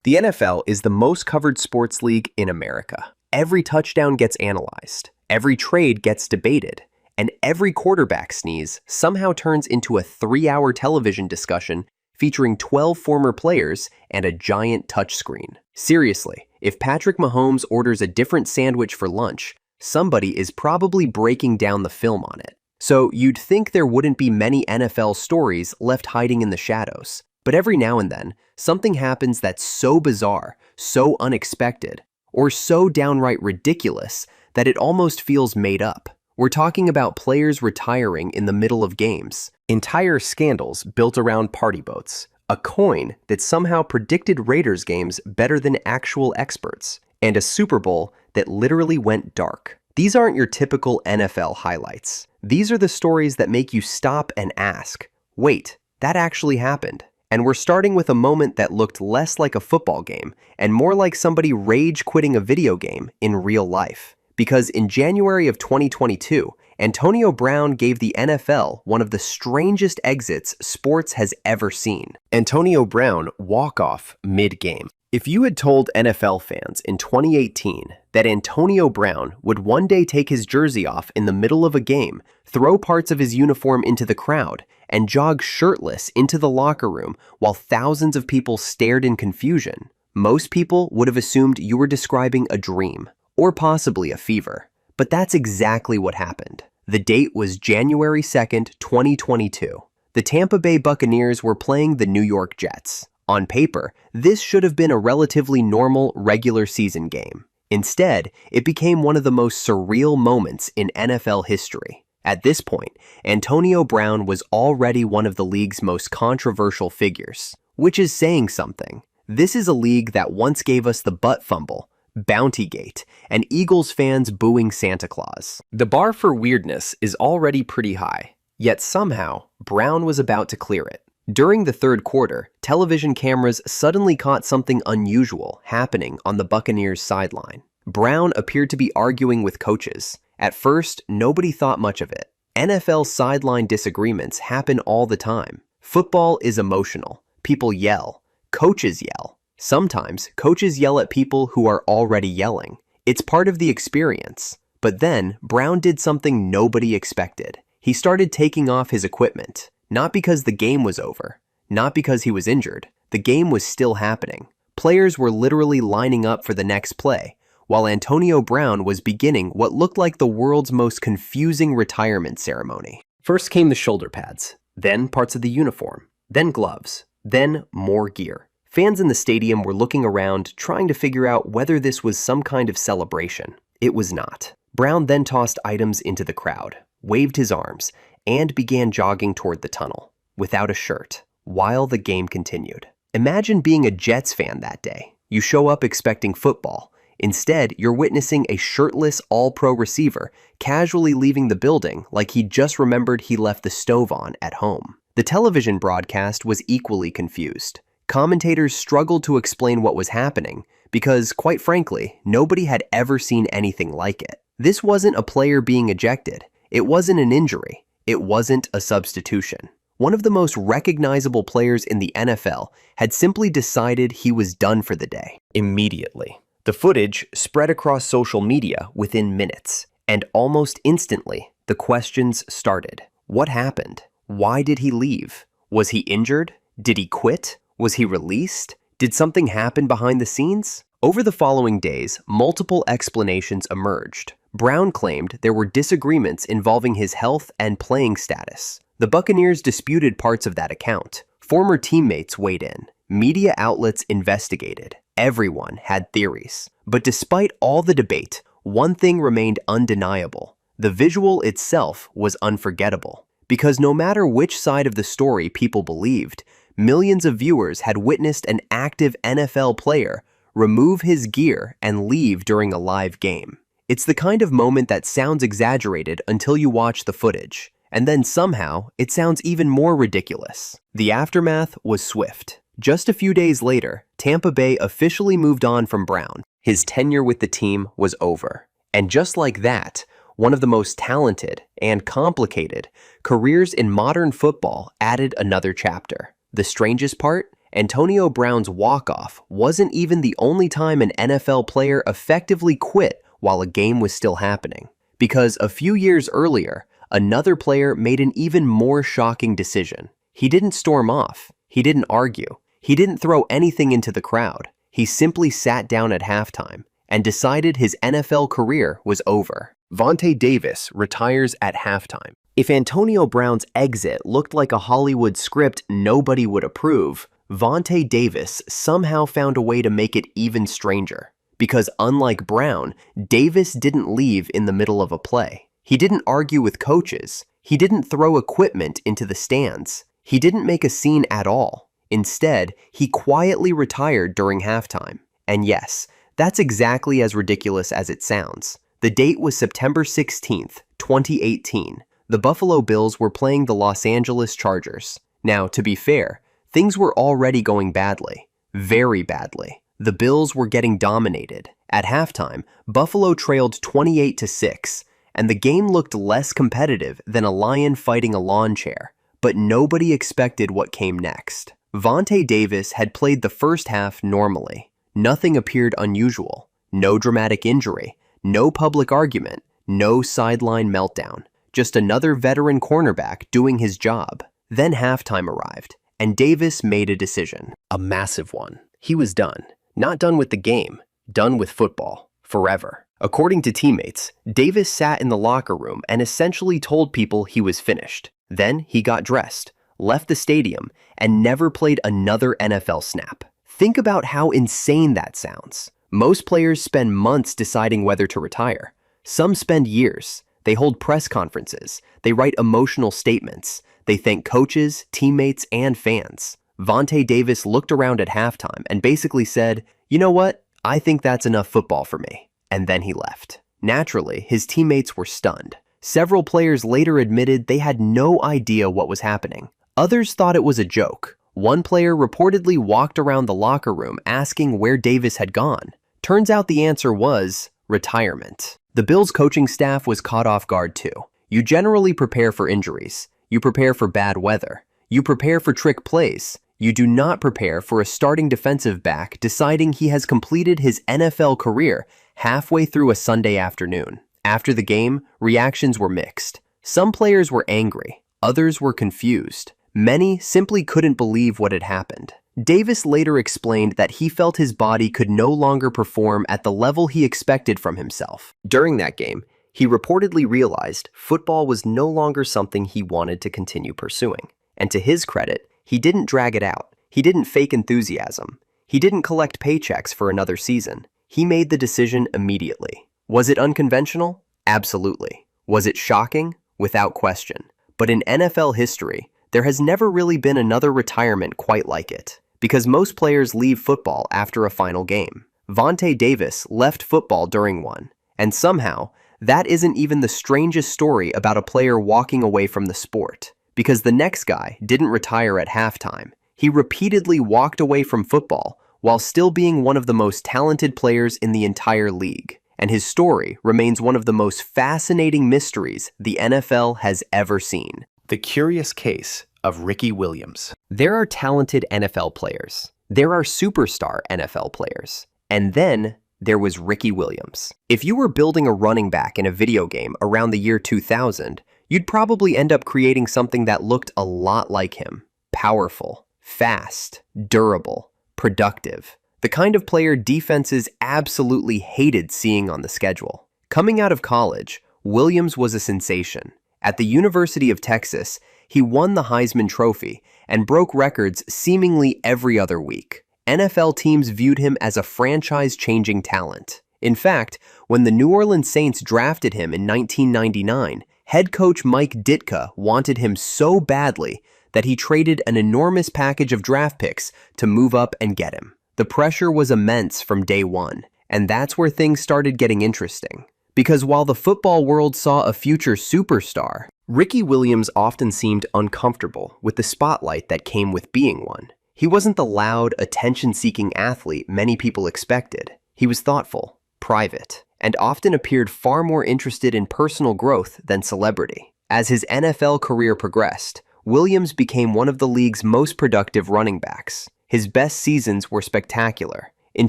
The NFL is the most covered sports league in America. Every touchdown gets analyzed, every trade gets debated, and every quarterback sneeze somehow turns into a 3-hour television discussion featuring 12 former players and a giant touchscreen. Seriously, if Patrick Mahomes orders a different sandwich for lunch, somebody is probably breaking down the film on it. So you'd think there wouldn't be many NFL stories left hiding in the shadows. But every now and then, something happens that's so bizarre, so unexpected, or so downright ridiculous that it almost feels made up. We're talking about players retiring in the middle of games, entire scandals built around party boats, a coin that somehow predicted Raiders games better than actual experts, and a Super Bowl that literally went dark. These aren't your typical NFL highlights. These are the stories that make you stop and ask, wait, that actually happened. And we're starting with a moment that looked less like a football game and more like somebody rage quitting a video game in real life. Because in January of 2022, Antonio Brown gave the NFL one of the strangest exits sports has ever seen. Antonio Brown walk-off mid-game. If you had told NFL fans in 2018 that Antonio Brown would one day take his jersey off in the middle of a game, throw parts of his uniform into the crowd, and jog shirtless into the locker room while thousands of people stared in confusion, most people would have assumed you were describing a dream, or possibly a fever. But that's exactly what happened. The date was January 2nd, 2022. The Tampa Bay Buccaneers were playing the New York Jets. On paper, this should have been a relatively normal regular season game. Instead, it became one of the most surreal moments in NFL history. At this point, Antonio Brown was already one of the league's most controversial figures, which is saying something. This is a league that once gave us the butt fumble, Bountygate, and Eagles fans booing Santa Claus. The bar for weirdness is already pretty high, yet somehow, Brown was about to clear it. During the third quarter, television cameras suddenly caught something unusual happening on the Buccaneers' sideline. Brown appeared to be arguing with coaches. At first, nobody thought much of it. NFL sideline disagreements happen all the time. Football is emotional. People yell. Coaches yell. Sometimes, coaches yell at people who are already yelling. It's part of the experience. But then, Brown did something nobody expected. He started taking off his equipment. Not because the game was over. Not because he was injured. The game was still happening. Players were literally lining up for the next play, while Antonio Brown was beginning what looked like the world's most confusing retirement ceremony. First came the shoulder pads, then parts of the uniform, then gloves, then more gear. Fans in the stadium were looking around, trying to figure out whether this was some kind of celebration. It was not. Brown then tossed items into the crowd, waved his arms, and began jogging toward the tunnel, without a shirt, while the game continued. Imagine being a Jets fan that day. You show up expecting football. Instead, you're witnessing a shirtless all-pro receiver casually leaving the building like he just remembered he left the stove on at home. The television broadcast was equally confused. Commentators struggled to explain what was happening because, quite frankly, nobody had ever seen anything like it. This wasn't a player being ejected. It wasn't an injury. It wasn't a substitution. One of the most recognizable players in the NFL had simply decided he was done for the day. Immediately. The footage spread across social media within minutes, and almost instantly, the questions started. What happened? Why did he leave? Was he injured? Did he quit? Was he released? Did something happen behind the scenes? Over the following days, multiple explanations emerged. Brown claimed there were disagreements involving his health and playing status. The Buccaneers disputed parts of that account. Former teammates weighed in. Media outlets investigated. Everyone had theories. But despite all the debate, one thing remained undeniable. The visual itself was unforgettable. Because no matter which side of the story people believed, millions of viewers had witnessed an active NFL player remove his gear and leave during a live game. It's the kind of moment that sounds exaggerated until you watch the footage, and then somehow it sounds even more ridiculous. The aftermath was swift. Just a few days later, Tampa Bay officially moved on from Brown. His tenure with the team was over. And just like that, one of the most talented and complicated careers in modern football added another chapter. The strangest part? Antonio Brown's walk-off wasn't even the only time an NFL player effectively quit while a game was still happening. Because a few years earlier, another player made an even more shocking decision. He didn't storm off. He didn't argue. He didn't throw anything into the crowd. He simply sat down at halftime and decided his NFL career was over. Vontae Davis retires at halftime. If Antonio Brown's exit looked like a Hollywood script nobody would approve, Vontae Davis somehow found a way to make it even stranger. Because unlike Brown, Davis didn't leave in the middle of a play. He didn't argue with coaches. He didn't throw equipment into the stands. He didn't make a scene at all. Instead, he quietly retired during halftime. And yes, that's exactly as ridiculous as it sounds. The date was September 16th, 2018. The Buffalo Bills were playing the Los Angeles Chargers. Now, to be fair, things were already going badly. Very badly. The Bills were getting dominated. At halftime, Buffalo trailed 28-6, and the game looked less competitive than a lion fighting a lawn chair. But nobody expected what came next. Vontae Davis had played the first half normally. Nothing appeared unusual. No dramatic injury. No public argument. No sideline meltdown. Just another veteran cornerback doing his job. Then halftime arrived, and Davis made a decision. A massive one. He was done. Not done with the game. Done with football. Forever. According to teammates, Davis sat in the locker room and essentially told people he was finished. Then he got dressed, left the stadium, and never played another NFL snap. Think about how insane that sounds. Most players spend months deciding whether to retire. Some spend years. They hold press conferences. They write emotional statements. They thank coaches, teammates, and fans. Vontae Davis looked around at halftime and basically said, "You know what? I think that's enough football for me." And then he left. Naturally, his teammates were stunned. Several players later admitted they had no idea what was happening. Others thought it was a joke. One player reportedly walked around the locker room asking where Davis had gone. Turns out the answer was retirement. The Bills' coaching staff was caught off guard too. You generally prepare for injuries. You prepare for bad weather. You prepare for trick plays. You do not prepare for a starting defensive back deciding he has completed his NFL career halfway through a Sunday afternoon. After the game, reactions were mixed. Some players were angry. Others were confused. Many simply couldn't believe what had happened. Davis later explained that he felt his body could no longer perform at the level he expected from himself. During that game, he reportedly realized football was no longer something he wanted to continue pursuing. And to his credit, he didn't drag it out. He didn't fake enthusiasm. He didn't collect paychecks for another season. He made the decision immediately. Was it unconventional? Absolutely. Was it shocking? Without question. But in NFL history, there has never really been another retirement quite like it. Because most players leave football after a final game. Vontae Davis left football during one. And somehow, that isn't even the strangest story about a player walking away from the sport. Because the next guy didn't retire at halftime. He repeatedly walked away from football while still being one of the most talented players in the entire league. And his story remains one of the most fascinating mysteries the NFL has ever seen. The curious case of Ricky Williams. There are talented NFL players. There are superstar NFL players. And then there was Ricky Williams. If you were building a running back in a video game around the year 2000, you'd probably end up creating something that looked a lot like him. Powerful, fast, durable, productive. The kind of player defenses absolutely hated seeing on the schedule. Coming out of college, Williams was a sensation. At the University of Texas, he won the Heisman Trophy and broke records seemingly every other week. NFL teams viewed him as a franchise-changing talent. In fact, when the New Orleans Saints drafted him in 1999, head coach Mike Ditka wanted him so badly that he traded an enormous package of draft picks to move up and get him. The pressure was immense from day one, and that's where things started getting interesting. Because while the football world saw a future superstar, Ricky Williams often seemed uncomfortable with the spotlight that came with being one. He wasn't the loud, attention-seeking athlete many people expected. He was thoughtful, private, and often appeared far more interested in personal growth than celebrity. As his NFL career progressed, Williams became one of the league's most productive running backs. His best seasons were spectacular. In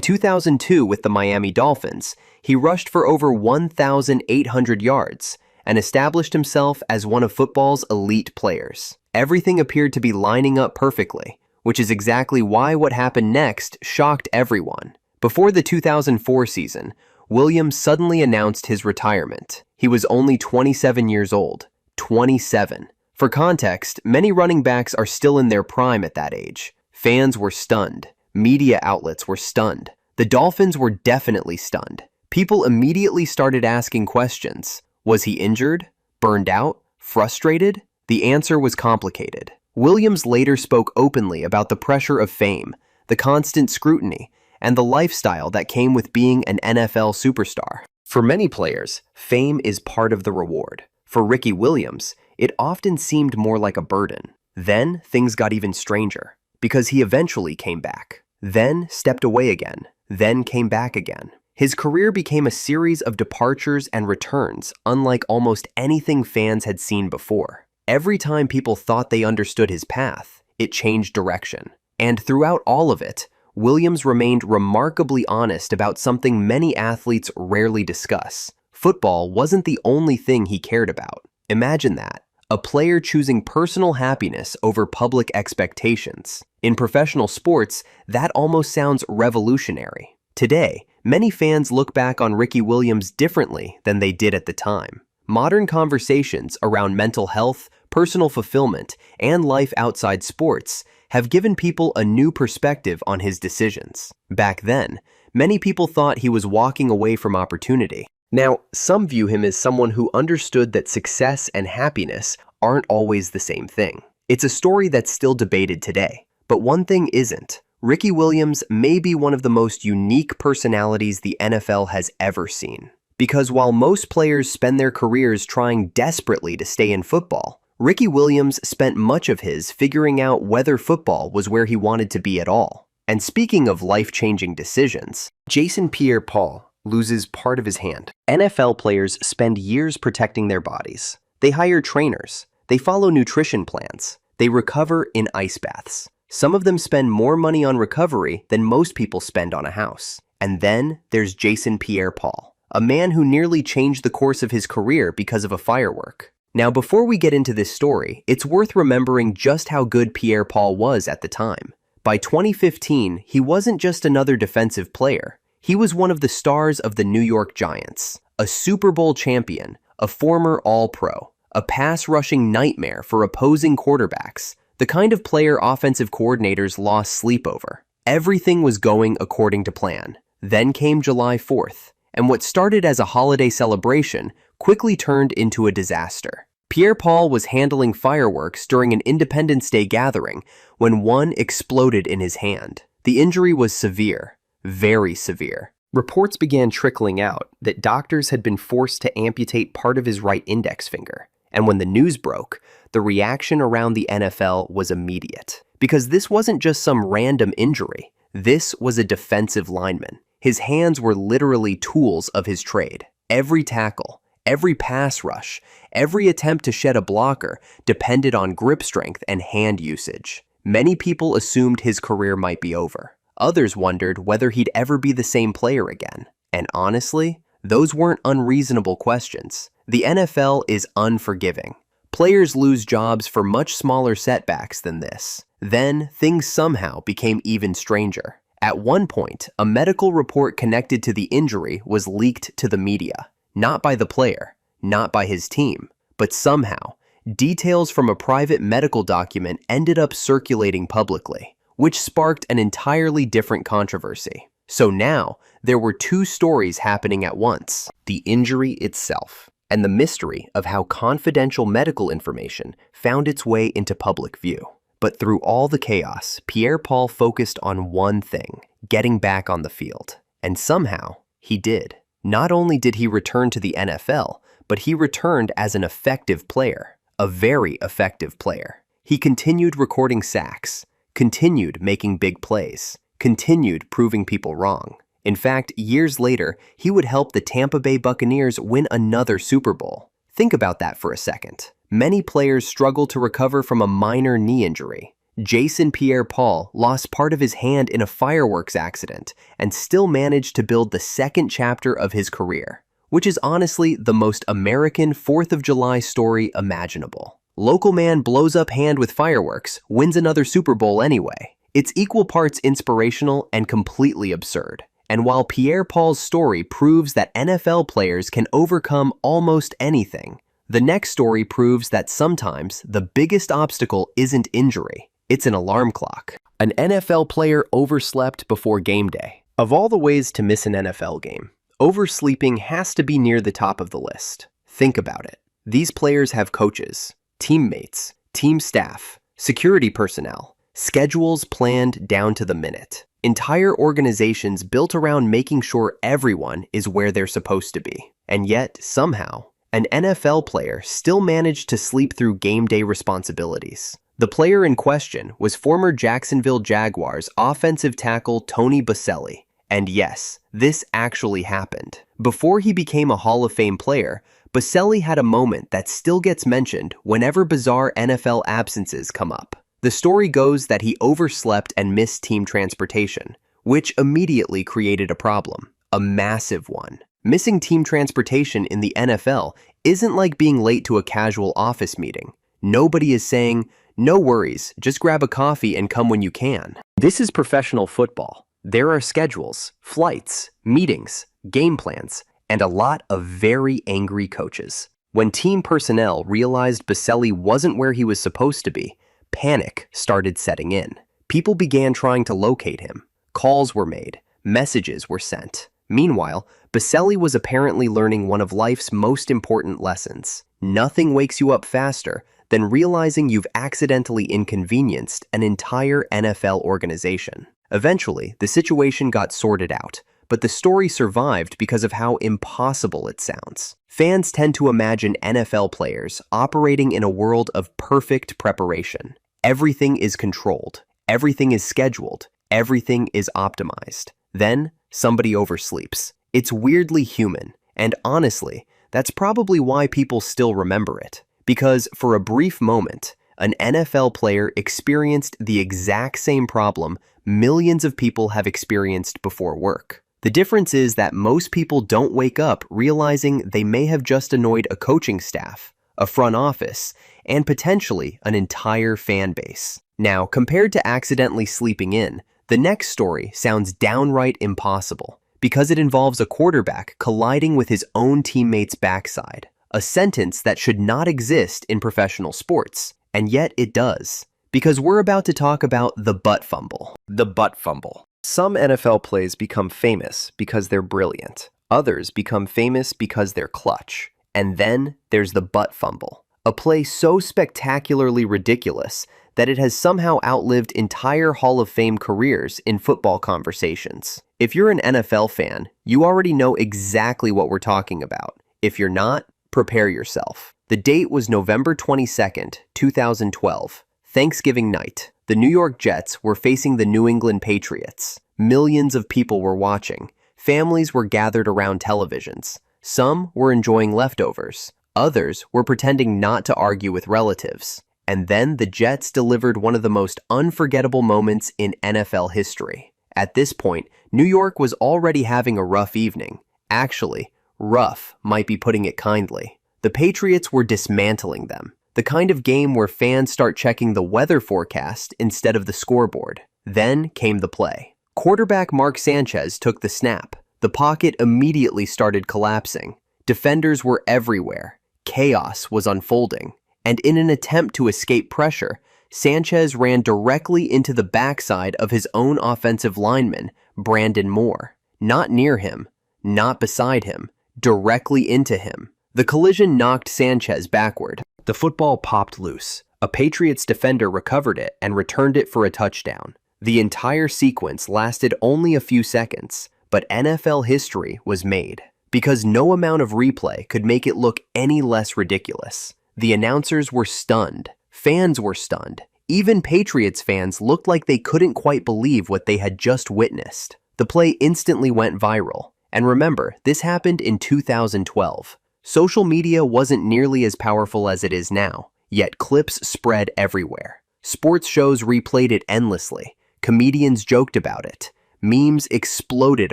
2002 with the Miami Dolphins, he rushed for over 1,800 yards and established himself as one of football's elite players. Everything appeared to be lining up perfectly, which is exactly why what happened next shocked everyone. Before the 2004 season, Williams suddenly announced his retirement. He was only 27 years old. 27. For context, many running backs are still in their prime at that age. Fans were stunned. Media outlets were stunned. The Dolphins were definitely stunned. People immediately started asking questions. Was he injured? Burned out? Frustrated? The answer was complicated. Williams later spoke openly about the pressure of fame, the constant scrutiny, and the lifestyle that came with being an NFL superstar. For many players, fame is part of the reward. For Ricky Williams, it often seemed more like a burden. Then things got even stranger, because he eventually came back, then stepped away again, then came back again. His career became a series of departures and returns, unlike almost anything fans had seen before. Every time people thought they understood his path, it changed direction. And throughout all of it, Williams remained remarkably honest about something many athletes rarely discuss. Football wasn't the only thing he cared about. Imagine that. A player choosing personal happiness over public expectations. In professional sports, that almost sounds revolutionary. Today, many fans look back on Ricky Williams differently than they did at the time. Modern conversations around mental health, personal fulfillment, and life outside sports have given people a new perspective on his decisions. Back then, many people thought he was walking away from opportunity. Now, some view him as someone who understood that success and happiness aren't always the same thing. It's a story that's still debated today. But one thing isn't. Ricky Williams may be one of the most unique personalities the NFL has ever seen. Because while most players spend their careers trying desperately to stay in football, Ricky Williams spent much of his figuring out whether football was where he wanted to be at all. And speaking of life-changing decisions, Jason Pierre-Paul loses part of his hand. NFL players spend years protecting their bodies. They hire trainers. They follow nutrition plans. They recover in ice baths. Some of them spend more money on recovery than most people spend on a house. And then there's Jason Pierre-Paul, a man who nearly changed the course of his career because of a firework. Now, before we get into this story, it's worth remembering just how good Pierre-Paul was at the time. By 2015, he wasn't just another defensive player. He was one of the stars of the New York Giants, a Super Bowl champion, a former All-Pro, a pass-rushing nightmare for opposing quarterbacks, the kind of player offensive coordinators lost sleep over. Everything was going according to plan. Then came July 4th, and what started as a holiday celebration quickly turned into a disaster. Pierre-Paul was handling fireworks during an Independence Day gathering when one exploded in his hand. The injury was severe, very severe. Reports began trickling out that doctors had been forced to amputate part of his right index finger. And when the news broke, the reaction around the NFL was immediate. Because this wasn't just some random injury. This was a defensive lineman. His hands were literally tools of his trade. Every tackle, every pass rush, every attempt to shed a blocker depended on grip strength and hand usage. Many people assumed his career might be over. Others wondered whether he'd ever be the same player again. And honestly, those weren't unreasonable questions. The NFL is unforgiving. Players lose jobs for much smaller setbacks than this. Then, things somehow became even stranger. At one point, a medical report connected to the injury was leaked to the media. Not by the player, not by his team, but somehow, details from a private medical document ended up circulating publicly, which sparked an entirely different controversy. So now, there were two stories happening at once: the injury itself, and the mystery of how confidential medical information found its way into public view. But through all the chaos, Pierre-Paul focused on one thing: getting back on the field. And somehow, he did. Not only did he return to the NFL, but he returned as an effective player, a very effective player. He continued recording sacks, continued making big plays, continued proving people wrong. In fact, years later, he would help the Tampa Bay Buccaneers win another Super Bowl. Think about that for a second. Many players struggle to recover from a minor knee injury. Jason Pierre-Paul lost part of his hand in a fireworks accident and still managed to build the second chapter of his career, which is honestly the most American 4th of July story imaginable. Local man blows up hand with fireworks, wins another Super Bowl anyway. It's equal parts inspirational and completely absurd. And while Pierre-Paul's story proves that NFL players can overcome almost anything, the next story proves that sometimes the biggest obstacle isn't injury, it's an alarm clock. An NFL player overslept before game day. Of all the ways to miss an NFL game, oversleeping has to be near the top of the list. Think about it. These players have coaches, teammates, team staff, security personnel, schedules planned down to the minute. Entire organizations built around making sure everyone is where they're supposed to be. And yet, somehow, an NFL player still managed to sleep through game day responsibilities. The player in question was former Jacksonville Jaguars offensive tackle Tony Boselli. And yes, this actually happened. Before he became a Hall of Fame player, Boselli had a moment that still gets mentioned whenever bizarre NFL absences come up. The story goes that he overslept and missed team transportation, which immediately created a problem, a massive one. Missing team transportation in the NFL isn't like being late to a casual office meeting. Nobody is saying, "No worries, just grab a coffee and come when you can." This is professional football. There are schedules, flights, meetings, game plans, and a lot of very angry coaches. When team personnel realized Boselli wasn't where he was supposed to be, panic started setting in. People began trying to locate him. Calls were made. Messages were sent. Meanwhile, Boselli was apparently learning one of life's most important lessons. Nothing wakes you up faster than realizing you've accidentally inconvenienced an entire NFL organization. Eventually, the situation got sorted out, but the story survived because of how impossible it sounds. Fans tend to imagine NFL players operating in a world of perfect preparation. Everything is controlled, everything is scheduled, everything is optimized. Then, somebody oversleeps. It's weirdly human, and honestly, that's probably why people still remember it. Because for a brief moment, an NFL player experienced the exact same problem millions of people have experienced before work. The difference is that most people don't wake up realizing they may have just annoyed a coaching staff, a front office, and potentially an entire fan base. Now, compared to accidentally sleeping in, the next story sounds downright impossible because it involves a quarterback colliding with his own teammate's backside, a sentence that should not exist in professional sports, and yet it does. Because we're about to talk about the butt fumble. The butt fumble. Some NFL plays become famous because they're brilliant. Others become famous because they're clutch. And then there's the butt fumble, a play so spectacularly ridiculous that it has somehow outlived entire Hall of Fame careers in football conversations. If you're an NFL fan, you already know exactly what we're talking about. If you're not, prepare yourself. The date was November 22nd, 2012, Thanksgiving night. The New York Jets were facing the New England Patriots. Millions of people were watching. Families were gathered around televisions. Some were enjoying leftovers. Others were pretending not to argue with relatives. And then the Jets delivered one of the most unforgettable moments in NFL history. At this point, New York was already having a rough evening. Actually, rough might be putting it kindly. The Patriots were dismantling them. The kind of game where fans start checking the weather forecast instead of the scoreboard. Then came the play. Quarterback Mark Sanchez took the snap. The pocket immediately started collapsing. Defenders were everywhere. Chaos was unfolding. And in an attempt to escape pressure, Sanchez ran directly into the backside of his own offensive lineman, Brandon Moore. Not near him, not beside him, directly into him. The collision knocked Sanchez backward. The football popped loose. A Patriots defender recovered it and returned it for a touchdown. The entire sequence lasted only a few seconds, but NFL history was made. Because no amount of replay could make it look any less ridiculous. The announcers were stunned. Fans were stunned. Even Patriots fans looked like they couldn't quite believe what they had just witnessed. The play instantly went viral. And remember, this happened in 2012. Social media wasn't nearly as powerful as it is now, yet clips spread everywhere. Sports shows replayed it endlessly. Comedians joked about it. Memes exploded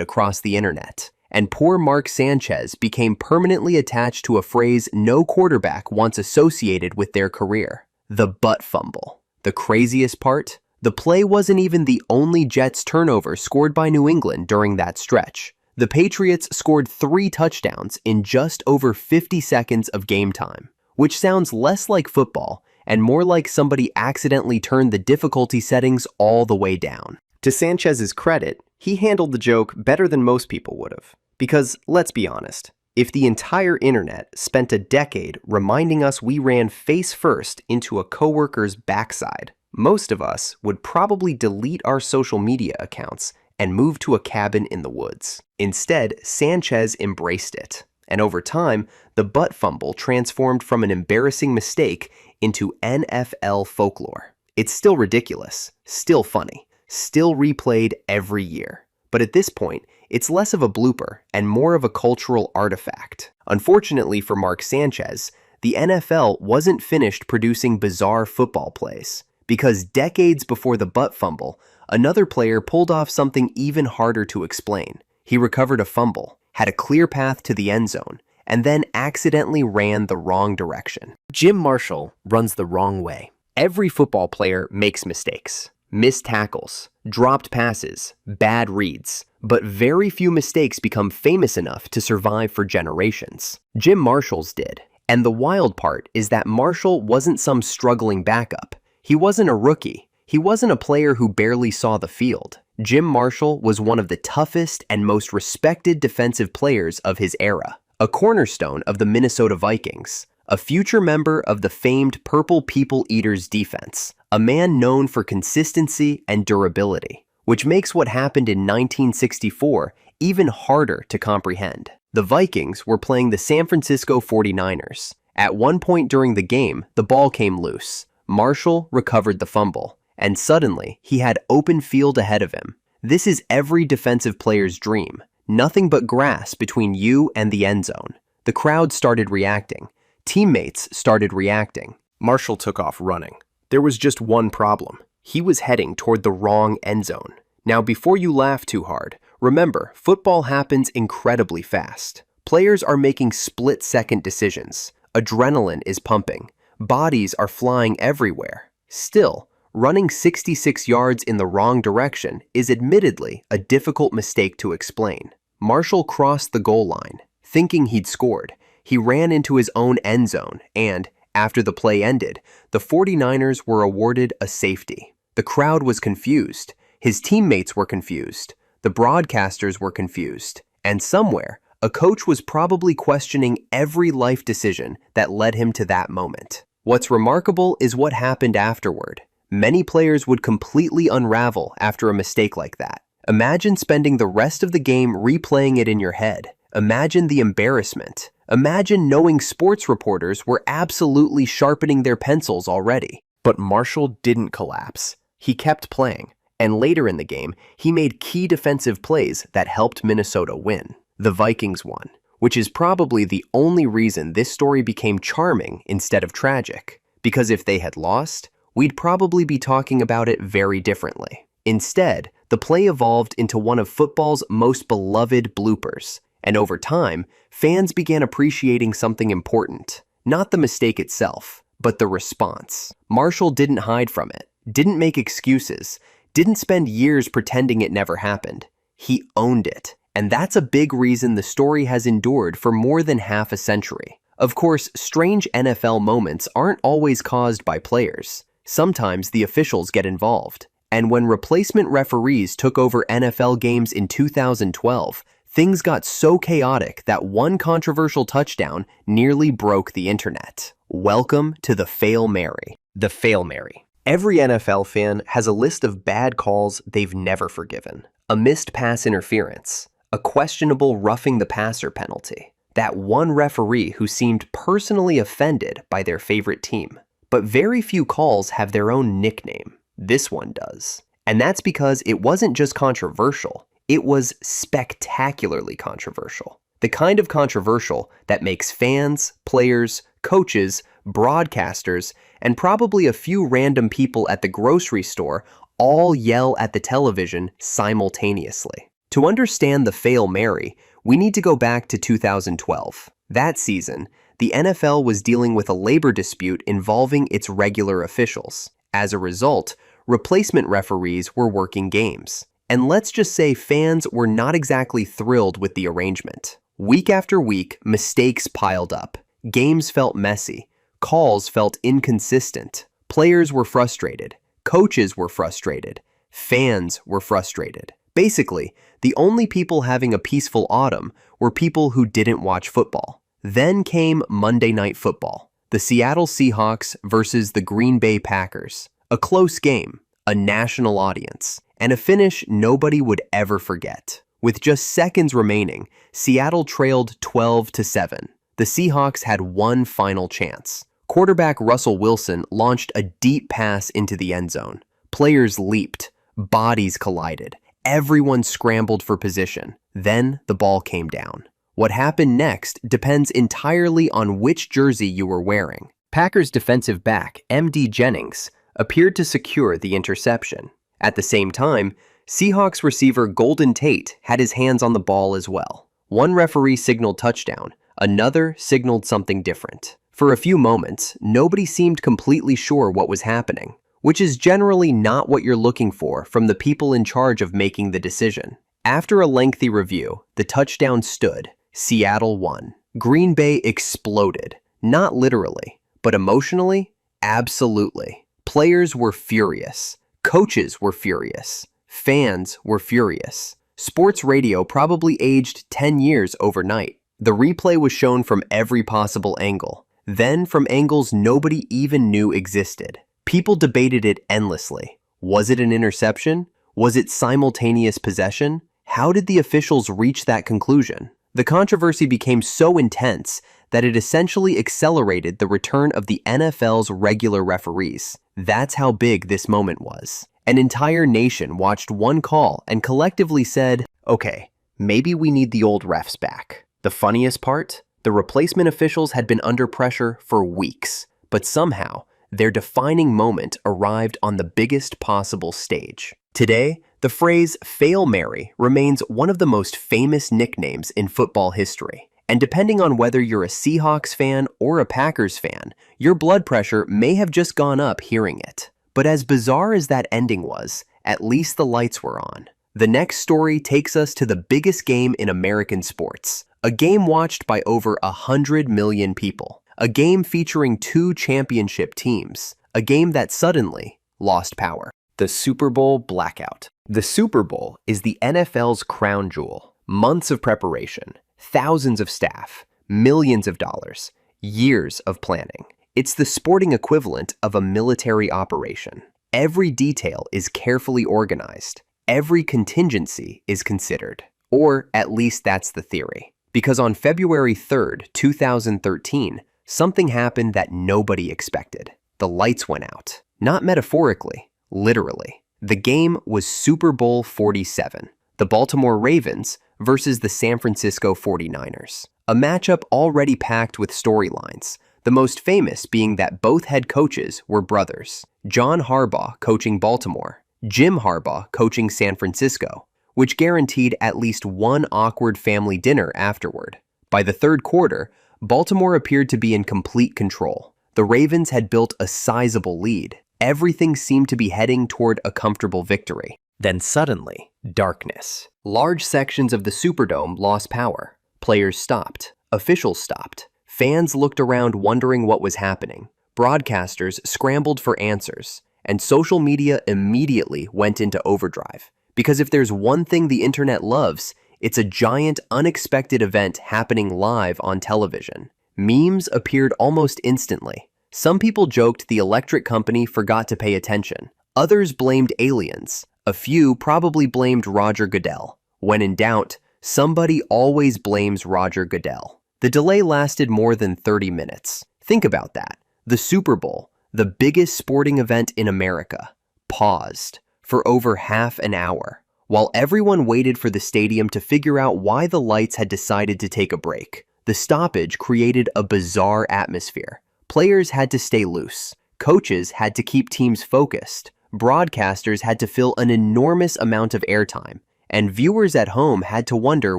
across the internet. And poor Mark Sanchez became permanently attached to a phrase no quarterback wants associated with their career: the butt fumble. The craziest part? The play wasn't even the only Jets turnover scored by New England during that stretch. The Patriots scored 3 touchdowns in just over 50 seconds of game time, which sounds less like football and more like somebody accidentally turned the difficulty settings all the way down. To Sanchez's credit, he handled the joke better than most people would have. Because, let's be honest, if the entire internet spent a decade reminding us we ran face first into a coworker's backside, most of us would probably delete our social media accounts and move to a cabin in the woods. Instead, Sanchez embraced it. And over time, the butt fumble transformed from an embarrassing mistake into NFL folklore. It's still ridiculous, still funny, still replayed every year. But at this point, it's less of a blooper and more of a cultural artifact. Unfortunately for Mark Sanchez, the NFL wasn't finished producing bizarre football plays, because decades before the butt fumble, another player pulled off something even harder to explain. He recovered a fumble, had a clear path to the end zone, and then accidentally ran the wrong direction. Jim Marshall runs the wrong way. Every football player makes mistakes. Missed tackles, dropped passes, bad reads, but very few mistakes become famous enough to survive for generations. Jim Marshall's did, and the wild part is that Marshall wasn't some struggling backup. He wasn't a rookie. He wasn't a player who barely saw the field. Jim Marshall was one of the toughest and most respected defensive players of his era, a cornerstone of the Minnesota Vikings, a future member of the famed Purple People Eaters defense, a man known for consistency and durability, which makes what happened in 1964 even harder to comprehend. The Vikings were playing the San Francisco 49ers. At one point during the game, the ball came loose. Marshall recovered the fumble, and suddenly he had open field ahead of him. This is every defensive player's dream. Nothing but grass between you and the end zone. The crowd started reacting. Teammates started reacting. Marshall took off running. There was just one problem. He was heading toward the wrong end zone. Now, before you laugh too hard, remember, football happens incredibly fast. Players are making split-second decisions. Adrenaline is pumping. Bodies are flying everywhere. Still, running 66 yards in the wrong direction is admittedly a difficult mistake to explain. Marshall crossed the goal line. Thinking he'd scored, he ran into his own end zone and, after the play ended, the 49ers were awarded a safety. The crowd was confused. His teammates were confused. The broadcasters were confused. And somewhere, a coach was probably questioning every life decision that led him to that moment. What's remarkable is what happened afterward. Many players would completely unravel after a mistake like that. Imagine spending the rest of the game replaying it in your head. Imagine the embarrassment. Imagine knowing sports reporters were absolutely sharpening their pencils already. But Marshall didn't collapse. He kept playing, and later in the game, he made key defensive plays that helped Minnesota win. The Vikings won, which is probably the only reason this story became charming instead of tragic. Because if they had lost, we'd probably be talking about it very differently. Instead, the play evolved into one of football's most beloved bloopers. And over time, fans began appreciating something important. Not the mistake itself, but the response. Marshall didn't hide from it, didn't make excuses, didn't spend years pretending it never happened. He owned it. And that's a big reason the story has endured for more than half a century. Of course, strange NFL moments aren't always caused by players. Sometimes the officials get involved. And when replacement referees took over NFL games in 2012, things got so chaotic that one controversial touchdown nearly broke the internet. Welcome to the Fail Mary. The Fail Mary. Every NFL fan has a list of bad calls they've never forgiven. A missed pass interference, a questionable roughing the passer penalty, that one referee who seemed personally offended by their favorite team. But very few calls have their own nickname. This one does. And that's because it wasn't just controversial. It was spectacularly controversial. The kind of controversial that makes fans, players, coaches, broadcasters, and probably a few random people at the grocery store all yell at the television simultaneously. To understand the Fail Mary, we need to go back to 2012. That season, the NFL was dealing with a labor dispute involving its regular officials. As a result, replacement referees were working games. And let's just say fans were not exactly thrilled with the arrangement. Week after week, mistakes piled up. Games felt messy. Calls felt inconsistent. Players were frustrated. Coaches were frustrated. Fans were frustrated. Basically, the only people having a peaceful autumn were people who didn't watch football. Then came Monday Night Football, the Seattle Seahawks versus the Green Bay Packers. A close game, a national audience, and a finish nobody would ever forget. With just seconds remaining, Seattle trailed 12-7. The Seahawks had one final chance. Quarterback Russell Wilson launched a deep pass into the end zone. Players leaped. Bodies collided. Everyone scrambled for position. Then the ball came down. What happened next depends entirely on which jersey you were wearing. Packers defensive back M.D. Jennings appeared to secure the interception. At the same time, Seahawks receiver Golden Tate had his hands on the ball as well. One referee signaled touchdown, another signaled something different. For a few moments, nobody seemed completely sure what was happening, which is generally not what you're looking for from the people in charge of making the decision. After a lengthy review, the touchdown stood. Seattle won. Green Bay exploded. Not literally, but emotionally, absolutely. Players were furious. Coaches were furious. Fans were furious. Sports radio probably aged 10 years overnight. The replay was shown from every possible angle. Then from angles nobody even knew existed. People debated it endlessly. Was it an interception? Was it simultaneous possession? How did the officials reach that conclusion? The controversy became so intense that it essentially accelerated the return of the NFL's regular referees. That's how big this moment was. An entire nation watched one call and collectively said, okay, maybe we need the old refs back. The funniest part? The replacement officials had been under pressure for weeks, but somehow, their defining moment arrived on the biggest possible stage. Today, the phrase Fail Mary remains one of the most famous nicknames in football history. And depending on whether you're a Seahawks fan or a Packers fan, your blood pressure may have just gone up hearing it. But as bizarre as that ending was, at least the lights were on. The next story takes us to the biggest game in American sports. A game watched by over 100 million people. A game featuring two championship teams. A game that suddenly lost power. The Super Bowl blackout. The Super Bowl is the NFL's crown jewel. Months of preparation, thousands of staff, millions of dollars, years of planning. It's the sporting equivalent of a military operation. Every detail is carefully organized. Every contingency is considered. Or at least that's the theory. Because on February 3rd, 2013, something happened that nobody expected. The lights went out. Not metaphorically. Literally. The game was Super Bowl 47, the Baltimore Ravens versus the San Francisco 49ers. A matchup already packed with storylines, the most famous being that both head coaches were brothers. John Harbaugh coaching Baltimore, Jim Harbaugh coaching San Francisco, which guaranteed at least one awkward family dinner afterward. By the third quarter, Baltimore appeared to be in complete control. The Ravens had built a sizable lead. Everything seemed to be heading toward a comfortable victory. Then suddenly, darkness. Large sections of the Superdome lost power. Players stopped. Officials stopped. Fans looked around wondering what was happening. Broadcasters scrambled for answers. And social media immediately went into overdrive. Because if there's one thing the internet loves, it's a giant, unexpected event happening live on television. Memes appeared almost instantly. Some people joked the electric company forgot to pay attention. Others blamed aliens. A few probably blamed Roger Goodell. When in doubt, somebody always blames Roger Goodell. The delay lasted more than 30 minutes. Think about that. The Super Bowl, the biggest sporting event in America, paused for over half an hour, while everyone waited for the stadium to figure out why the lights had decided to take a break. The stoppage created a bizarre atmosphere. Players had to stay loose. Coaches had to keep teams focused. Broadcasters had to fill an enormous amount of airtime, and viewers at home had to wonder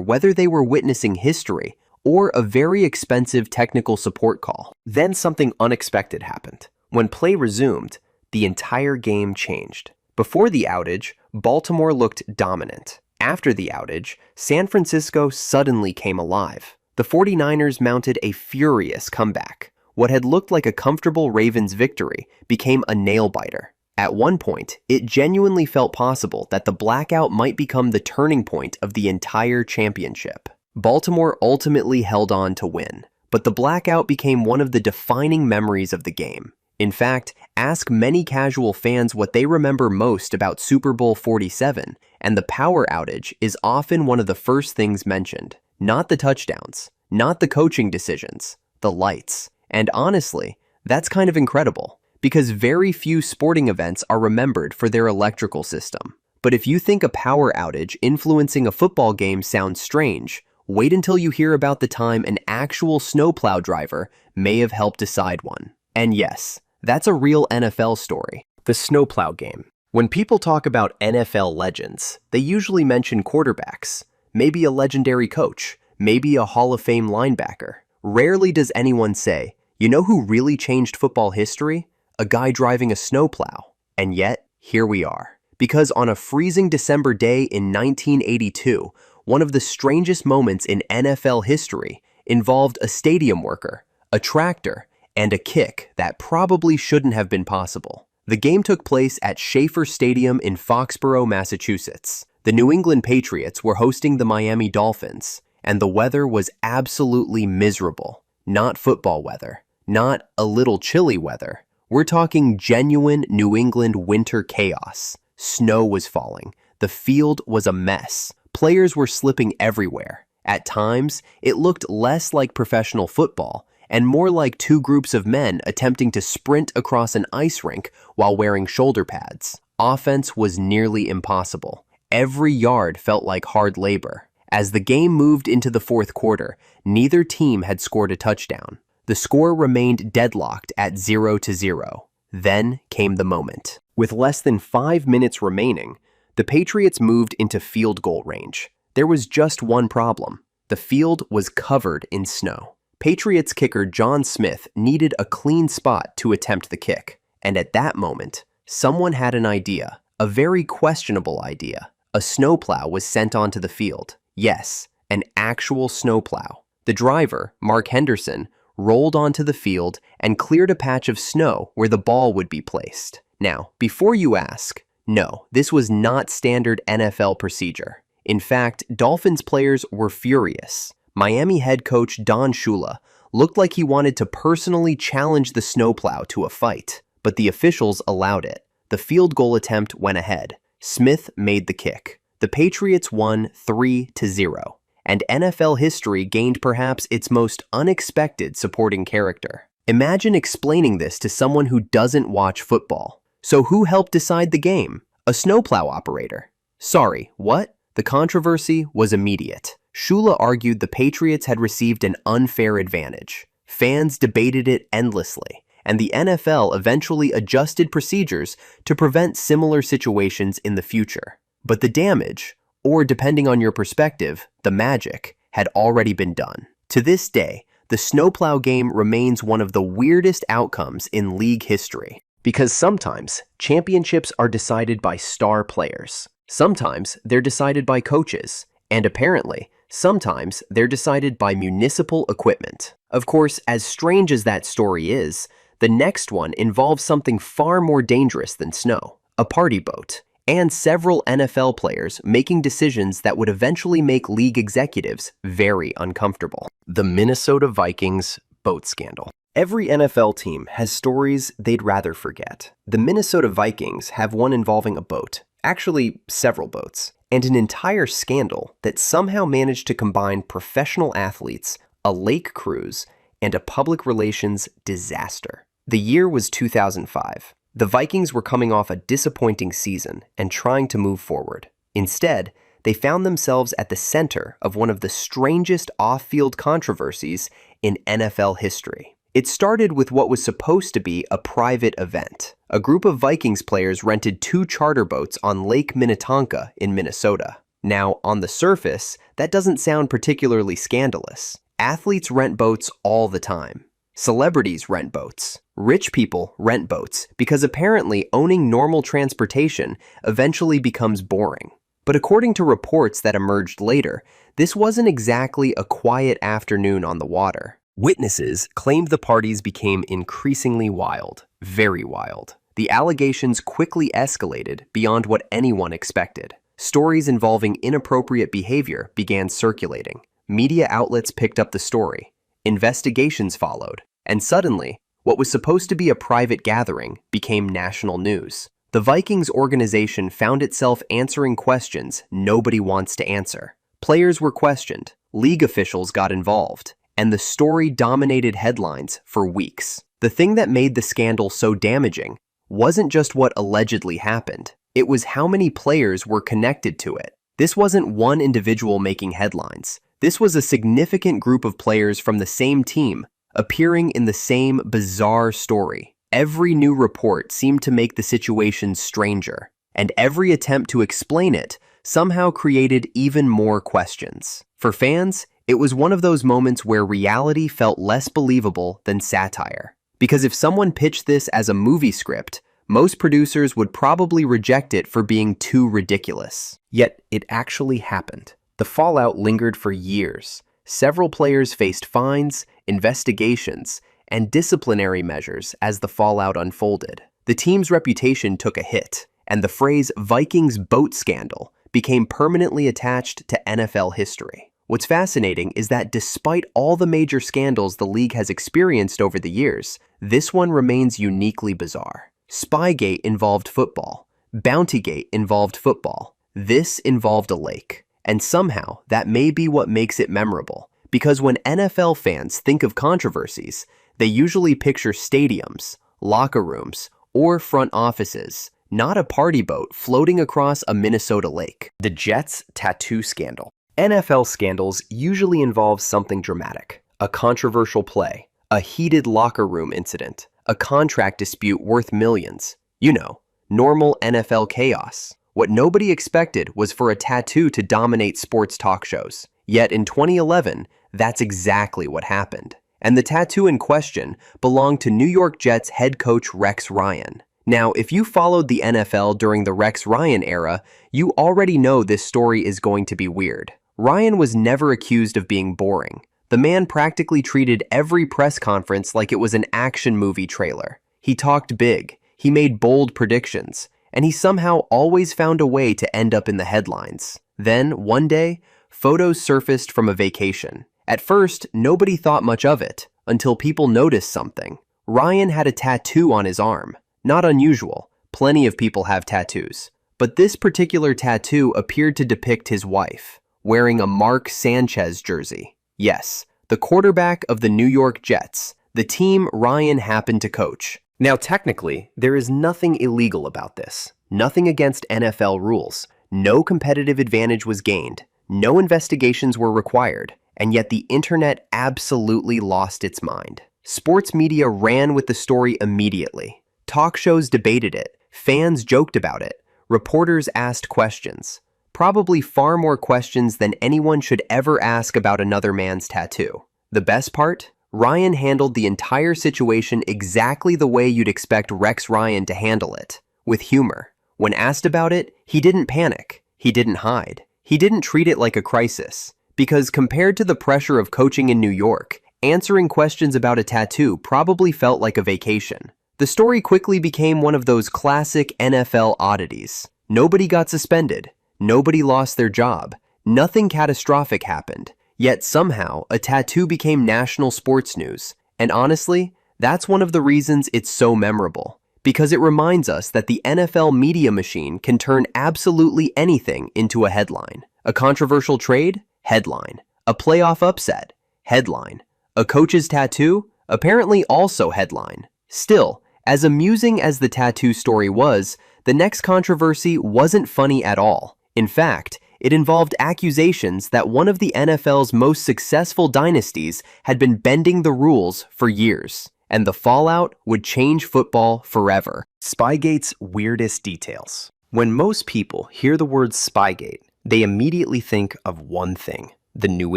whether they were witnessing history or a very expensive technical support call. Then something unexpected happened. When play resumed, the entire game changed. Before the outage, Baltimore looked dominant. After the outage, San Francisco suddenly came alive. The 49ers mounted a furious comeback. What had looked like a comfortable Ravens victory became a nail-biter. At one point, it genuinely felt possible that the blackout might become the turning point of the entire championship. Baltimore ultimately held on to win, but the blackout became one of the defining memories of the game. In fact, ask many casual fans what they remember most about Super Bowl 47, and the power outage is often one of the first things mentioned. Not the touchdowns, not the coaching decisions, the lights. And honestly, that's kind of incredible, because very few sporting events are remembered for their electrical system. But if you think a power outage influencing a football game sounds strange, wait until you hear about the time an actual snowplow driver may have helped decide one. And yes, that's a real NFL story. The snowplow game. When people talk about NFL legends, they usually mention quarterbacks, maybe a legendary coach, maybe a Hall of Fame linebacker. Rarely does anyone say, you know who really changed football history? A guy driving a snowplow. And yet, here we are. Because on a freezing December day in 1982, one of the strangest moments in NFL history involved a stadium worker, a tractor, and a kick that probably shouldn't have been possible. The game took place at Schaefer Stadium in Foxborough, Massachusetts. The New England Patriots were hosting the Miami Dolphins, and the weather was absolutely miserable. Not football weather, not a little chilly weather. We're talking genuine New England winter chaos. Snow was falling. The field was a mess. Players were slipping everywhere. At times, it looked less like professional football and more like two groups of men attempting to sprint across an ice rink while wearing shoulder pads. Offense was nearly impossible. Every yard felt like hard labor. As the game moved into the fourth quarter, neither team had scored a touchdown. The score remained deadlocked at 0-0. Then came the moment. With less than 5 minutes remaining, the Patriots moved into field goal range. There was just one problem. The field was covered in snow. Patriots kicker John Smith needed a clean spot to attempt the kick. And at that moment, someone had an idea, a very questionable idea. A snowplow was sent onto the field. Yes, an actual snowplow. The driver, Mark Henderson, rolled onto the field and cleared a patch of snow where the ball would be placed. Now, before you ask, no, this was not standard NFL procedure. In fact, Dolphins players were furious. Miami head coach Don Shula looked like he wanted to personally challenge the snowplow to a fight, but the officials allowed it. The field goal attempt went ahead. Smith made the kick. The Patriots won 3-0, and NFL history gained perhaps its most unexpected supporting character. Imagine explaining this to someone who doesn't watch football. So who helped decide the game? A snowplow operator. Sorry, what? The controversy was immediate. Shula argued the Patriots had received an unfair advantage. Fans debated it endlessly, and the NFL eventually adjusted procedures to prevent similar situations in the future. But the damage, or depending on your perspective, the magic, had already been done. To this day, the snowplow game remains one of the weirdest outcomes in league history. Because sometimes, championships are decided by star players. Sometimes, they're decided by coaches. And apparently, sometimes they're decided by municipal equipment. Of course, as strange as that story is, the next one involves something far more dangerous than snow, a party boat, and several NFL players making decisions that would eventually make league executives very uncomfortable. The Minnesota Vikings boat scandal. Every NFL team has stories they'd rather forget. The Minnesota Vikings have one involving a boat, actually several boats, and an entire scandal that somehow managed to combine professional athletes, a lake cruise, and a public relations disaster. The year was 2005. The Vikings were coming off a disappointing season and trying to move forward. Instead, they found themselves at the center of one of the strangest off-field controversies in NFL history. It started with what was supposed to be a private event. A group of Vikings players rented 2 charter boats on Lake Minnetonka in Minnesota. Now, on the surface, that doesn't sound particularly scandalous. Athletes rent boats all the time. Celebrities rent boats. Rich people rent boats because apparently owning normal transportation eventually becomes boring. But according to reports that emerged later, this wasn't exactly a quiet afternoon on the water. Witnesses claimed the parties became increasingly wild, very wild. The allegations quickly escalated beyond what anyone expected. Stories involving inappropriate behavior began circulating. Media outlets picked up the story. Investigations followed. And suddenly, what was supposed to be a private gathering became national news. The Vikings organization found itself answering questions nobody wants to answer. Players were questioned, league officials got involved, and the story dominated headlines for weeks. The thing that made the scandal so damaging wasn't just what allegedly happened. It was how many players were connected to it. This wasn't one individual making headlines. This was a significant group of players from the same team appearing in the same bizarre story. Every new report seemed to make the situation stranger, and every attempt to explain it somehow created even more questions. For fans, it was one of those moments where reality felt less believable than satire. Because if someone pitched this as a movie script, most producers would probably reject it for being too ridiculous. Yet, it actually happened. The fallout lingered for years. Several players faced fines, investigations, and disciplinary measures as the fallout unfolded. The team's reputation took a hit, and the phrase Vikings boat scandal became permanently attached to NFL history. What's fascinating is that despite all the major scandals the league has experienced over the years, this one remains uniquely bizarre. Spygate involved football. Bountygate involved football. This involved a lake. And somehow, that may be what makes it memorable. Because when NFL fans think of controversies, they usually picture stadiums, locker rooms, or front offices, not a party boat floating across a Minnesota lake. The Jets tattoo scandal. NFL scandals usually involve something dramatic, a controversial play, a heated locker room incident, a contract dispute worth millions. You know, normal NFL chaos. What nobody expected was for a tattoo to dominate sports talk shows. Yet in 2011, that's exactly what happened. And the tattoo in question belonged to New York Jets head coach Rex Ryan. Now, if you followed the NFL during the Rex Ryan era, you already know this story is going to be weird. Ryan was never accused of being boring. The man practically treated every press conference like it was an action movie trailer. He talked big, he made bold predictions, and he somehow always found a way to end up in the headlines. Then, one day, photos surfaced from a vacation. At first, nobody thought much of it, until people noticed something. Ryan had a tattoo on his arm. Not unusual, plenty of people have tattoos. But this particular tattoo appeared to depict his wife, wearing a Mark Sanchez jersey. Yes, the quarterback of the New York Jets, the team Ryan happened to coach. Now technically, there is nothing illegal about this. Nothing against NFL rules. No competitive advantage was gained. No investigations were required. And yet the internet absolutely lost its mind. Sports media ran with the story immediately. Talk shows debated it. Fans joked about it. Reporters asked questions. Probably far more questions than anyone should ever ask about another man's tattoo. The best part? Ryan handled the entire situation exactly the way you'd expect Rex Ryan to handle it, with humor. When asked about it, he didn't panic. He didn't hide. He didn't treat it like a crisis. Because compared to the pressure of coaching in New York, answering questions about a tattoo probably felt like a vacation. The story quickly became one of those classic NFL oddities. Nobody got suspended. Nobody lost their job. Nothing catastrophic happened. Yet somehow, a tattoo became national sports news. And honestly, that's one of the reasons it's so memorable. Because it reminds us that the NFL media machine can turn absolutely anything into a headline. A controversial trade? Headline. A playoff upset? Headline. A coach's tattoo? Apparently also headline. Still, as amusing as the tattoo story was, the next controversy wasn't funny at all. In fact, It involved accusations that one of the NFL's most successful dynasties had been bending the rules for years, and the fallout would change football forever. Spygate's weirdest details. When most people hear the word Spygate, they immediately think of one thing: the New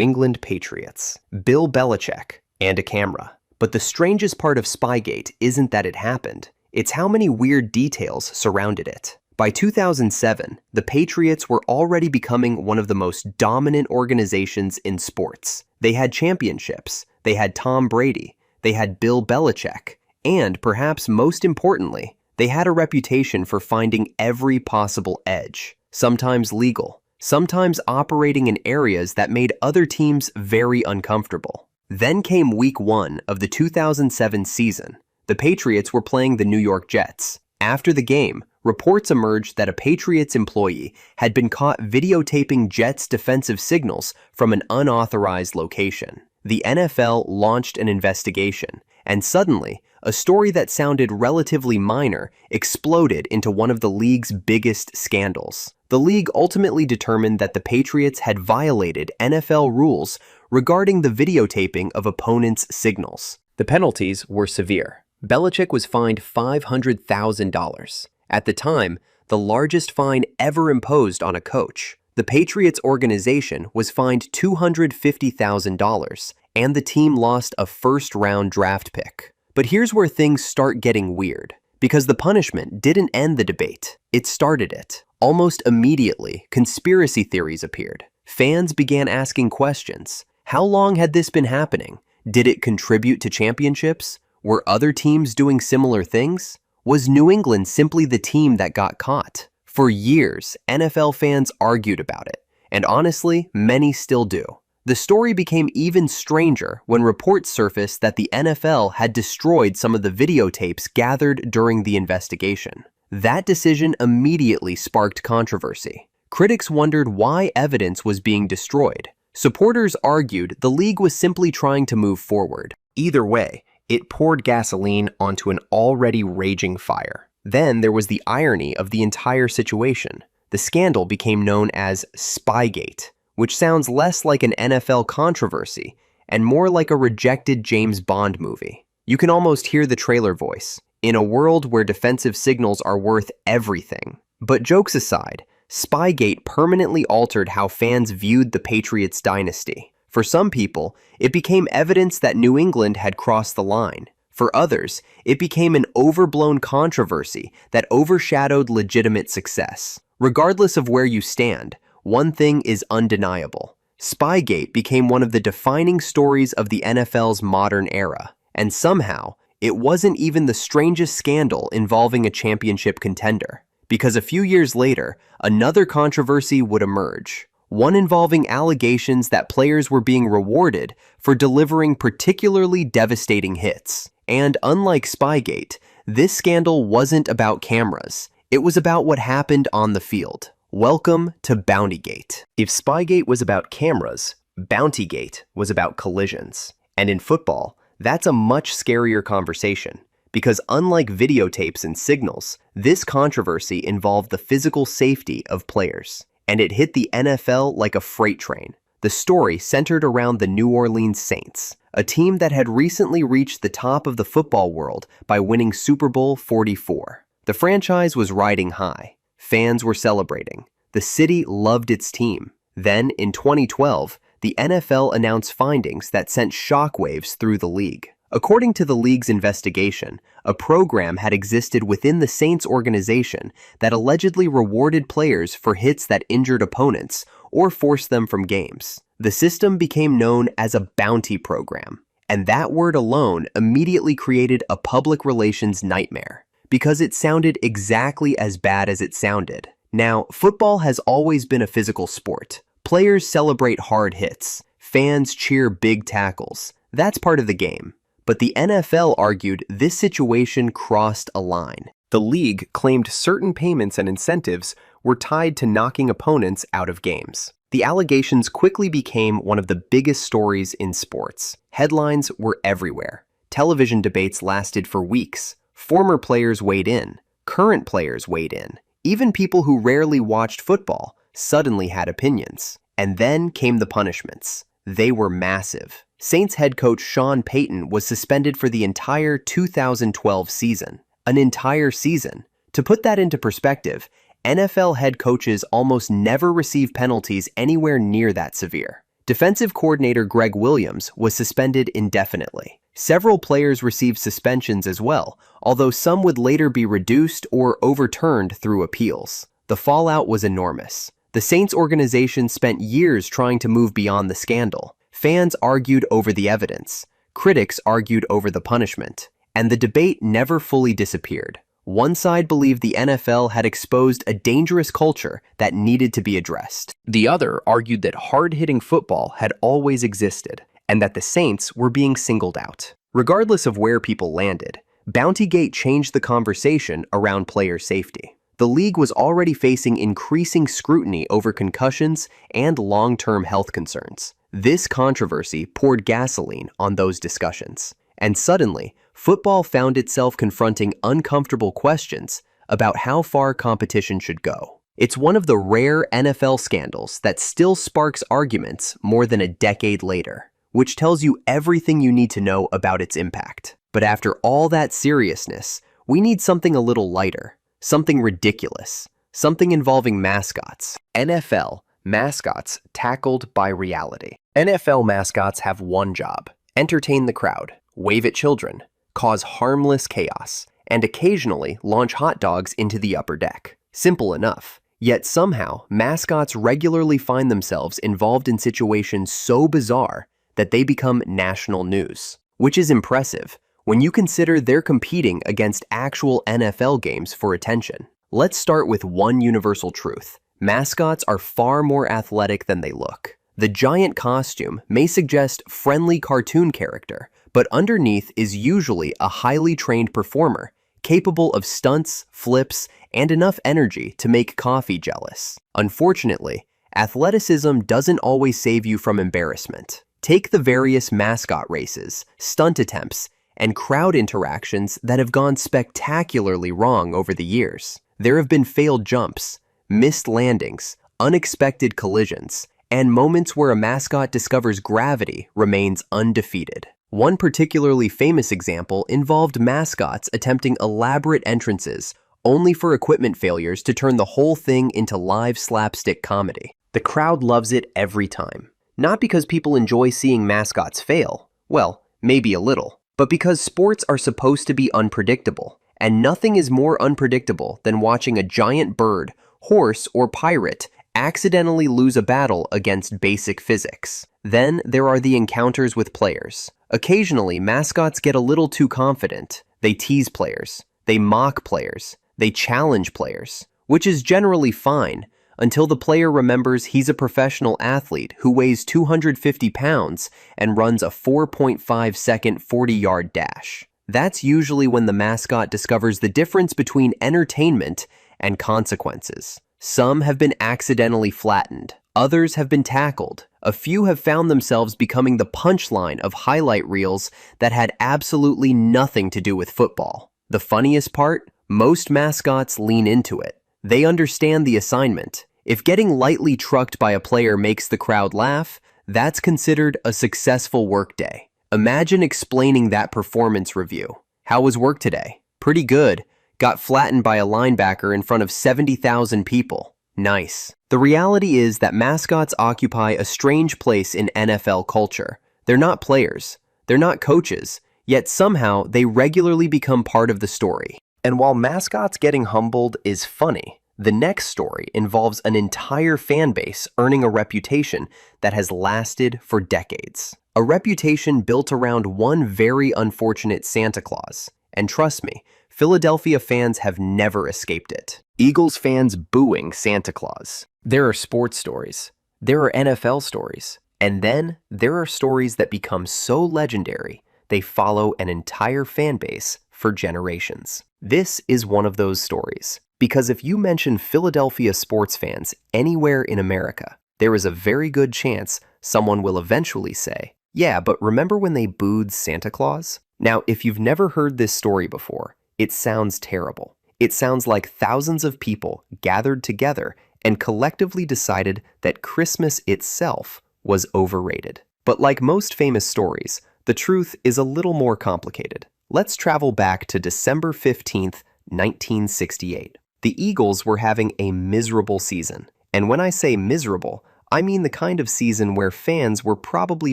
England Patriots, Bill Belichick, and a camera. But the strangest part of Spygate isn't that it happened, it's how many weird details surrounded it. By 2007, the Patriots were already becoming one of the most dominant organizations in sports. They had championships, they had Tom Brady, they had Bill Belichick, and perhaps most importantly, they had a reputation for finding every possible edge, sometimes legal, sometimes operating in areas that made other teams very uncomfortable. Then came Week 1 of the 2007 season. The Patriots were playing the New York Jets. After the game, reports emerged that a Patriots employee had been caught videotaping Jets' defensive signals from an unauthorized location. The NFL launched an investigation, and suddenly, a story that sounded relatively minor exploded into one of the league's biggest scandals. The league ultimately determined that the Patriots had violated NFL rules regarding the videotaping of opponents' signals. The penalties were severe. Belichick was fined $500,000. At the time, the largest fine ever imposed on a coach. The Patriots organization was fined $250,000, and the team lost a first-round draft pick. But here's where things start getting weird, because the punishment didn't end the debate. It started it. Almost immediately, conspiracy theories appeared. Fans began asking questions. How long had this been happening? Did it contribute to championships? Were other teams doing similar things? Was New England simply the team that got caught? For years, NFL fans argued about it, and honestly, many still do. The story became even stranger when reports surfaced that the NFL had destroyed some of the videotapes gathered during the investigation. That decision immediately sparked controversy. Critics wondered why evidence was being destroyed. Supporters argued the league was simply trying to move forward. Either way, it poured gasoline onto an already raging fire. Then there was the irony of the entire situation. The scandal became known as Spygate, which sounds less like an NFL controversy and more like a rejected James Bond movie. You can almost hear the trailer voice, in a world where defensive signals are worth everything. But jokes aside, Spygate permanently altered how fans viewed the Patriots dynasty. For some people, it became evidence that New England had crossed the line. For others, it became an overblown controversy that overshadowed legitimate success. Regardless of where you stand, one thing is undeniable. Spygate became one of the defining stories of the NFL's modern era. And somehow, it wasn't even the strangest scandal involving a championship contender. Because a few years later, another controversy would emerge. One involving allegations that players were being rewarded for delivering particularly devastating hits. And unlike Spygate, this scandal wasn't about cameras. It was about what happened on the field. Welcome to Bountygate. If Spygate was about cameras, Bountygate was about collisions. And in football, that's a much scarier conversation. Because unlike videotapes and signals, this controversy involved the physical safety of players. And it hit the NFL like a freight train. The story centered around the New Orleans Saints, a team that had recently reached the top of the football world by winning Super Bowl 44. The franchise was riding high. Fans were celebrating. The city loved its team. Then, in 2012, the NFL announced findings that sent shockwaves through the league. According to the league's investigation, a program had existed within the Saints organization that allegedly rewarded players for hits that injured opponents or forced them from games. The system became known as a bounty program, and that word alone immediately created a public relations nightmare, because it sounded exactly as bad as it sounded. Now, football has always been a physical sport. Players celebrate hard hits. Fans cheer big tackles. That's part of the game. But the NFL argued this situation crossed a line. The league claimed certain payments and incentives were tied to knocking opponents out of games. The allegations quickly became one of the biggest stories in sports. Headlines were everywhere. Television debates lasted for weeks. Former players weighed in. Current players weighed in. Even people who rarely watched football suddenly had opinions. And then came the punishments. They were massive. Saints head coach Sean Payton was suspended for the entire 2012 season. An entire season. To put that into perspective, NFL head coaches almost never receive penalties anywhere near that severe. Defensive coordinator Greg Williams was suspended indefinitely. Several players received suspensions as well, although some would later be reduced or overturned through appeals. The fallout was enormous. The Saints organization spent years trying to move beyond the scandal. Fans argued over the evidence. Critics argued over the punishment. And the debate never fully disappeared. One side believed the NFL had exposed a dangerous culture that needed to be addressed. The other argued that hard-hitting football had always existed, and that the Saints were being singled out. Regardless of where people landed, Bountygate changed the conversation around player safety. The league was already facing increasing scrutiny over concussions and long-term health concerns. This controversy poured gasoline on those discussions. And suddenly, football found itself confronting uncomfortable questions about how far competition should go. It's one of the rare NFL scandals that still sparks arguments more than a decade later, which tells you everything you need to know about its impact. But after all that seriousness, we need something a little lighter, something ridiculous, something involving mascots. NFL mascots tackled by reality. NFL mascots have one job: entertain the crowd, wave at children, cause harmless chaos, and occasionally launch hot dogs into the upper deck. Simple enough. Yet somehow, mascots regularly find themselves involved in situations so bizarre that they become national news. Which is impressive when you consider they're competing against actual NFL games for attention. Let's start with one universal truth. Mascots are far more athletic than they look. The giant costume may suggest friendly cartoon character, but underneath is usually a highly trained performer, capable of stunts, flips, and enough energy to make coffee jealous. Unfortunately, athleticism doesn't always save you from embarrassment. Take the various mascot races, stunt attempts, and crowd interactions that have gone spectacularly wrong over the years. There have been failed jumps, missed landings, unexpected collisions, and moments where a mascot discovers gravity remains undefeated. One particularly famous example involved mascots attempting elaborate entrances only for equipment failures to turn the whole thing into live slapstick comedy. The crowd loves it every time. Not because people enjoy seeing mascots fail, well, maybe a little, but because sports are supposed to be unpredictable, and nothing is more unpredictable than watching a giant bird, horse, or pirate accidentally lose a battle against basic physics. Then there are the encounters with players. Occasionally, mascots get a little too confident. They tease players, they mock players, they challenge players, which is generally fine until the player remembers he's a professional athlete who weighs 250 pounds and runs a 4.5-second 40-yard dash. That's usually when the mascot discovers the difference between entertainment and consequences. Some have been accidentally flattened. Others have been tackled. A few have found themselves becoming the punchline of highlight reels that had absolutely nothing to do with football. The funniest part? Most mascots lean into it. They understand the assignment. If getting lightly trucked by a player makes the crowd laugh, that's considered a successful workday. Imagine explaining that performance review. How was work today? Pretty good. Got flattened by a linebacker in front of 70,000 people. Nice. The reality is that mascots occupy a strange place in NFL culture. They're not players. They're not coaches. Yet somehow they regularly become part of the story. And while mascots getting humbled is funny, the next story involves an entire fan base earning a reputation that has lasted for decades. A reputation built around one very unfortunate Santa Claus. And trust me, Philadelphia fans have never escaped it. Eagles fans booing Santa Claus. There are sports stories. There are NFL stories. And then there are stories that become so legendary, they follow an entire fan base for generations. This is one of those stories. Because if you mention Philadelphia sports fans anywhere in America, there is a very good chance someone will eventually say, yeah, but remember when they booed Santa Claus? Now, if you've never heard this story before, it sounds terrible. It sounds like thousands of people gathered together and collectively decided that Christmas itself was overrated. But like most famous stories, the truth is a little more complicated. Let's travel back to December 15th, 1968. The Eagles were having a miserable season. And when I say miserable, I mean the kind of season where fans were probably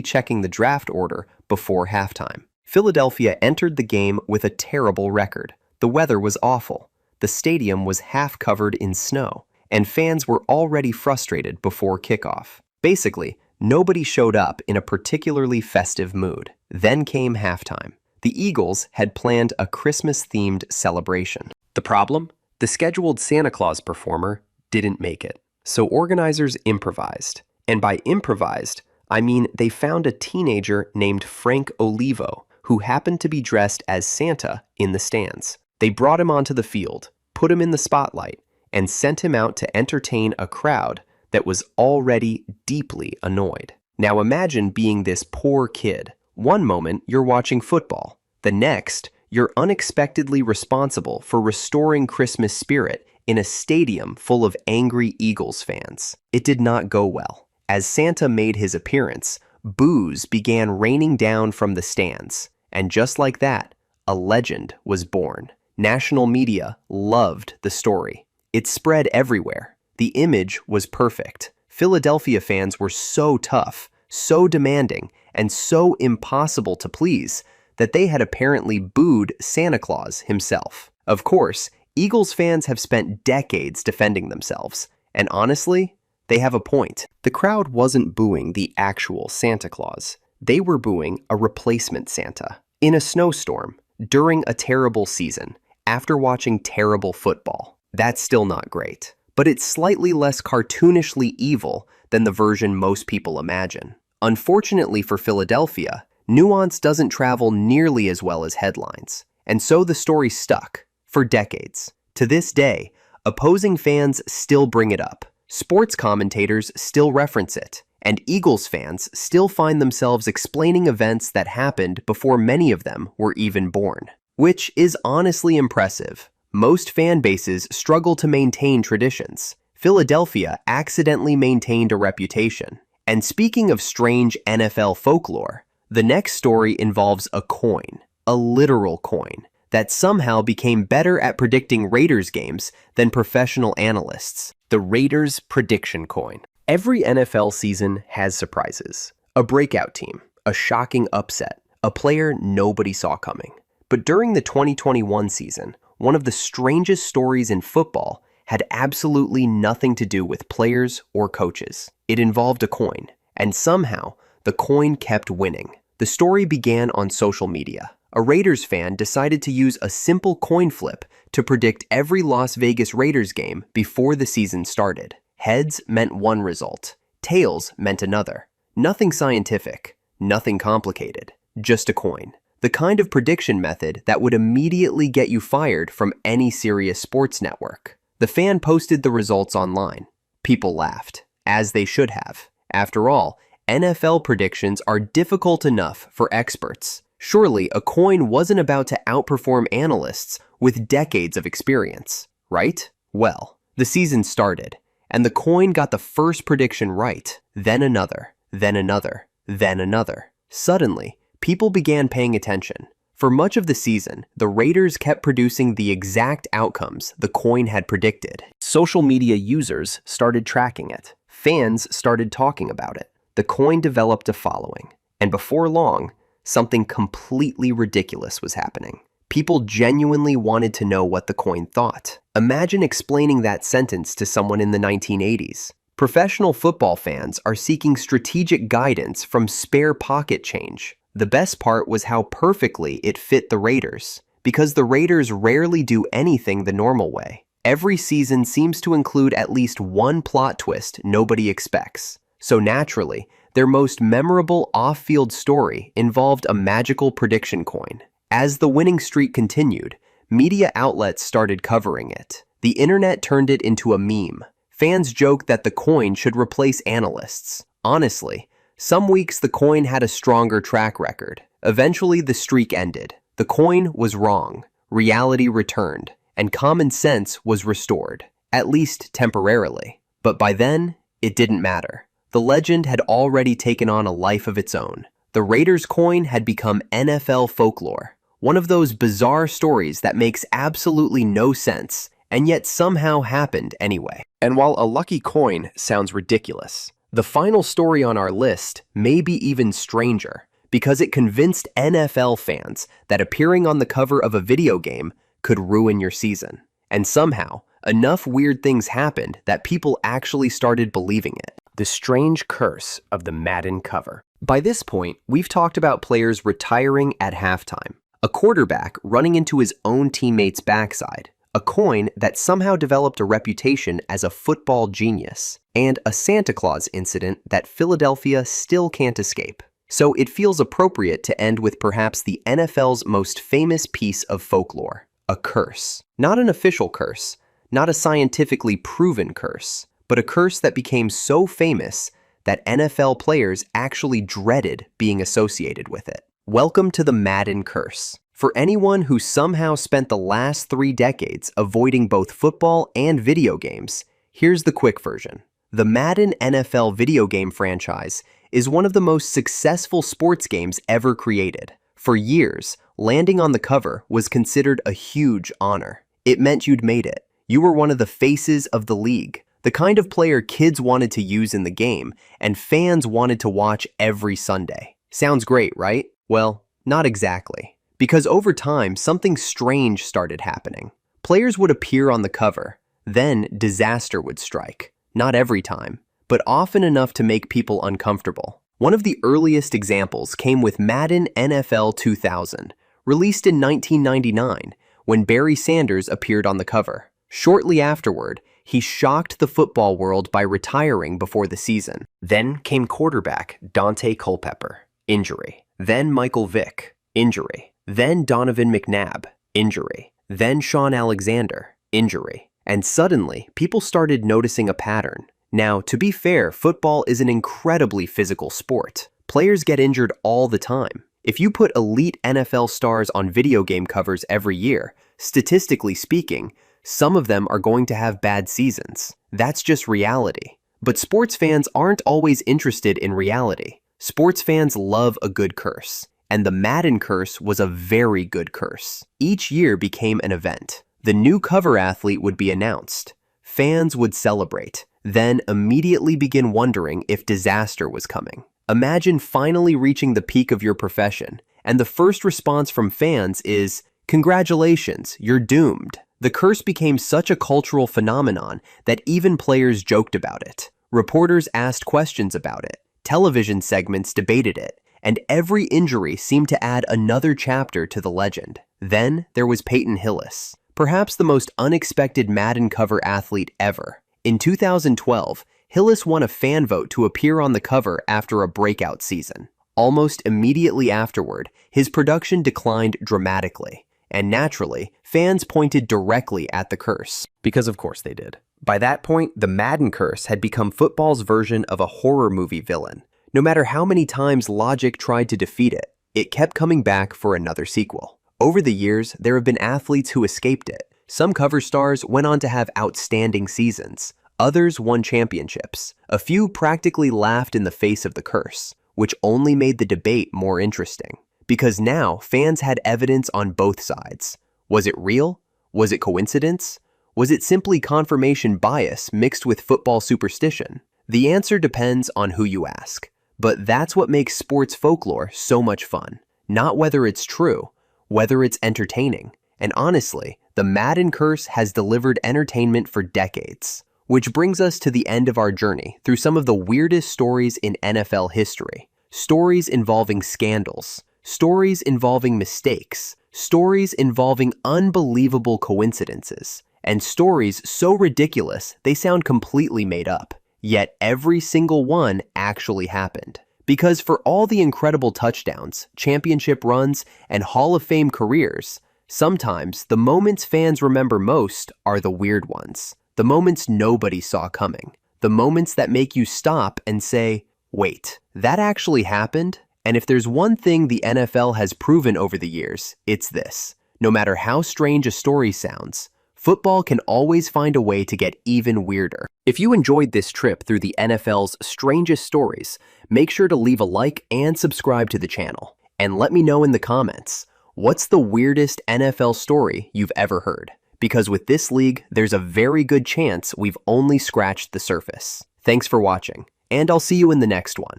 checking the draft order before halftime. Philadelphia entered the game with a terrible record. The weather was awful. The stadium was half covered in snow, and fans were already frustrated before kickoff. Basically, nobody showed up in a particularly festive mood. Then came halftime. The Eagles had planned a Christmas-themed celebration. The problem? The scheduled Santa Claus performer didn't make it. So organizers improvised. And by improvised, I mean they found a teenager named Frank Olivo who happened to be dressed as Santa in the stands. They brought him onto the field, put him in the spotlight, and sent him out to entertain a crowd that was already deeply annoyed. Now imagine being this poor kid. One moment you're watching football. The next, you're unexpectedly responsible for restoring Christmas spirit in a stadium full of angry Eagles fans. It did not go well. As Santa made his appearance, boos began raining down from the stands. And just like that, a legend was born. National media loved the story. It spread everywhere. The image was perfect. Philadelphia fans were so tough, so demanding, and so impossible to please that they had apparently booed Santa Claus himself. Of course, Eagles fans have spent decades defending themselves, and honestly, they have a point. The crowd wasn't booing the actual Santa Claus. They were booing a replacement Santa. In a snowstorm, during a terrible season, after watching terrible football. That's still not great, but it's slightly less cartoonishly evil than the version most people imagine. Unfortunately for Philadelphia, nuance doesn't travel nearly as well as headlines, and so the story stuck for decades. To this day, opposing fans still bring it up, sports commentators still reference it, and Eagles fans still find themselves explaining events that happened before many of them were even born. Which is honestly impressive. Most fan bases struggle to maintain traditions. Philadelphia accidentally maintained a reputation. And speaking of strange NFL folklore, the next story involves a coin, a literal coin, that somehow became better at predicting Raiders games than professional analysts. The Raiders prediction coin. Every NFL season has surprises. A breakout team, a shocking upset, a player nobody saw coming. But during the 2021 season, one of the strangest stories in football had absolutely nothing to do with players or coaches. It involved a coin, and somehow the coin kept winning. The story began on social media. A Raiders fan decided to use a simple coin flip to predict every Las Vegas Raiders game before the season started. Heads meant one result, tails meant another. Nothing scientific, nothing complicated, just a coin. The kind of prediction method that would immediately get you fired from any serious sports network. The fan posted the results online. People laughed, as they should have. After all, NFL predictions are difficult enough for experts. Surely a coin wasn't about to outperform analysts with decades of experience, right? Well, the season started, and the coin got the first prediction right, then another, then another, then another. Suddenly, people began paying attention. For much of the season, the Raiders kept producing the exact outcomes the coin had predicted. Social media users started tracking it. Fans started talking about it. The coin developed a following. And before long, something completely ridiculous was happening. People genuinely wanted to know what the coin thought. Imagine explaining that sentence to someone in the 1980s. Professional football fans are seeking strategic guidance from spare pocket change. The best part was how perfectly it fit the Raiders, because the Raiders rarely do anything the normal way. Every season seems to include at least one plot twist nobody expects. So naturally, their most memorable off-field story involved a magical prediction coin. As the winning streak continued, media outlets started covering it. The internet turned it into a meme. Fans joked that the coin should replace analysts. Honestly, some weeks the coin had a stronger track record. Eventually the streak ended. The coin was wrong, reality returned, and common sense was restored, at least temporarily. But by then, it didn't matter. The legend had already taken on a life of its own. The Raiders coin had become NFL folklore, one of those bizarre stories that makes absolutely no sense and yet somehow happened anyway. And while a lucky coin sounds ridiculous, the final story on our list may be even stranger because it convinced NFL fans that appearing on the cover of a video game could ruin your season. And somehow, enough weird things happened that people actually started believing it. The strange curse of the Madden cover. By this point, we've talked about players retiring at halftime, a quarterback running into his own teammate's backside, a coin that somehow developed a reputation as a football genius, and a Santa Claus incident that Philadelphia still can't escape. So it feels appropriate to end with perhaps the NFL's most famous piece of folklore, a curse. Not an official curse, not a scientifically proven curse, but a curse that became so famous that NFL players actually dreaded being associated with it. Welcome to the Madden curse. For anyone who somehow spent the last 3 decades avoiding both football and video games, here's the quick version. The Madden NFL video game franchise is one of the most successful sports games ever created. For years, landing on the cover was considered a huge honor. It meant you'd made it. You were one of the faces of the league, the kind of player kids wanted to use in the game and fans wanted to watch every Sunday. Sounds great, right? Well, not exactly. Because over time, something strange started happening. Players would appear on the cover, then disaster would strike. Not every time, but often enough to make people uncomfortable. One of the earliest examples came with Madden NFL 2000, released in 1999, when Barry Sanders appeared on the cover. Shortly afterward, he shocked the football world by retiring before the season. Then came quarterback Dante Culpepper, injury. Then Michael Vick, injury. Then Donovan McNabb, injury. Then Sean Alexander, injury. And suddenly, people started noticing a pattern. Now, to be fair, football is an incredibly physical sport. Players get injured all the time. If you put elite NFL stars on video game covers every year, statistically speaking, some of them are going to have bad seasons. That's just reality. But sports fans aren't always interested in reality. Sports fans love a good curse. And the Madden curse was a very good curse. Each year became an event. The new cover athlete would be announced. Fans would celebrate, then immediately begin wondering if disaster was coming. Imagine finally reaching the peak of your profession, and the first response from fans is, "Congratulations, you're doomed." The curse became such a cultural phenomenon that even players joked about it. Reporters asked questions about it. Television segments debated it. And every injury seemed to add another chapter to the legend. Then there was Peyton Hillis, perhaps the most unexpected Madden cover athlete ever. In 2012, Hillis won a fan vote to appear on the cover after a breakout season. Almost immediately afterward, his production declined dramatically, and naturally, fans pointed directly at the curse. Because of course they did. By that point, the Madden curse had become football's version of a horror movie villain. No matter how many times logic tried to defeat it, it kept coming back for another sequel. Over the years, there have been athletes who escaped it. Some cover stars went on to have outstanding seasons. Others won championships. A few practically laughed in the face of the curse, which only made the debate more interesting. Because now, fans had evidence on both sides. Was it real? Was it coincidence? Was it simply confirmation bias mixed with football superstition? The answer depends on who you ask. But that's what makes sports folklore so much fun. Not whether it's true, whether it's entertaining. And honestly, the Madden curse has delivered entertainment for decades. Which brings us to the end of our journey through some of the weirdest stories in NFL history. Stories involving scandals, stories involving mistakes, stories involving unbelievable coincidences, and stories so ridiculous they sound completely made up. Yet every single one actually happened. Because for all the incredible touchdowns, championship runs, and Hall of Fame careers, sometimes the moments fans remember most are the weird ones. The moments nobody saw coming. The moments that make you stop and say, wait, that actually happened? And if there's one thing the NFL has proven over the years, it's this. No matter how strange a story sounds, football can always find a way to get even weirder. If you enjoyed this trip through the NFL's strangest stories, make sure to leave a like and subscribe to the channel. And let me know in the comments, what's the weirdest NFL story you've ever heard? Because with this league, there's a very good chance we've only scratched the surface. Thanks for watching, and I'll see you in the next one.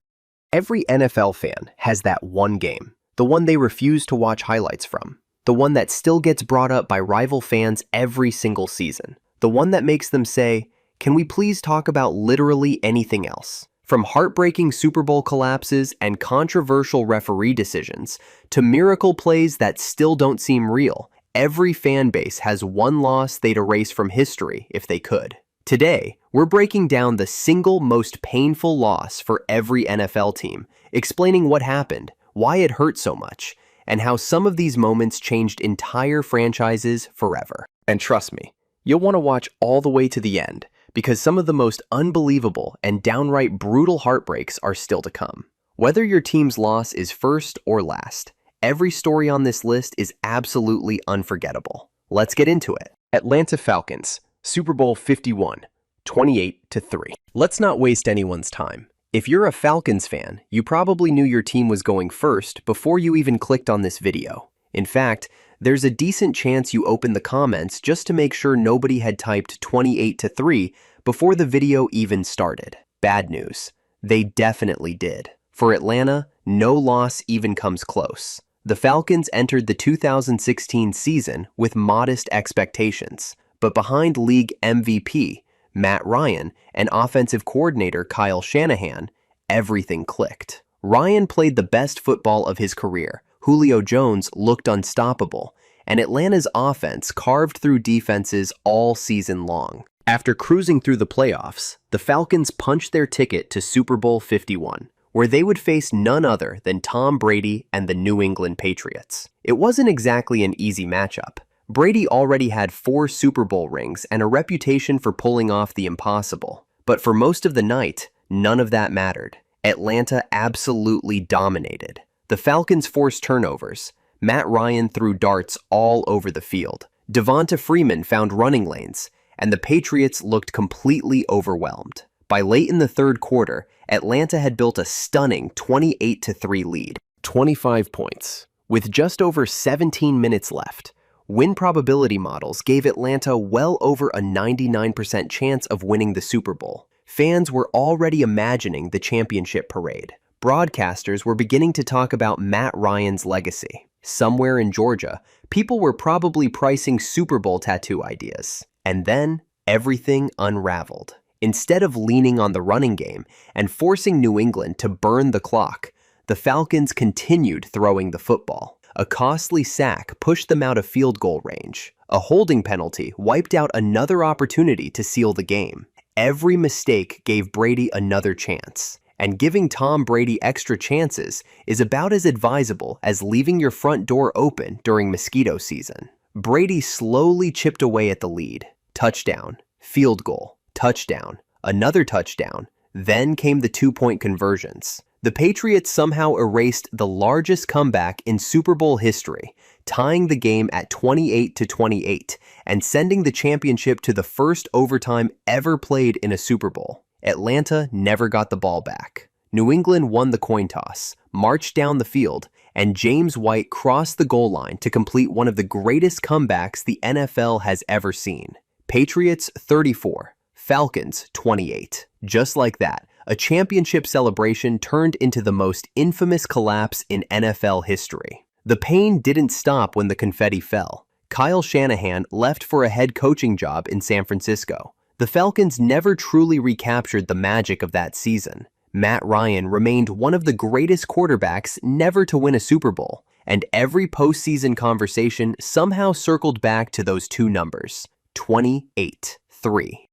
Every NFL fan has that one game, the one they refuse to watch highlights from, the one that still gets brought up by rival fans every single season, the one that makes them say, "Can we please talk about literally anything else?" From heartbreaking Super Bowl collapses and controversial referee decisions to miracle plays that still don't seem real, every fan base has one loss they'd erase from history if they could. Today, we're breaking down the single most painful loss for every NFL team, explaining what happened, why it hurt so much, and how some of these moments changed entire franchises forever. And trust me, you'll want to watch all the way to the end, because some of the most unbelievable and downright brutal heartbreaks are still to come. Whether your team's loss is first or last, every story on this list is absolutely unforgettable. Let's get into it. Atlanta Falcons, Super Bowl 51, 28-3. Let's not waste anyone's time. If you're a Falcons fan, you probably knew your team was going first before you even clicked on this video. In fact, there's a decent chance you opened the comments just to make sure nobody had typed 28-3 before the video even started. Bad news. They definitely did. For Atlanta, no loss even comes close. The Falcons entered the 2016 season with modest expectations, but behind league MVP, Matt Ryan, and offensive coordinator Kyle Shanahan, everything clicked. Ryan played the best football of his career. Julio Jones looked unstoppable, and Atlanta's offense carved through defenses all season long. After cruising through the playoffs, the Falcons punched their ticket to Super Bowl 51, where they would face none other than Tom Brady and the New England Patriots. It wasn't exactly an easy matchup. Brady already had 4 Super Bowl rings and a reputation for pulling off the impossible. But for most of the night, none of that mattered. Atlanta absolutely dominated. The Falcons forced turnovers. Matt Ryan threw darts all over the field. Devonta Freeman found running lanes, and the Patriots looked completely overwhelmed. By late in the third quarter, Atlanta had built a stunning 28-3 lead, 25 points. With just over 17 minutes left, win probability models gave Atlanta well over a 99% chance of winning the Super Bowl. Fans were already imagining the championship parade. Broadcasters were beginning to talk about Matt Ryan's legacy. Somewhere in Georgia, people were probably pricing Super Bowl tattoo ideas. And then, everything unraveled. Instead of leaning on the running game and forcing New England to burn the clock, the Falcons continued throwing the football. A costly sack pushed them out of field goal range. A holding penalty wiped out another opportunity to seal the game. Every mistake gave Brady another chance. And giving Tom Brady extra chances is about as advisable as leaving your front door open during mosquito season. Brady slowly chipped away at the lead. Touchdown, field goal, touchdown, another touchdown. Then came the 2-point conversions. The Patriots somehow erased the largest comeback in Super Bowl history, tying the game at 28-28 and sending the championship to the first overtime ever played in a Super Bowl. Atlanta never got the ball back. New England won the coin toss, marched down the field, and James White crossed the goal line to complete one of the greatest comebacks the NFL has ever seen. Patriots 34, Falcons 28. Just like that, a championship celebration turned into the most infamous collapse in NFL history. The pain didn't stop when the confetti fell. Kyle Shanahan left for a head coaching job in San Francisco. The Falcons never truly recaptured the magic of that season. Matt Ryan remained one of the greatest quarterbacks never to win a Super Bowl, and every postseason conversation somehow circled back to those two numbers, 28-3.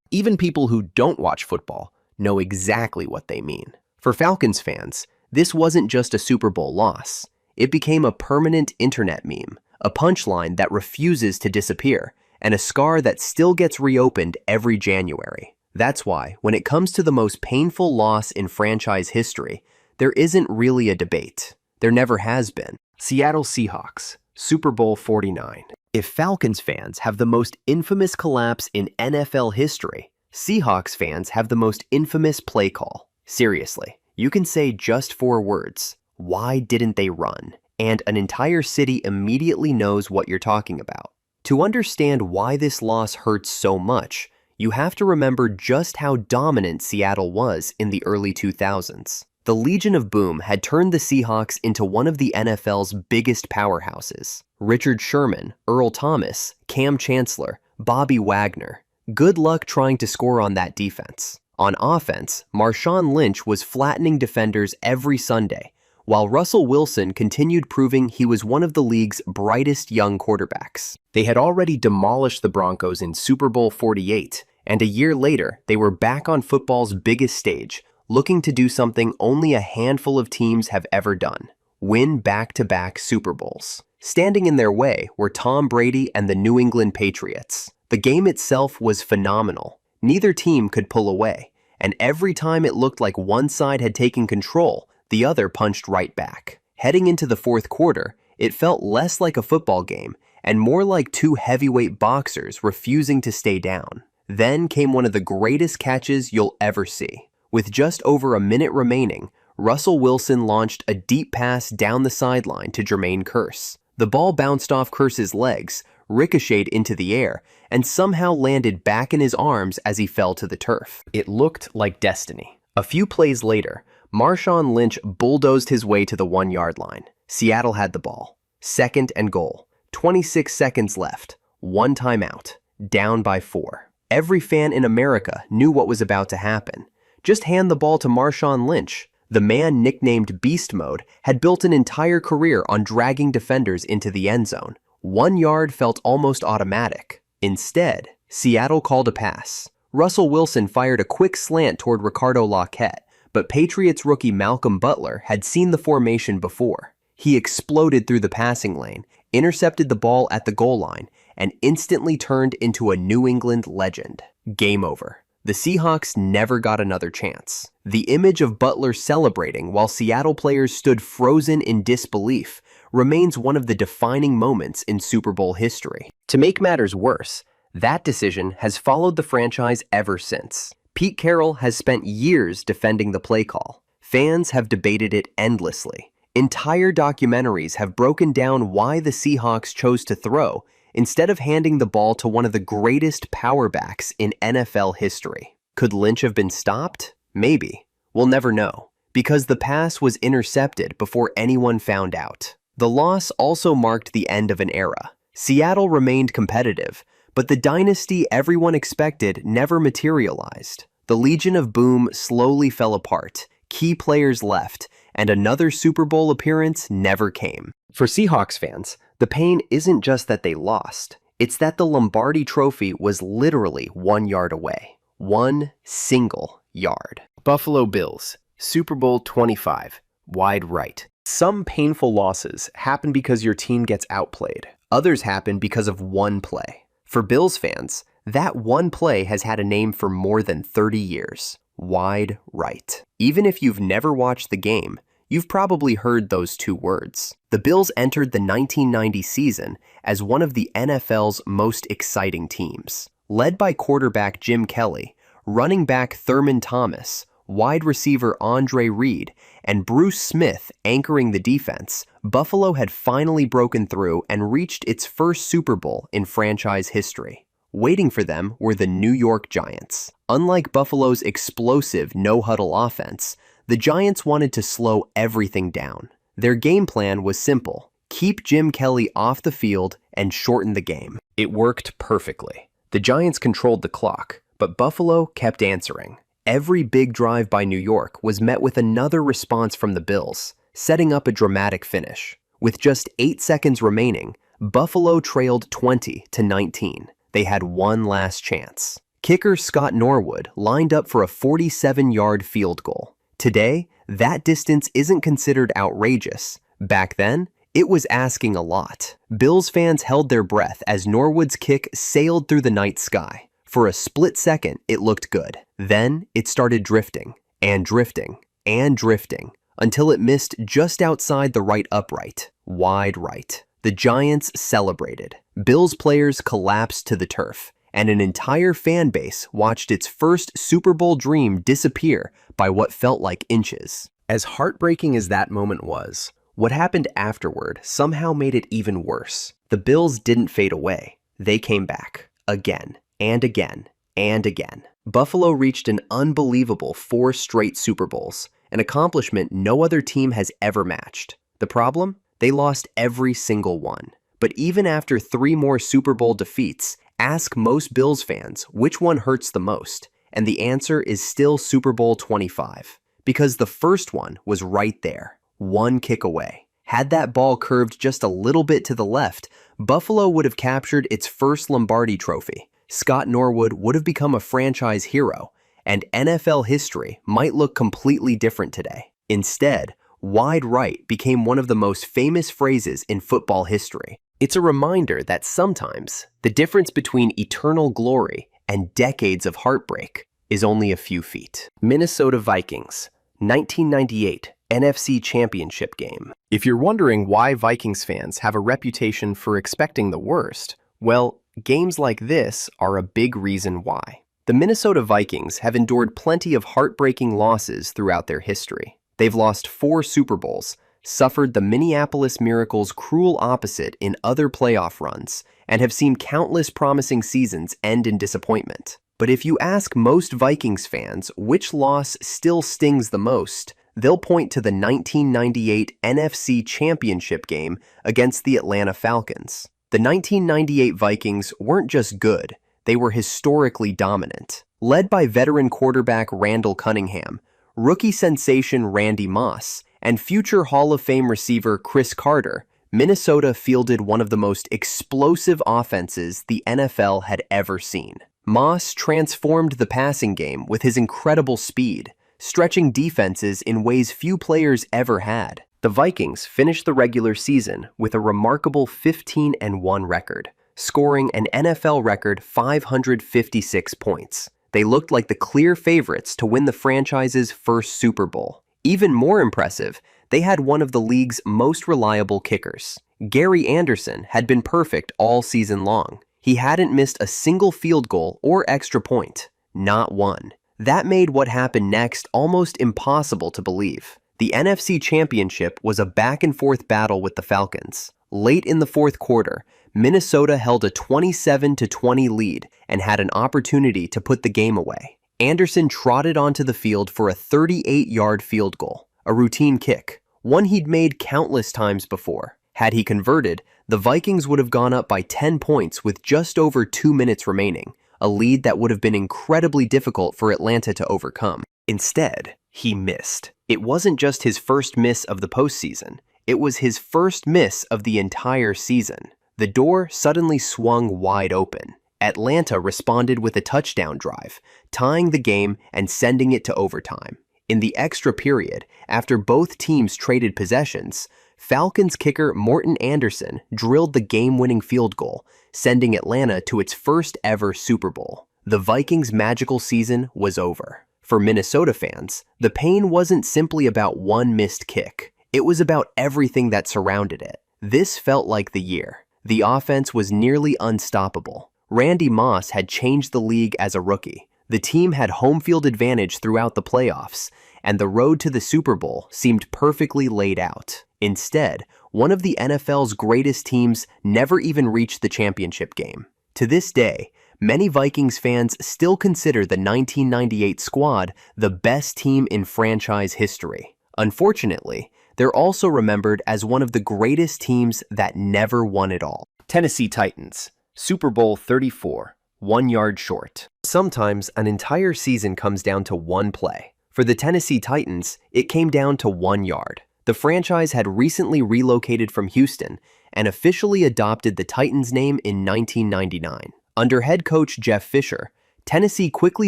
Even people who don't watch football know exactly what they mean. For Falcons fans, this wasn't just a Super Bowl loss. It became a permanent internet meme, a punchline that refuses to disappear, and a scar that still gets reopened every January. That's why, when it comes to the most painful loss in franchise history, there isn't really a debate. There never has been. Seattle Seahawks, Super Bowl 49. If Falcons fans have the most infamous collapse in NFL history, Seahawks fans have the most infamous play call. Seriously, you can say just 4 words. Why didn't they run? And an entire city immediately knows what you're talking about. To understand why this loss hurts so much, you have to remember just how dominant Seattle was in the early 2000s. The Legion of Boom had turned the Seahawks into one of the NFL's biggest powerhouses. Richard Sherman, Earl Thomas, Cam Chancellor, Bobby Wagner. Good luck trying to score on that defense. On offense, Marshawn Lynch was flattening defenders every Sunday, while Russell Wilson continued proving he was one of the league's brightest young quarterbacks. They had already demolished the Broncos in Super Bowl 48, and a year later, they were back on football's biggest stage, looking to do something only a handful of teams have ever done: win back-to-back Super Bowls. Standing in their way were Tom Brady and the New England Patriots. The game itself was phenomenal. Neither team could pull away, and every time it looked like one side had taken control, the other punched right back. Heading into the fourth quarter, it felt less like a football game and more like 2 heavyweight boxers refusing to stay down. Then came one of the greatest catches you'll ever see. With just over a minute remaining, Russell Wilson launched a deep pass down the sideline to Jermaine Kearse. The ball bounced off Kearse's legs, ricocheted into the air, and somehow landed back in his arms as he fell to the turf. It looked like destiny. A few plays later, Marshawn Lynch bulldozed his way to the 1-yard line. Seattle had the ball. 2nd and goal. 26 seconds left. 1 timeout. Down by 4. Every fan in America knew what was about to happen. Just hand the ball to Marshawn Lynch. The man nicknamed Beast Mode had built an entire career on dragging defenders into the end zone. 1 yard felt almost automatic. Instead, Seattle called a pass. Russell Wilson fired a quick slant toward Ricardo Lockett, but Patriots rookie Malcolm Butler had seen the formation before. He exploded through the passing lane, intercepted the ball at the goal line, and instantly turned into a New England legend. Game over. The Seahawks never got another chance. The image of Butler celebrating while Seattle players stood frozen in disbelief remains one of the defining moments in Super Bowl history. To make matters worse, that decision has followed the franchise ever since. Pete Carroll has spent years defending the play call. Fans have debated it endlessly. Entire documentaries have broken down why the Seahawks chose to throw instead of handing the ball to one of the greatest power backs in NFL history. Could Lynch have been stopped? Maybe. We'll never know, because the pass was intercepted before anyone found out. The loss also marked the end of an era. Seattle remained competitive, but the dynasty everyone expected never materialized. The Legion of Boom slowly fell apart, key players left, and another Super Bowl appearance never came. For Seahawks fans, the pain isn't just that they lost. It's that the Lombardi Trophy was literally 1 yard away. 1 single yard. Buffalo Bills, Super Bowl 25, wide right. Some painful losses happen because your team gets outplayed. Others happen because of one play. For Bills fans, that one play has had a name for more than 30 years. Wide right. Even if you've never watched the game, you've probably heard those 2 words. The Bills entered the 1990 season as one of the NFL's most exciting teams. Led by quarterback Jim Kelly, running back Thurman Thomas, wide receiver Andre Reed, and Bruce Smith anchoring the defense, Buffalo had finally broken through and reached its first Super Bowl in franchise history. Waiting for them were the New York Giants. Unlike Buffalo's explosive no-huddle offense, the Giants wanted to slow everything down. Their game plan was simple: keep Jim Kelly off the field and shorten the game. It worked perfectly. The Giants controlled the clock, but Buffalo kept answering. Every big drive by New York was met with another response from the Bills, setting up a dramatic finish. With just 8 seconds remaining, Buffalo trailed 20-19. They had one last chance. Kicker Scott Norwood lined up for a 47-yard field goal. Today, that distance isn't considered outrageous. Back then, it was asking a lot. Bills fans held their breath as Norwood's kick sailed through the night sky. For a split second, it looked good. Then, it started drifting, and drifting, and drifting, until it missed just outside the right upright, wide right. The Giants celebrated. Bills players collapsed to the turf, and an entire fan base watched its first Super Bowl dream disappear by what felt like inches. As heartbreaking as that moment was, what happened afterward somehow made it even worse. The Bills didn't fade away. They came back. Again, and again, and again. Buffalo reached an unbelievable 4 straight Super Bowls, an accomplishment no other team has ever matched. The problem? They lost every single one. But even after 3 more Super Bowl defeats, ask most Bills fans which one hurts the most, and the answer is still Super Bowl 25. Because the first one was right there, 1 kick away. Had that ball curved just a little bit to the left, Buffalo would have captured its first Lombardi trophy. Scott Norwood would have become a franchise hero, and NFL history might look completely different today. Instead, wide right became one of the most famous phrases in football history. It's a reminder that sometimes the difference between eternal glory and decades of heartbreak is only a few feet. Minnesota Vikings, 1998 NFC Championship game. If you're wondering why Vikings fans have a reputation for expecting the worst, well, games like this are a big reason why. The Minnesota Vikings have endured plenty of heartbreaking losses throughout their history. They've lost 4 Super Bowls, suffered the Minneapolis Miracle's cruel opposite in other playoff runs, and have seen countless promising seasons end in disappointment. But if you ask most Vikings fans which loss still stings the most, they'll point to the 1998 NFC Championship game against the Atlanta Falcons. The 1998 Vikings weren't just good, they were historically dominant. Led by veteran quarterback Randall Cunningham, rookie sensation Randy Moss, and future Hall of Fame receiver Chris Carter, Minnesota fielded one of the most explosive offenses the NFL had ever seen. Moss transformed the passing game with his incredible speed, stretching defenses in ways few players ever had. The Vikings finished the regular season with a remarkable 15-1 record, scoring an NFL record 556 points. They looked like the clear favorites to win the franchise's first Super Bowl. Even more impressive, they had one of the league's most reliable kickers. Gary Anderson had been perfect all season long. He hadn't missed a single field goal or extra point. Not one. That made what happened next almost impossible to believe. The NFC Championship was a back-and-forth battle with the Falcons. Late in the fourth quarter, Minnesota held a 27-20 lead and had an opportunity to put the game away. Anderson trotted onto the field for a 38-yard field goal, a routine kick, one he'd made countless times before. Had he converted, the Vikings would have gone up by 10 points with just over 2 minutes remaining, a lead that would have been incredibly difficult for Atlanta to overcome. Instead, he missed. It wasn't just his first miss of the postseason, it was his first miss of the entire season. The door suddenly swung wide open. Atlanta responded with a touchdown drive, tying the game and sending it to overtime. In the extra period, after both teams traded possessions, Falcons kicker Morton Anderson drilled the game-winning field goal, sending Atlanta to its first ever Super Bowl. The Vikings' magical season was over. For Minnesota fans, the pain wasn't simply about one missed kick. It was about everything that surrounded it. This felt like the year. The offense was nearly unstoppable. Randy Moss had changed the league as a rookie. The team had home field advantage throughout the playoffs, and the road to the Super Bowl seemed perfectly laid out. Instead, one of the NFL's greatest teams never even reached the championship game. To this day, many Vikings fans still consider the 1998 squad the best team in franchise history. Unfortunately, they're also remembered as one of the greatest teams that never won it all. Tennessee Titans, Super Bowl 34, 1 yard short. Sometimes an entire season comes down to one play. For the Tennessee Titans, it came down to 1 yard. The franchise had recently relocated from Houston and officially adopted the Titans name in 1999. Under head coach Jeff Fisher, Tennessee quickly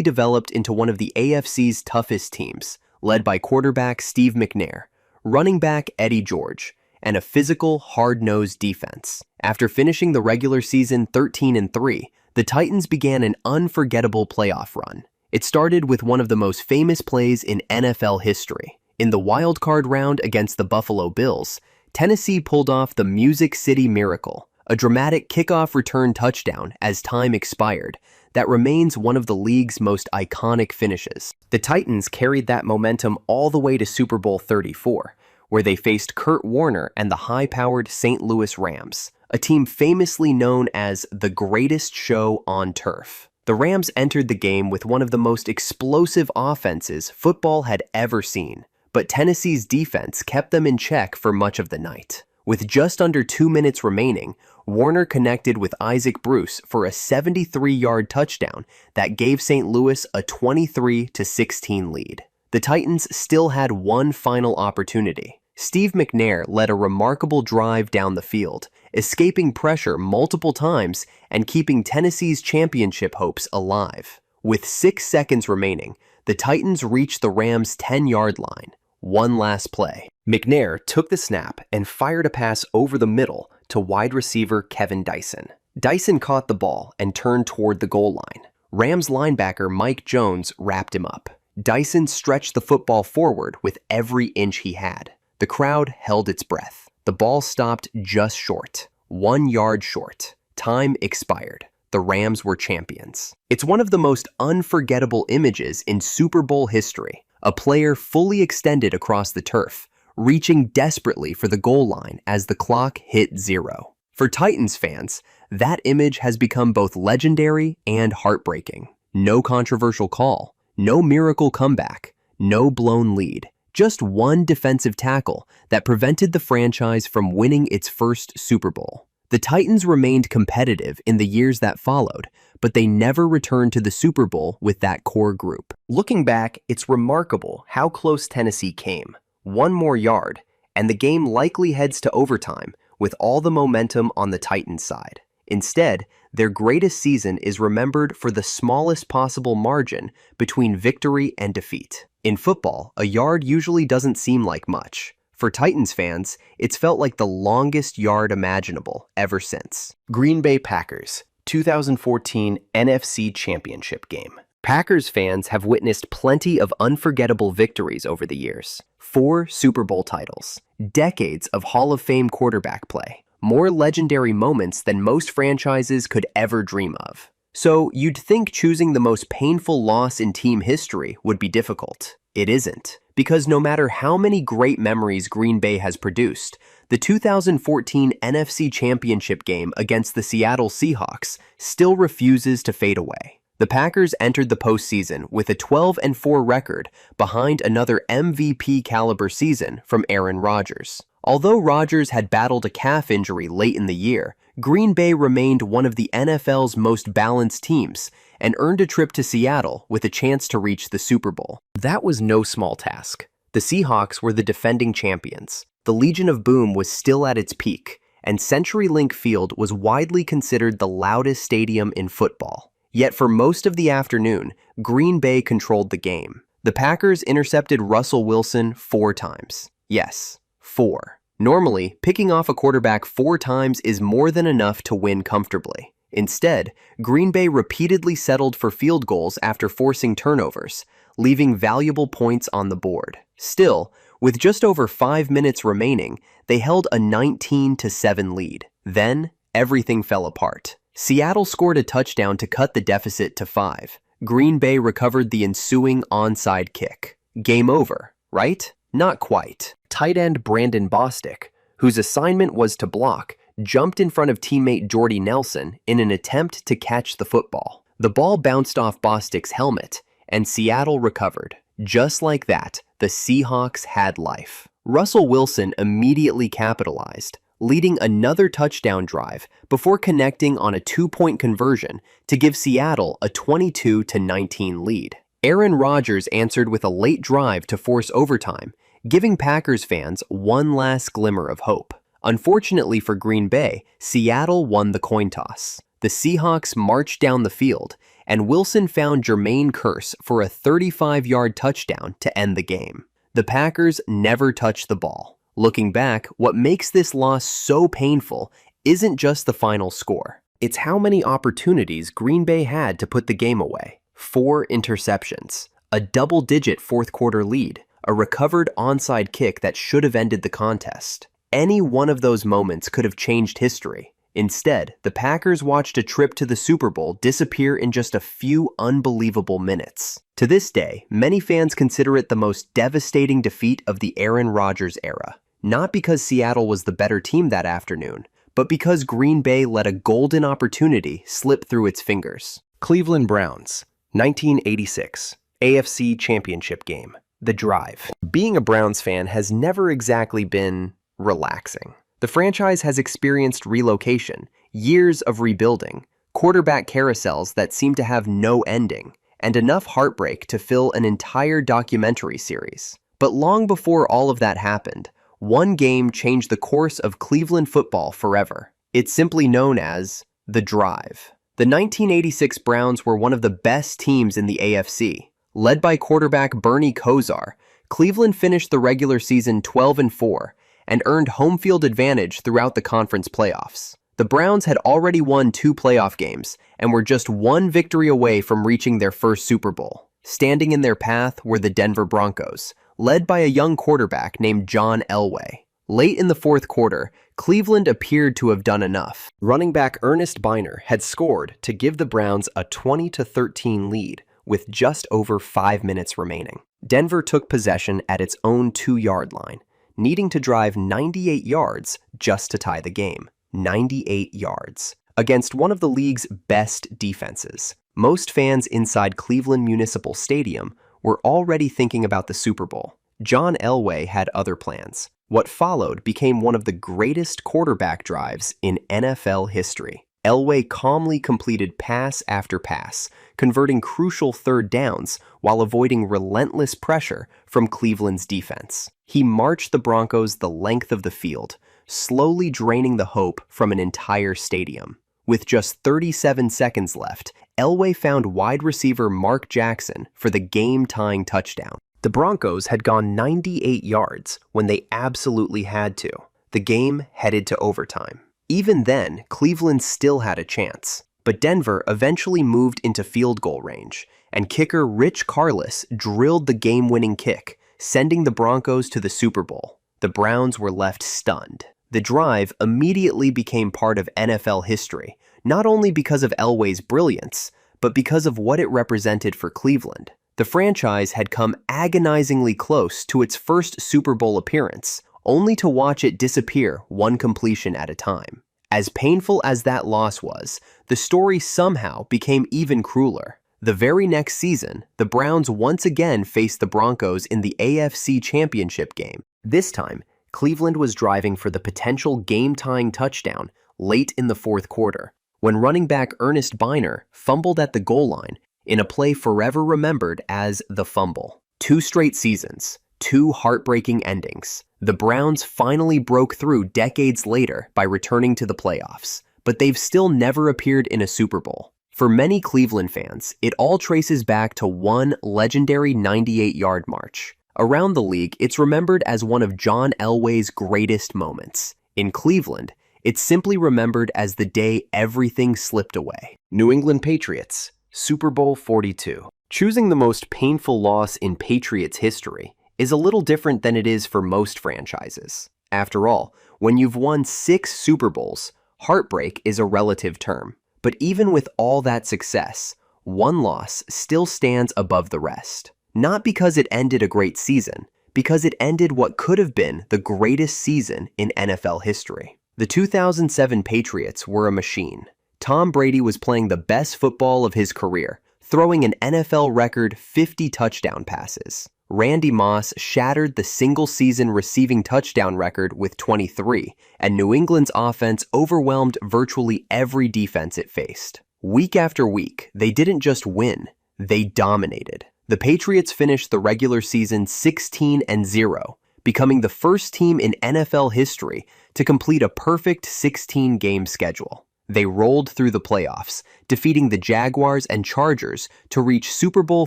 developed into one of the AFC's toughest teams, led by quarterback Steve McNair, running back Eddie George, and a physical, hard-nosed defense. After finishing the regular season 13-3, the Titans began an unforgettable playoff run. It started with one of the most famous plays in NFL history. In the wild card round against the Buffalo Bills, Tennessee pulled off the Music City Miracle, a dramatic kickoff return touchdown as time expired that remains one of the league's most iconic finishes. The Titans carried that momentum all the way to Super Bowl 34, where they faced Kurt Warner and the high-powered St. Louis Rams, a team famously known as the greatest show on turf. The Rams entered the game with one of the most explosive offenses football had ever seen, but Tennessee's defense kept them in check for much of the night. With just under 2 minutes remaining, Warner connected with Isaac Bruce for a 73-yard touchdown that gave St. Louis a 23-16 lead. The Titans still had one final opportunity. Steve McNair led a remarkable drive down the field, escaping pressure multiple times and keeping Tennessee's championship hopes alive. With 6 seconds remaining, the Titans reached the Rams' 10-yard line. One last play. McNair took the snap and fired a pass over the middle to wide receiver Kevin Dyson. Dyson caught the ball and turned toward the goal line. Rams linebacker Mike Jones wrapped him up. Dyson stretched the football forward with every inch he had. The crowd held its breath. The ball stopped just short, 1 yard short. Time expired. The Rams were champions. It's one of the most unforgettable images in Super Bowl history. A player fully extended across the turf, reaching desperately for the goal line as the clock hit 0. For Titans fans, that image has become both legendary and heartbreaking. No controversial call, no miracle comeback, no blown lead. Just one defensive tackle that prevented the franchise from winning its first Super Bowl. The Titans remained competitive in the years that followed, but they never returned to the Super Bowl with that core group. Looking back, it's remarkable how close Tennessee came. One more yard, and the game likely heads to overtime with all the momentum on the Titans' side. Instead, their greatest season is remembered for the smallest possible margin between victory and defeat. In football, a yard usually doesn't seem like much. For Titans fans, it's felt like the longest yard imaginable ever since. Green Bay Packers, 2014 NFC Championship game. Packers fans have witnessed plenty of unforgettable victories over the years. 4 Super Bowl titles, decades of Hall of Fame quarterback play, more legendary moments than most franchises could ever dream of. So you'd think choosing the most painful loss in team history would be difficult. It isn't, because no matter how many great memories Green Bay has produced, the 2014 NFC Championship game against the Seattle Seahawks still refuses to fade away. The Packers entered the postseason with a 12-4 record behind another MVP-caliber season from Aaron Rodgers. Although Rodgers had battled a calf injury late in the year, Green Bay remained one of the NFL's most balanced teams and earned a trip to Seattle with a chance to reach the Super Bowl. That was no small task. The Seahawks were the defending champions. The Legion of Boom was still at its peak, and CenturyLink Field was widely considered the loudest stadium in football. Yet for most of the afternoon, Green Bay controlled the game. The Packers intercepted Russell Wilson 4 times. Yes, 4. Normally, picking off a quarterback 4 times is more than enough to win comfortably. Instead, Green Bay repeatedly settled for field goals after forcing turnovers, leaving valuable points on the board. Still, with just over 5 minutes remaining, they held a 19-7 lead. Then, everything fell apart. Seattle scored a touchdown to cut the deficit to 5. Green Bay recovered the ensuing onside kick. Game over, right? Not quite. Tight end Brandon Bostic, whose assignment was to block, jumped in front of teammate Jordy Nelson in an attempt to catch the football. The ball bounced off Bostic's helmet, and Seattle recovered. Just like that, the Seahawks had life. Russell Wilson immediately capitalized, leading another touchdown drive before connecting on a 2-point conversion to give Seattle a 22-19 lead. Aaron Rodgers answered with a late drive to force overtime, giving Packers fans one last glimmer of hope. Unfortunately for Green Bay, Seattle won the coin toss. The Seahawks marched down the field, and Wilson found Jermaine Kearse for a 35-yard touchdown to end the game. The Packers never touched the ball. Looking back, what makes this loss so painful isn't just the final score. It's how many opportunities Green Bay had to put the game away. 4 interceptions, a double-digit fourth-quarter lead, a recovered onside kick that should have ended the contest. Any one of those moments could have changed history. Instead, the Packers watched a trip to the Super Bowl disappear in just a few unbelievable minutes. To this day, many fans consider it the most devastating defeat of the Aaron Rodgers era. Not because Seattle was the better team that afternoon, but because Green Bay let a golden opportunity slip through its fingers. Cleveland Browns, 1986, AFC Championship game. The drive. Being a Browns fan has never exactly been relaxing. The franchise has experienced relocation, years of rebuilding, quarterback carousels that seem to have no ending, and enough heartbreak to fill an entire documentary series. But long before all of that happened, one game changed the course of Cleveland football forever. It's simply known as the drive. The 1986 Browns were one of the best teams in the AFC. Led by quarterback Bernie Kosar, Cleveland finished the regular season 12-4 and earned home field advantage throughout the conference playoffs. The Browns had already won 2 playoff games and were just one victory away from reaching their first Super Bowl. Standing in their path were the Denver Broncos, led by a young quarterback named John Elway. Late in the fourth quarter, Cleveland appeared to have done enough. Running back Ernest Biner had scored to give the Browns a 20-13 lead with just over 5 minutes remaining. Denver took possession at its own 2-yard line, needing to drive 98 yards just to tie the game. 98 yards. Against one of the league's best defenses. Most fans inside Cleveland Municipal Stadium were already thinking about the Super Bowl. John Elway had other plans. What followed became one of the greatest quarterback drives in NFL history. Elway calmly completed pass after pass, converting crucial third downs while avoiding relentless pressure from Cleveland's defense. He marched the Broncos the length of the field, slowly draining the hope from an entire stadium. With just 37 seconds left, Elway found wide receiver Mark Jackson for the game-tying touchdown. The Broncos had gone 98 yards when they absolutely had to. The game headed to overtime. Even then, Cleveland still had a chance. But Denver eventually moved into field goal range, and kicker Rich Karlis drilled the game-winning kick, sending the Broncos to the Super Bowl. The Browns were left stunned. The drive immediately became part of NFL history, not only because of Elway's brilliance, but because of what it represented for Cleveland. The franchise had come agonizingly close to its first Super Bowl appearance, only to watch it disappear one completion at a time. As painful as that loss was, the story somehow became even crueler. The very next season, the Browns once again faced the Broncos in the AFC Championship game. This time, Cleveland was driving for the potential game-tying touchdown late in the fourth quarter, when running back Ernest Biner fumbled at the goal line in a play forever remembered as the fumble. 2 straight seasons, 2 heartbreaking endings. The Browns finally broke through decades later by returning to the playoffs, but they've still never appeared in a Super Bowl. For many Cleveland fans, it all traces back to one legendary 98-yard march. Around the league, it's remembered as one of John Elway's greatest moments. In Cleveland, it's simply remembered as the day everything slipped away. New England Patriots, Super Bowl 42. Choosing the most painful loss in Patriots history is a little different than it is for most franchises. After all, when you've won 6 Super Bowls, heartbreak is a relative term. But even with all that success, one loss still stands above the rest. Not because it ended a great season, because it ended what could have been the greatest season in NFL history. The 2007 Patriots were a machine. Tom Brady was playing the best football of his career, throwing an NFL record 50 touchdown passes. Randy Moss shattered the single-season receiving touchdown record with 23, and New England's offense overwhelmed virtually every defense it faced. Week after week, they didn't just win, they dominated. The Patriots finished the regular season 16-0, becoming the first team in NFL history to complete a perfect 16-game schedule. They rolled through the playoffs, defeating the Jaguars and Chargers to reach Super Bowl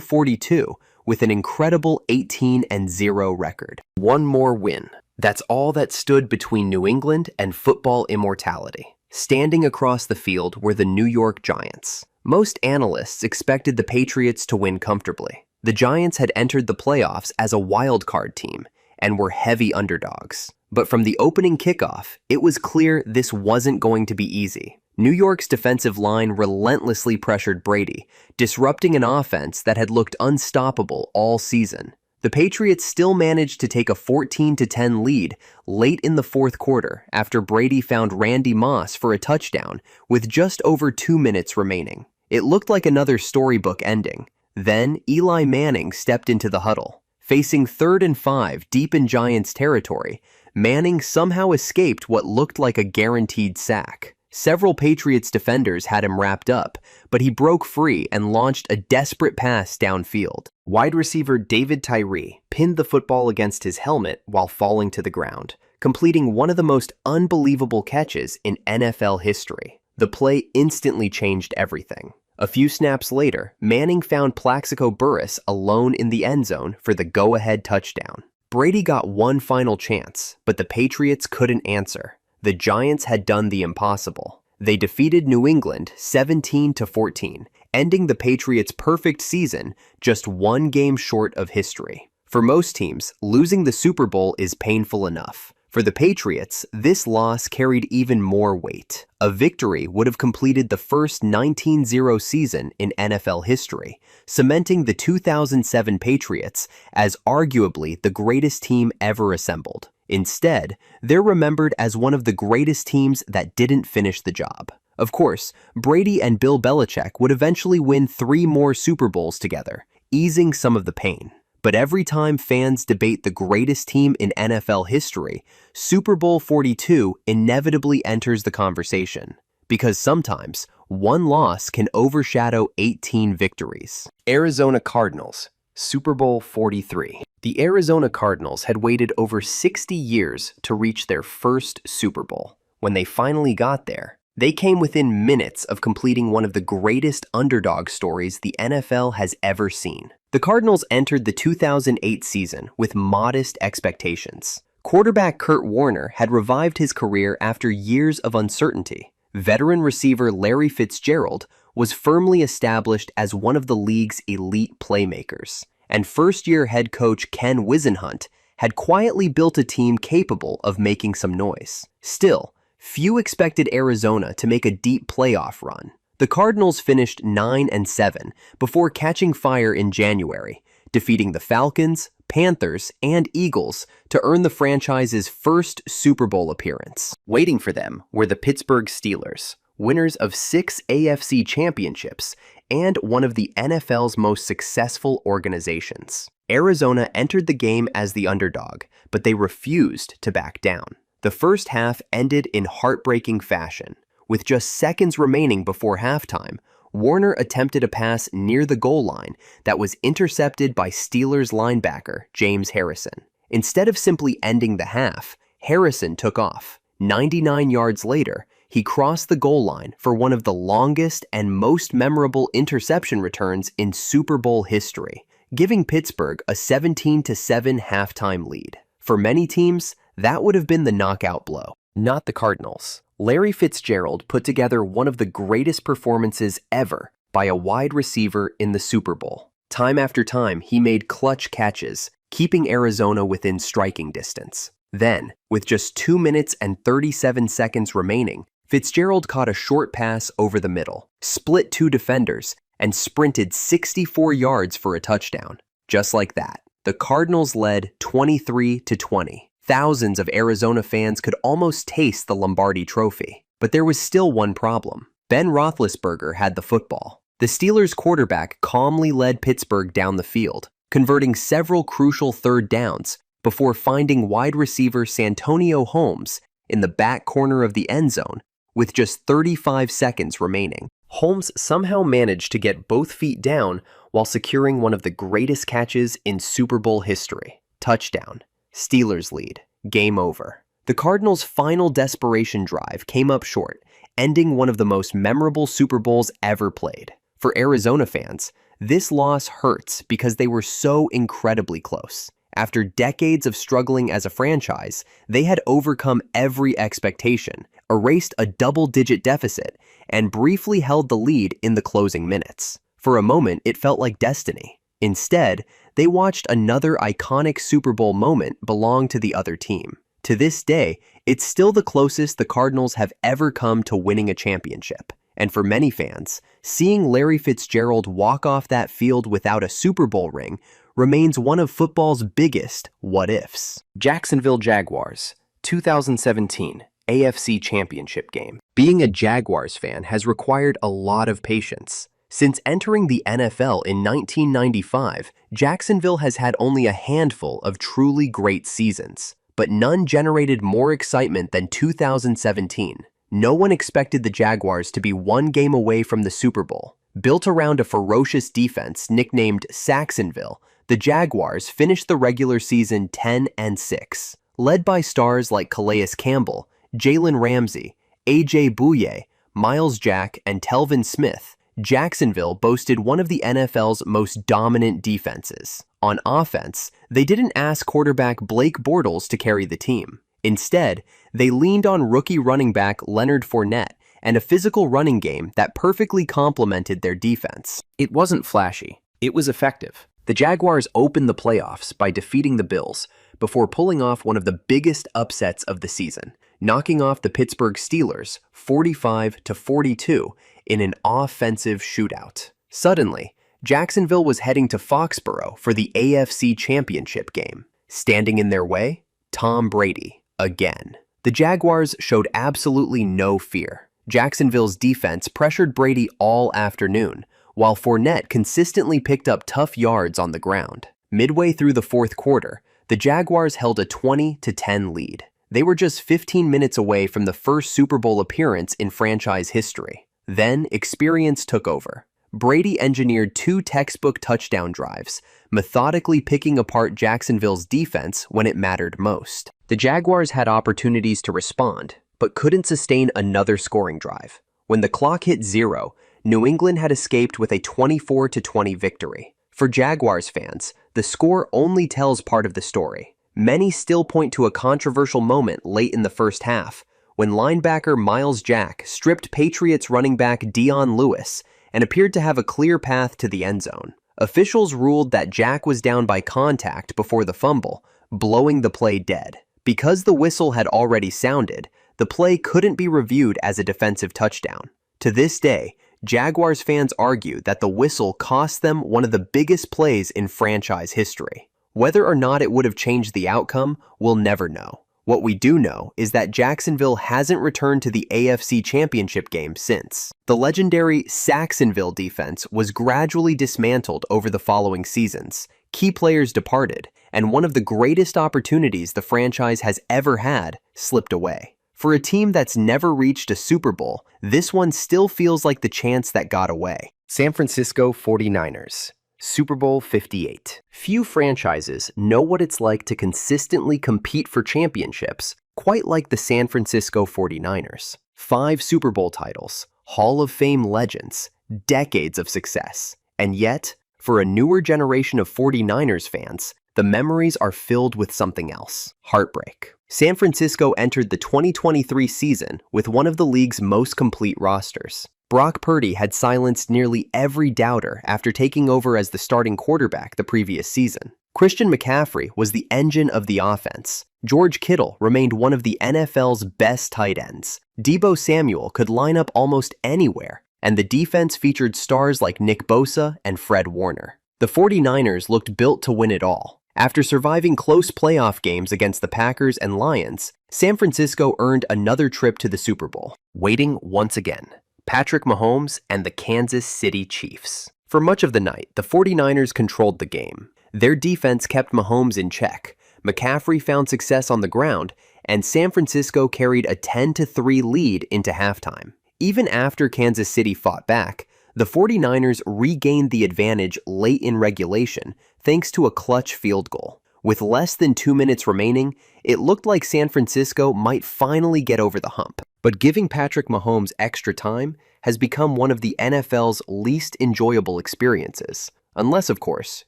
42 with an incredible 18-0 record. One more win. That's all that stood between New England and football immortality. Standing across the field were the New York Giants. Most analysts expected the Patriots to win comfortably. The Giants had entered the playoffs as a wild card team and were heavy underdogs. But from the opening kickoff, it was clear this wasn't going to be easy. New York's defensive line relentlessly pressured Brady, disrupting an offense that had looked unstoppable all season. The Patriots still managed to take a 14-10 lead late in the fourth quarter after Brady found Randy Moss for a touchdown with just over 2 minutes remaining. It looked like another storybook ending. Then Eli Manning stepped into the huddle. Facing 3rd and 5 deep in Giants territory, Manning somehow escaped what looked like a guaranteed sack. Several Patriots defenders had him wrapped up, but he broke free and launched a desperate pass downfield. Wide receiver David Tyree pinned the football against his helmet while falling to the ground, completing one of the most unbelievable catches in NFL history. The play instantly changed everything. A few snaps later, Manning found Plaxico Burress alone in the end zone for the go-ahead touchdown. Brady got one final chance, but the Patriots couldn't answer. The Giants had done the impossible. They defeated New England 17-14, ending the Patriots' perfect season just one game short of history. For most teams, losing the Super Bowl is painful enough. For the Patriots, this loss carried even more weight. A victory would have completed the first 19-0 season in NFL history, cementing the 2007 Patriots as arguably the greatest team ever assembled. Instead, they're remembered as one of the greatest teams that didn't finish the job. Of course, Brady and Bill Belichick would eventually win 3 more Super Bowls together, easing some of the pain. But every time fans debate the greatest team in NFL history, Super Bowl 42 inevitably enters the conversation. Because sometimes, one loss can overshadow 18 victories. Arizona Cardinals, Super Bowl 43. The Arizona Cardinals had waited over 60 years to reach their first Super Bowl. When they finally got there, they came within minutes of completing one of the greatest underdog stories the NFL has ever seen. The Cardinals entered the 2008 season with modest expectations. Quarterback Kurt Warner had revived his career after years of uncertainty. Veteran receiver Larry Fitzgerald was firmly established as one of the league's elite playmakers. And first-year head coach Ken Whisenhunt had quietly built a team capable of making some noise. Still, few expected Arizona to make a deep playoff run. The Cardinals finished 9-7 before catching fire in January, defeating the Falcons, Panthers, and Eagles to earn the franchise's first Super Bowl appearance. Waiting for them were the Pittsburgh Steelers, winners of 6 AFC championships and one of the NFL's most successful organizations. Arizona entered the game as the underdog, but they refused to back down. The first half ended in heartbreaking fashion. With just seconds remaining before halftime, Warner attempted a pass near the goal line that was intercepted by Steelers linebacker James Harrison. Instead of simply ending the half, Harrison took off. 99 yards later, he crossed the goal line for one of the longest and most memorable interception returns in Super Bowl history, giving Pittsburgh a 17-7 halftime lead. For many teams, that would have been the knockout blow. Not the Cardinals. Larry Fitzgerald put together one of the greatest performances ever by a wide receiver in the Super Bowl. Time after time, he made clutch catches, keeping Arizona within striking distance. Then, with just 2 minutes and 37 seconds remaining, Fitzgerald caught a short pass over the middle, split 2 defenders, and sprinted 64 yards for a touchdown. Just like that, the Cardinals led 23-20. Thousands of Arizona fans could almost taste the Lombardi Trophy. But there was still one problem. Ben Roethlisberger had the football. The Steelers' quarterback calmly led Pittsburgh down the field, converting several crucial third downs before finding wide receiver Santonio Holmes in the back corner of the end zone with just 35 seconds remaining. Holmes somehow managed to get both feet down while securing one of the greatest catches in Super Bowl history. Touchdown. Steelers lead. Game over. The Cardinals' final desperation drive came up short, ending one of the most memorable Super Bowls ever played. For Arizona fans, this loss hurts because they were so incredibly close. After decades of struggling as a franchise, they had overcome every expectation, erased a double-digit deficit, and briefly held the lead in the closing minutes. For a moment, it felt like destiny. Instead, they watched another iconic Super Bowl moment belong to the other team. To this day, it's still the closest the Cardinals have ever come to winning a championship. And for many fans, seeing Larry Fitzgerald walk off that field without a Super Bowl ring remains one of football's biggest what-ifs. Jacksonville Jaguars, 2017 AFC Championship game. Being a Jaguars fan has required a lot of patience. Since entering the NFL in 1995, Jacksonville has had only a handful of truly great seasons, but none generated more excitement than 2017. No one expected the Jaguars to be one game away from the Super Bowl. Built around a ferocious defense nicknamed Saxonville, the Jaguars finished the regular season 10-6. Led by stars like Calais Campbell, Jalen Ramsey, A.J. Bouye, Miles Jack, and Telvin Smith, Jacksonville boasted one of the NFL's most dominant defenses. On offense, they didn't ask quarterback Blake Bortles to carry the team. Instead, they leaned on rookie running back Leonard Fournette and a physical running game that perfectly complemented their defense. It wasn't flashy. It was effective. The Jaguars opened the playoffs by defeating the Bills before pulling off one of the biggest upsets of the season, knocking off the Pittsburgh Steelers 45-42 in an offensive shootout. Suddenly, Jacksonville was heading to Foxborough for the AFC Championship game. Standing in their way? Tom Brady, again. The Jaguars showed absolutely no fear. Jacksonville's defense pressured Brady all afternoon, while Fournette consistently picked up tough yards on the ground. Midway through the fourth quarter, the Jaguars held a 20-10 lead. They were just 15 minutes away from the first Super Bowl appearance in franchise history. Then, experience took over. Brady engineered 2 textbook touchdown drives, methodically picking apart Jacksonville's defense when it mattered most. The Jaguars had opportunities to respond, but couldn't sustain another scoring drive. When the clock hit 0, New England had escaped with a 24-20 victory. For Jaguars fans, the score only tells part of the story. Many still point to a controversial moment late in the first half, when linebacker Miles Jack stripped Patriots running back Dion Lewis and appeared to have a clear path to the end zone. Officials ruled that Jack was down by contact before the fumble, blowing the play dead. Because the whistle had already sounded, the play couldn't be reviewed as a defensive touchdown. To this day, Jaguars fans argue that the whistle cost them one of the biggest plays in franchise history. Whether or not it would have changed the outcome, we'll never know. What we do know is that Jacksonville hasn't returned to the AFC Championship game since. The legendary Saxonville defense was gradually dismantled over the following seasons. Key players departed, and one of the greatest opportunities the franchise has ever had slipped away. For a team that's never reached a Super Bowl, this one still feels like the chance that got away. San Francisco 49ers, Super Bowl 58. Few franchises know what it's like to consistently compete for championships, quite like the San Francisco 49ers. 5 Super Bowl titles, Hall of Fame legends, decades of success. And yet, for a newer generation of 49ers fans, the memories are filled with something else: heartbreak. San Francisco entered the 2023 season with one of the league's most complete rosters. Brock Purdy had silenced nearly every doubter after taking over as the starting quarterback the previous season. Christian McCaffrey was the engine of the offense. George Kittle remained one of the NFL's best tight ends. Deebo Samuel could line up almost anywhere, and the defense featured stars like Nick Bosa and Fred Warner. The 49ers looked built to win it all. After surviving close playoff games against the Packers and Lions, San Francisco earned another trip to the Super Bowl. Waiting once again: Patrick Mahomes and the Kansas City Chiefs. For much of the night, the 49ers controlled the game. Their defense kept Mahomes in check, McCaffrey found success on the ground, and San Francisco carried a 10-3 lead into halftime. Even after Kansas City fought back, the 49ers regained the advantage late in regulation thanks to a clutch field goal. With less than 2 minutes remaining, it looked like San Francisco might finally get over the hump. But giving Patrick Mahomes extra time has become one of the NFL's least enjoyable experiences. Unless, of course,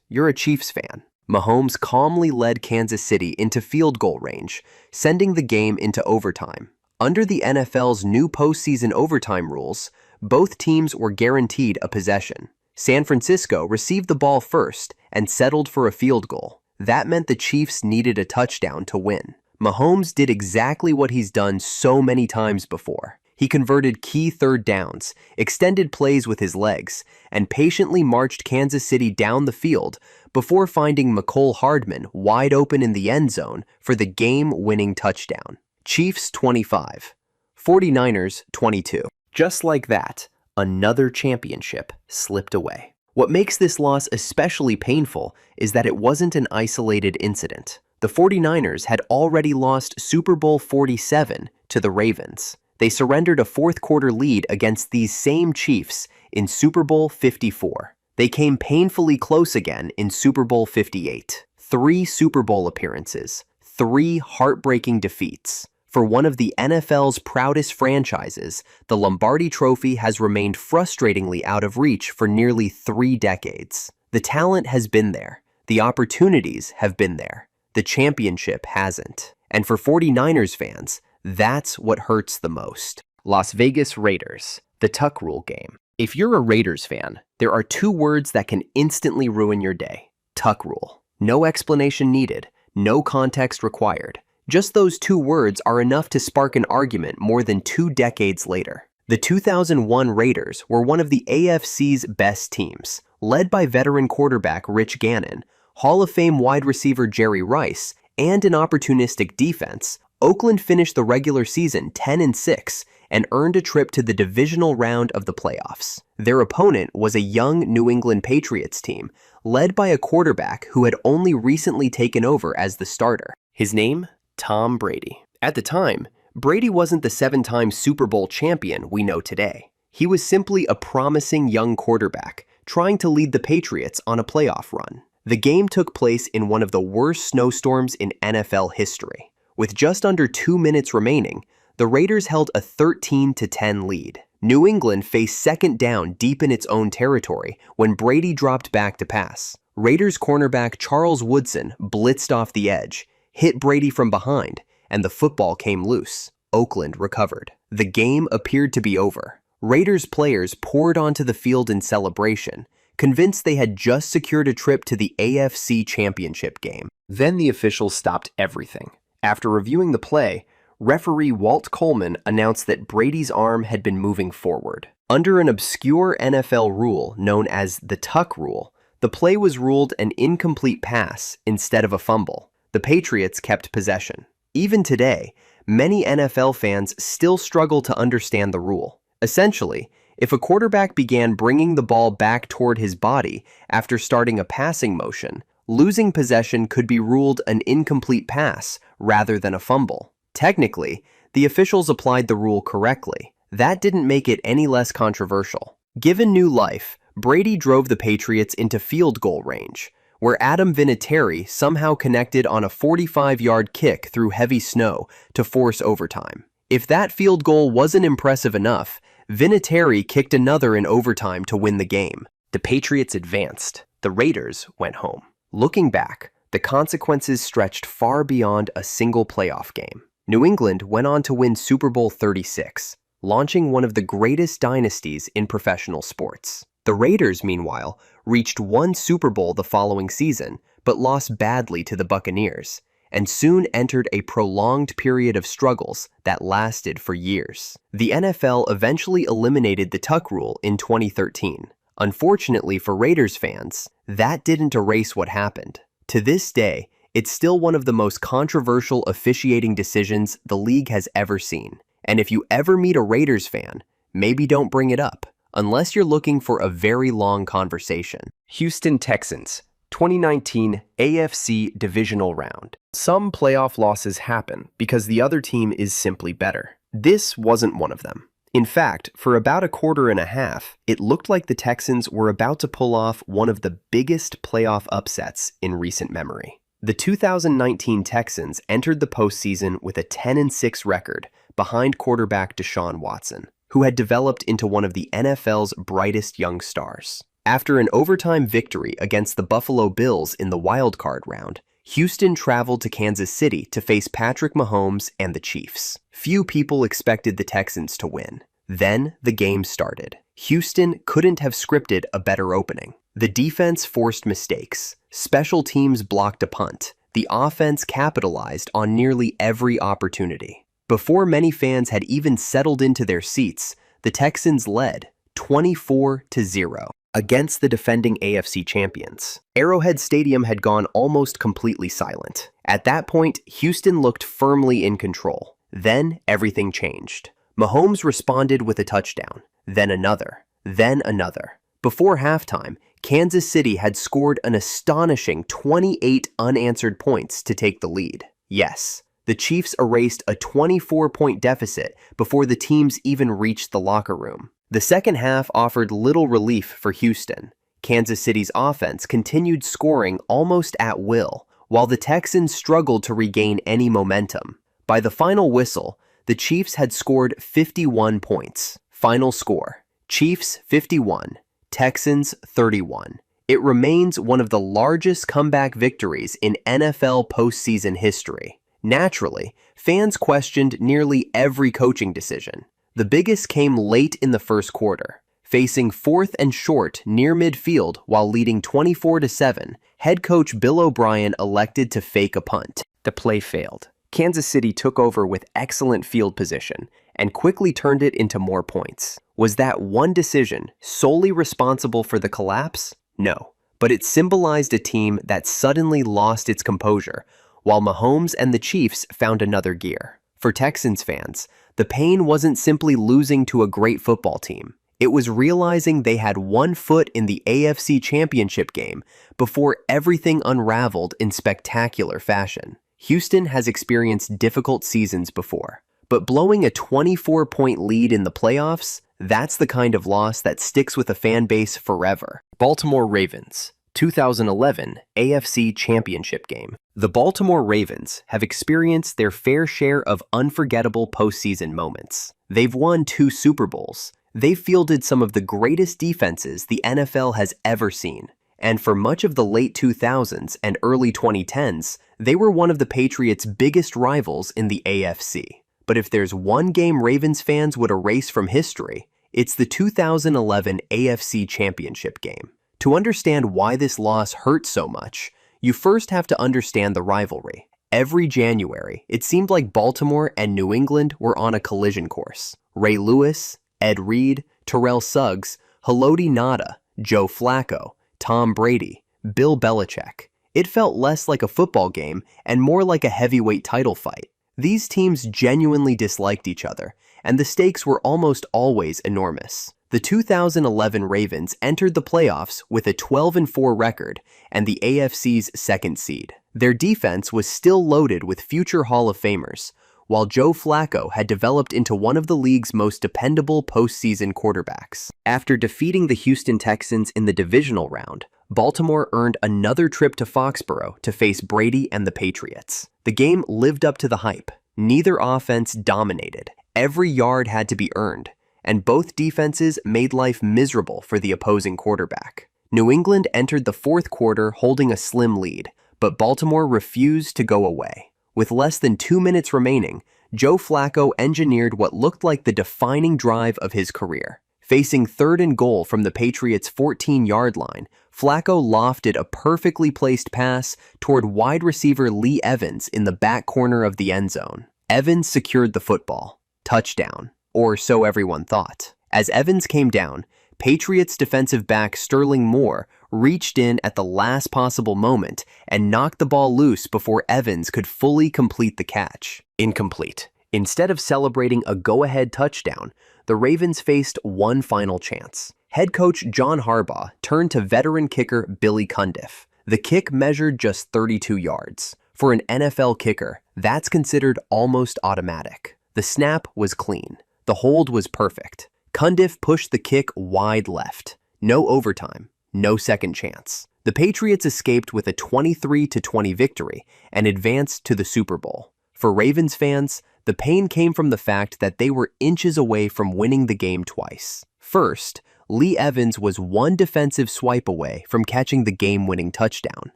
you're a Chiefs fan. Mahomes calmly led Kansas City into field goal range, sending the game into overtime. Under the NFL's new postseason overtime rules, both teams were guaranteed a possession. San Francisco received the ball first and settled for a field goal. That meant the Chiefs needed a touchdown to win. Mahomes did exactly what he's done so many times before. He converted key third downs, extended plays with his legs, and patiently marched Kansas City down the field before finding Mecole Hardman wide open in the end zone for the game-winning touchdown. Chiefs 25, 49ers 22. Just like that, another championship slipped away. What makes this loss especially painful is that it wasn't an isolated incident. The 49ers had already lost Super Bowl 47 to the Ravens. They surrendered a fourth-quarter lead against these same Chiefs in Super Bowl 54. They came painfully close again in Super Bowl 58. 3 Super Bowl appearances, 3 heartbreaking defeats. For one of the NFL's proudest franchises, the Lombardi Trophy has remained frustratingly out of reach for nearly 3 decades. The talent has been there. The opportunities have been there. The championship hasn't. And for 49ers fans, that's what hurts the most. Las Vegas Raiders, the Tuck Rule game. If you're a Raiders fan, there are 2 words that can instantly ruin your day. Tuck Rule. No explanation needed, no context required. Just those 2 words are enough to spark an argument more than 2 decades later. The 2001 Raiders were one of the AFC's best teams, led by veteran quarterback Rich Gannon, Hall of Fame wide receiver Jerry Rice, and an opportunistic defense. Oakland finished the regular season 10-6 and earned a trip to the divisional round of the playoffs. Their opponent was a young New England Patriots team, led by a quarterback who had only recently taken over as the starter. His name? Tom Brady. At the time, Brady wasn't the 7-time Super Bowl champion we know today. He was simply a promising young quarterback trying to lead the Patriots on a playoff run. The game took place in one of the worst snowstorms in NFL history. With just under 2 minutes remaining, the Raiders held a 13-10 lead. New England faced second down deep in its own territory when Brady dropped back to pass. Raiders cornerback Charles Woodson blitzed off the edge, hit Brady from behind, and the football came loose. Oakland recovered. The game appeared to be over. Raiders players poured onto the field in celebration, convinced they had just secured a trip to the AFC Championship game. Then the officials stopped everything. After reviewing the play, referee Walt Coleman announced that Brady's arm had been moving forward. Under an obscure NFL rule known as the Tuck Rule, the play was ruled an incomplete pass instead of a fumble. The Patriots kept possession. Even today, many NFL fans still struggle to understand the rule. Essentially, if a quarterback began bringing the ball back toward his body after starting a passing motion, losing possession could be ruled an incomplete pass rather than a fumble. Technically, the officials applied the rule correctly. That didn't make it any less controversial. Given new life, Brady drove the Patriots into field goal range, where Adam Vinatieri somehow connected on a 45-yard kick through heavy snow to force overtime. If that field goal wasn't impressive enough, Vinatieri kicked another in overtime to win the game. The Patriots advanced. The Raiders went home. Looking back, the consequences stretched far beyond a single playoff game. New England went on to win Super Bowl 36, launching one of the greatest dynasties in professional sports. The Raiders, meanwhile, reached 1 Super Bowl the following season, but lost badly to the Buccaneers, and soon entered a prolonged period of struggles that lasted for years. The NFL eventually eliminated the Tuck Rule in 2013. Unfortunately for Raiders fans, that didn't erase what happened. To this day, it's still one of the most controversial officiating decisions the league has ever seen. And if you ever meet a Raiders fan, maybe don't bring it up, unless you're looking for a very long conversation. Houston Texans, 2019 AFC Divisional Round. Some playoff losses happen because the other team is simply better. This wasn't one of them. In fact, for about a quarter and a half, it looked like the Texans were about to pull off one of the biggest playoff upsets in recent memory. The 2019 Texans entered the postseason with a 10-6 record behind quarterback Deshaun Watson, who had developed into one of the NFL's brightest young stars. After an overtime victory against the Buffalo Bills in the wildcard round, Houston traveled to Kansas City to face Patrick Mahomes and the Chiefs. Few people expected the Texans to win. Then the game started. Houston couldn't have scripted a better opening. The defense forced mistakes. Special teams blocked a punt. The offense capitalized on nearly every opportunity. Before many fans had even settled into their seats, the Texans led 24-0 against the defending AFC champions. Arrowhead Stadium had gone almost completely silent. At that point, Houston looked firmly in control. Then everything changed. Mahomes responded with a touchdown, then another, then another. Before halftime, Kansas City had scored an astonishing 28 unanswered points to take the lead. Yes, the Chiefs erased a 24-point deficit before the teams even reached the locker room. The second half offered little relief for Houston. Kansas City's offense continued scoring almost at will, while the Texans struggled to regain any momentum. By the final whistle, the Chiefs had scored 51 points. Final score: Chiefs 51, Texans 31. It remains one of the largest comeback victories in NFL postseason history. Naturally, fans questioned nearly every coaching decision. The biggest came late in the first quarter. Facing 4th and short near midfield while leading 24-7, head coach Bill O'Brien elected to fake a punt. The play failed. Kansas City took over with excellent field position and quickly turned it into more points. Was that one decision solely responsible for the collapse? No, but it symbolized a team that suddenly lost its composure, while Mahomes and the Chiefs found another gear. For Texans fans, the pain wasn't simply losing to a great football team. It was realizing they had one foot in the AFC Championship game before everything unraveled in spectacular fashion. Houston has experienced difficult seasons before, but blowing a 24-point lead in the playoffs, that's the kind of loss that sticks with a fan base forever. Baltimore Ravens, 2011 AFC Championship game. The Baltimore Ravens have experienced their fair share of unforgettable postseason moments. They've won 2 Super Bowls. They've fielded some of the greatest defenses the NFL has ever seen. And for much of the late 2000s and early 2010s, they were one of the Patriots' biggest rivals in the AFC. But if there's one game Ravens fans would erase from history, it's the 2011 AFC Championship game. To understand why this loss hurt so much, you first have to understand the rivalry. Every January, it seemed like Baltimore and New England were on a collision course. Ray Lewis, Ed Reed, Terrell Suggs, Haloti Ngata, Joe Flacco, Tom Brady, Bill Belichick. It felt less like a football game and more like a heavyweight title fight. These teams genuinely disliked each other, and the stakes were almost always enormous. The 2011 Ravens entered the playoffs with a 12-4 record and the AFC's second seed. Their defense was still loaded with future Hall of Famers, while Joe Flacco had developed into one of the league's most dependable postseason quarterbacks. After defeating the Houston Texans in the divisional round, Baltimore earned another trip to Foxborough to face Brady and the Patriots. The game lived up to the hype. Neither offense dominated. Every yard had to be earned, and both defenses made life miserable for the opposing quarterback. New England entered the fourth quarter holding a slim lead, but Baltimore refused to go away. With less than 2 minutes remaining, Joe Flacco engineered what looked like the defining drive of his career. Facing 3rd and goal from the Patriots' 14-yard line, Flacco lofted a perfectly placed pass toward wide receiver Lee Evans in the back corner of the end zone. Evans secured the football. Touchdown, or so everyone thought. As Evans came down, Patriots defensive back Sterling Moore reached in at the last possible moment and knocked the ball loose before Evans could fully complete the catch. Incomplete. Instead of celebrating a go-ahead touchdown, the Ravens faced one final chance. Head coach John Harbaugh turned to veteran kicker Billy Cundiff. The kick measured just 32 yards. For an NFL kicker, that's considered almost automatic. The snap was clean. The hold was perfect. Cundiff pushed the kick wide left. No overtime, no second chance. The Patriots escaped with a 23-20 victory and advanced to the Super Bowl. For Ravens fans, the pain came from the fact that they were inches away from winning the game twice. First, Lee Evans was one defensive swipe away from catching the game-winning touchdown.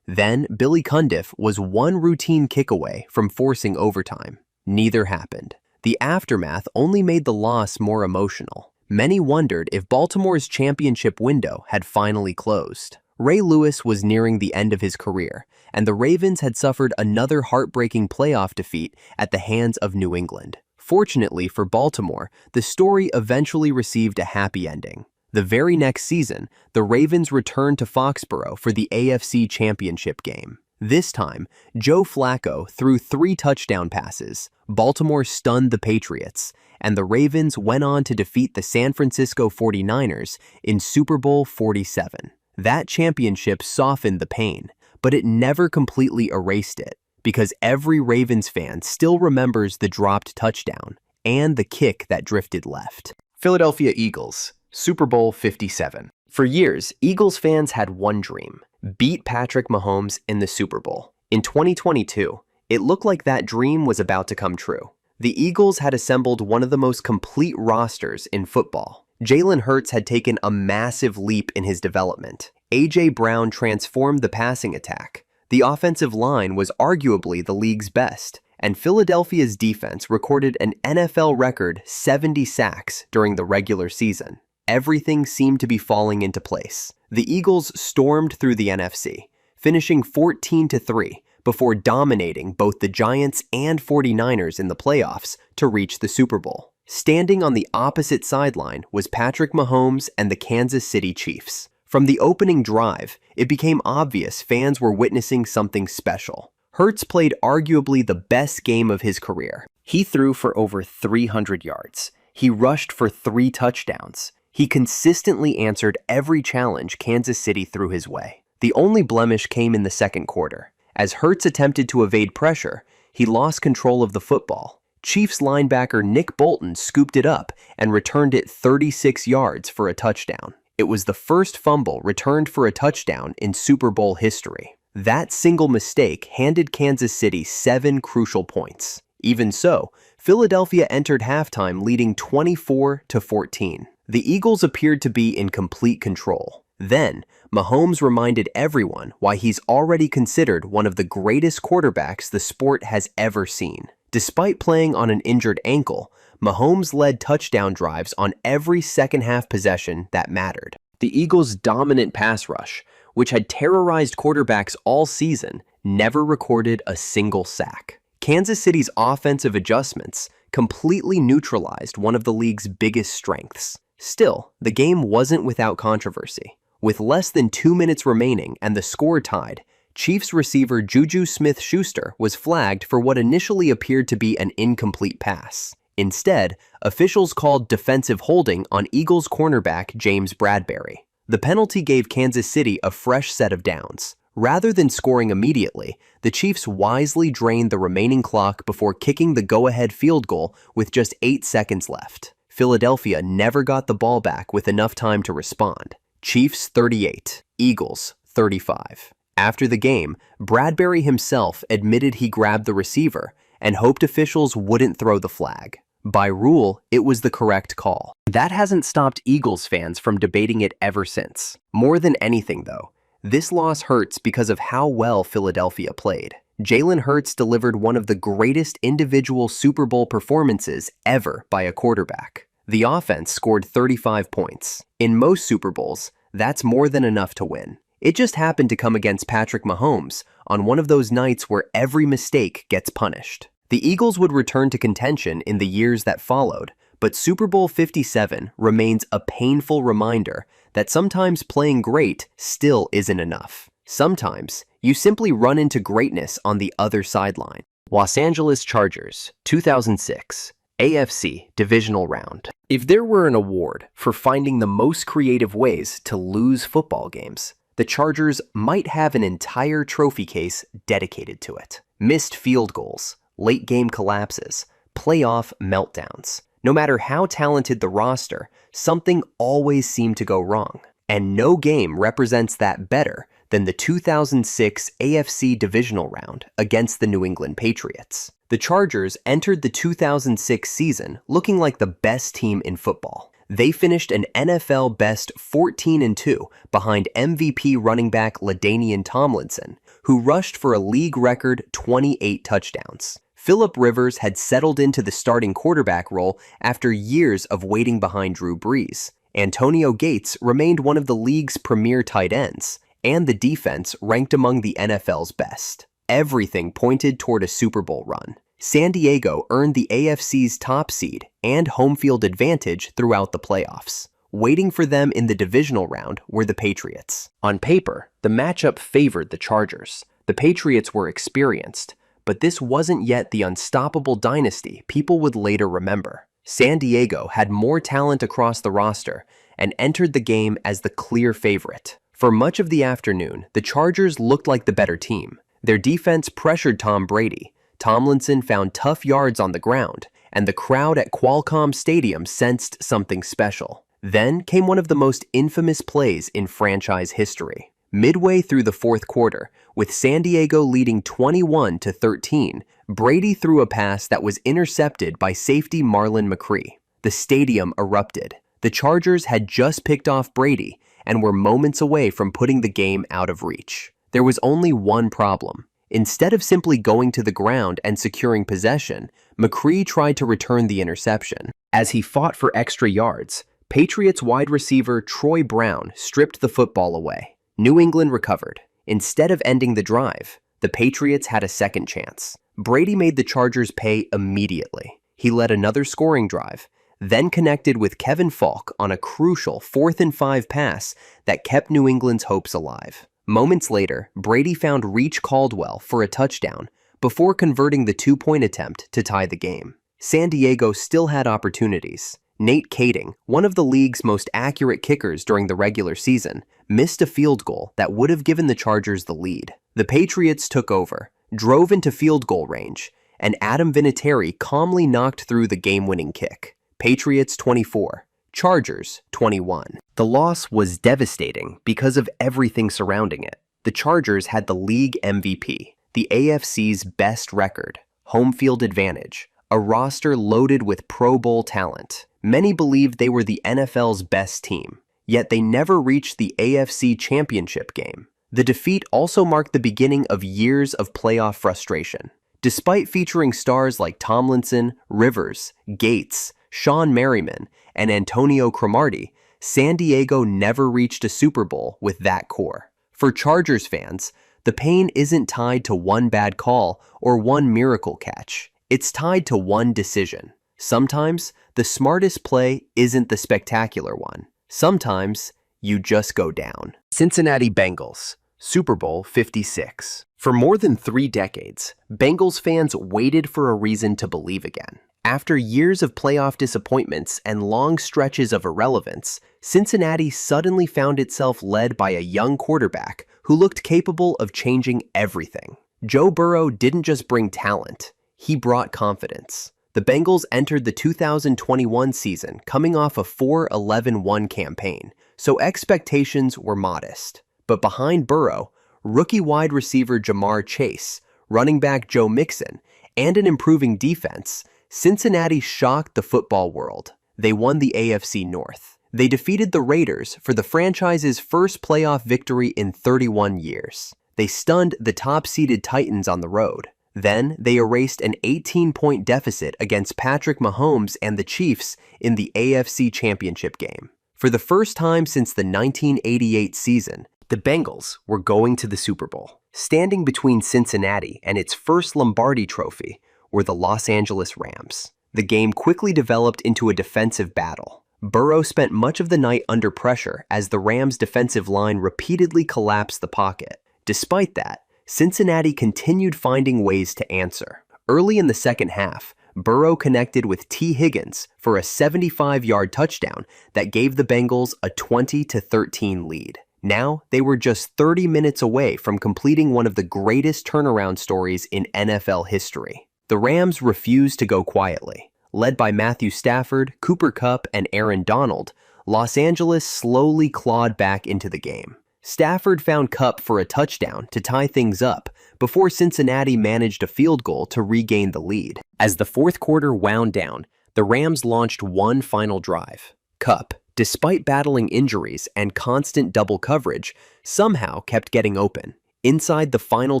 Then, Billy Cundiff was one routine kick away from forcing overtime. Neither happened. The aftermath only made the loss more emotional. Many wondered if Baltimore's championship window had finally closed. Ray Lewis was nearing the end of his career, and the Ravens had suffered another heartbreaking playoff defeat at the hands of New England. Fortunately for Baltimore, the story eventually received a happy ending. The very next season, the Ravens returned to Foxborough for the AFC Championship game. This time, Joe Flacco threw 3 touchdown passes, Baltimore stunned the Patriots, and the Ravens went on to defeat the San Francisco 49ers in Super Bowl 47. That championship softened the pain, but it never completely erased it, because every Ravens fan still remembers the dropped touchdown and the kick that drifted left. Philadelphia Eagles, Super Bowl 57. For years, Eagles fans had one dream: beat Patrick Mahomes in the Super Bowl. In 2022, it looked like that dream was about to come true. The Eagles had assembled one of the most complete rosters in football. Jalen Hurts had taken a massive leap in his development. A.J. Brown transformed the passing attack. The offensive line was arguably the league's best, and Philadelphia's defense recorded an NFL record 70 sacks during the regular season. Everything seemed to be falling into place. The Eagles stormed through the NFC, finishing 14-3 before dominating both the Giants and 49ers in the playoffs to reach the Super Bowl. Standing on the opposite sideline was Patrick Mahomes and the Kansas City Chiefs. From the opening drive, it became obvious fans were witnessing something special. Hurts played arguably the best game of his career. He threw for over 300 yards. He rushed for 3 touchdowns. He consistently answered every challenge Kansas City threw his way. The only blemish came in the second quarter. As Hurts attempted to evade pressure, he lost control of the football. Chiefs linebacker Nick Bolton scooped it up and returned it 36 yards for a touchdown. It was the first fumble returned for a touchdown in Super Bowl history. That single mistake handed Kansas City 7 crucial points. Even so, Philadelphia entered halftime leading 24-14. The Eagles appeared to be in complete control. Then, Mahomes reminded everyone why he's already considered one of the greatest quarterbacks the sport has ever seen. Despite playing on an injured ankle, Mahomes led touchdown drives on every second-half possession that mattered. The Eagles' dominant pass rush, which had terrorized quarterbacks all season, never recorded a single sack. Kansas City's offensive adjustments completely neutralized one of the league's biggest strengths. Still, the game wasn't without controversy. With less than 2 minutes remaining and the score tied, Chiefs receiver Juju Smith-Schuster was flagged for what initially appeared to be an incomplete pass. Instead, officials called defensive holding on Eagles cornerback James Bradberry. The penalty gave Kansas City a fresh set of downs. Rather than scoring immediately, the Chiefs wisely drained the remaining clock before kicking the go-ahead field goal with just 8 seconds left. Philadelphia never got the ball back with enough time to respond. Chiefs 38, Eagles 35. After the game, Bradberry himself admitted he grabbed the receiver and hoped officials wouldn't throw the flag. By rule, it was the correct call. That hasn't stopped Eagles fans from debating it ever since. More than anything, though, this loss hurts because of how well Philadelphia played. Jalen Hurts delivered one of the greatest individual Super Bowl performances ever by a quarterback. The offense scored 35 points. In most Super Bowls, that's more than enough to win. It just happened to come against Patrick Mahomes on one of those nights where every mistake gets punished. The Eagles would return to contention in the years that followed, but Super Bowl 57 remains a painful reminder that sometimes playing great still isn't enough. Sometimes, you simply run into greatness on the other sideline. Los Angeles Chargers, 2006, AFC Divisional Round. If there were an award for finding the most creative ways to lose football games, the Chargers might have an entire trophy case dedicated to it. Missed field goals, late-game collapses, playoff meltdowns. No matter how talented the roster, something always seemed to go wrong. And no game represents that better than the 2006 AFC Divisional Round against the New England Patriots. The Chargers entered the 2006 season looking like the best team in football. They finished an NFL best 14-2 behind MVP running back LaDainian Tomlinson, who rushed for a league record 28 touchdowns. Phillip Rivers had settled into the starting quarterback role after years of waiting behind Drew Brees. Antonio Gates remained one of the league's premier tight ends, and the defense ranked among the NFL's best. Everything pointed toward a Super Bowl run. San Diego earned the AFC's top seed and home field advantage throughout the playoffs. Waiting for them in the divisional round were the Patriots. On paper, the matchup favored the Chargers. The Patriots were experienced, but this wasn't yet the unstoppable dynasty people would later remember. San Diego had more talent across the roster and entered the game as the clear favorite. For much of the afternoon, the Chargers looked like the better team. Their defense pressured Tom Brady. Tomlinson found tough yards on the ground, and the crowd at Qualcomm Stadium sensed something special. Then came one of the most infamous plays in franchise history. Midway through the fourth quarter, with San Diego leading 21-13, Brady threw a pass that was intercepted by safety Marlon McCree. The stadium erupted. The Chargers had just picked off Brady and were moments away from putting the game out of reach. There was only one problem. Instead of simply going to the ground and securing possession, McCree tried to return the interception. As he fought for extra yards, Patriots wide receiver Troy Brown stripped the football away. New England recovered. Instead of ending the drive, the Patriots had a second chance. Brady made the Chargers pay immediately. He led another scoring drive, then connected with Kevin Falk on a crucial 4th-and-5 pass that kept New England's hopes alive. Moments later, Brady found Reach Caldwell for a touchdown before converting the two-point attempt to tie the game. San Diego still had opportunities. Nate Kading, one of the league's most accurate kickers during the regular season, missed a field goal that would have given the Chargers the lead. The Patriots took over, drove into field goal range, and Adam Vinatieri calmly knocked through the game-winning kick. Patriots 24, Chargers 21. The loss was devastating because of everything surrounding it. The Chargers had the league MVP, the AFC's best record, home field advantage, a roster loaded with Pro Bowl talent. Many believed they were the NFL's best team, yet they never reached the AFC Championship game. The defeat also marked the beginning of years of playoff frustration. Despite featuring stars like Tomlinson, Rivers, Gates, Sean Merriman, and Antonio Cromartie, San Diego never reached a Super Bowl with that core. For Chargers fans, the pain isn't tied to one bad call or one miracle catch. It's tied to one decision. Sometimes, the smartest play isn't the spectacular one. Sometimes, you just go down. Cincinnati Bengals, Super Bowl 56. For more than 3 decades, Bengals fans waited for a reason to believe again. After years of playoff disappointments and long stretches of irrelevance, Cincinnati suddenly found itself led by a young quarterback who looked capable of changing everything. Joe Burrow didn't just bring talent, he brought confidence. The Bengals entered the 2021 season coming off a 4-11-1 campaign, so expectations were modest. But behind Burrow, rookie wide receiver Jamar Chase, running back Joe Mixon, and an improving defense, Cincinnati shocked the football world. They won the AFC North. They defeated the Raiders for the franchise's first playoff victory in 31 years. They stunned the top-seeded Titans on the road. Then, they erased an 18-point deficit against Patrick Mahomes and the Chiefs in the AFC Championship game. For the first time since the 1988 season, the Bengals were going to the Super Bowl. Standing between Cincinnati and its first Lombardi trophy were the Los Angeles Rams. The game quickly developed into a defensive battle. Burrow spent much of the night under pressure as the Rams' defensive line repeatedly collapsed the pocket. Despite that, Cincinnati continued finding ways to answer. Early in the second half, Burrow connected with T. Higgins for a 75-yard touchdown that gave the Bengals a 20-13 lead. Now, they were just 30 minutes away from completing one of the greatest turnaround stories in NFL history. The Rams refused to go quietly. Led by Matthew Stafford, Cooper Kupp, and Aaron Donald, Los Angeles slowly clawed back into the game. Stafford found Kupp for a touchdown to tie things up before Cincinnati managed a field goal to regain the lead. As the fourth quarter wound down, the Rams launched one final drive. Kupp, despite battling injuries and constant double coverage, somehow kept getting open. Inside the final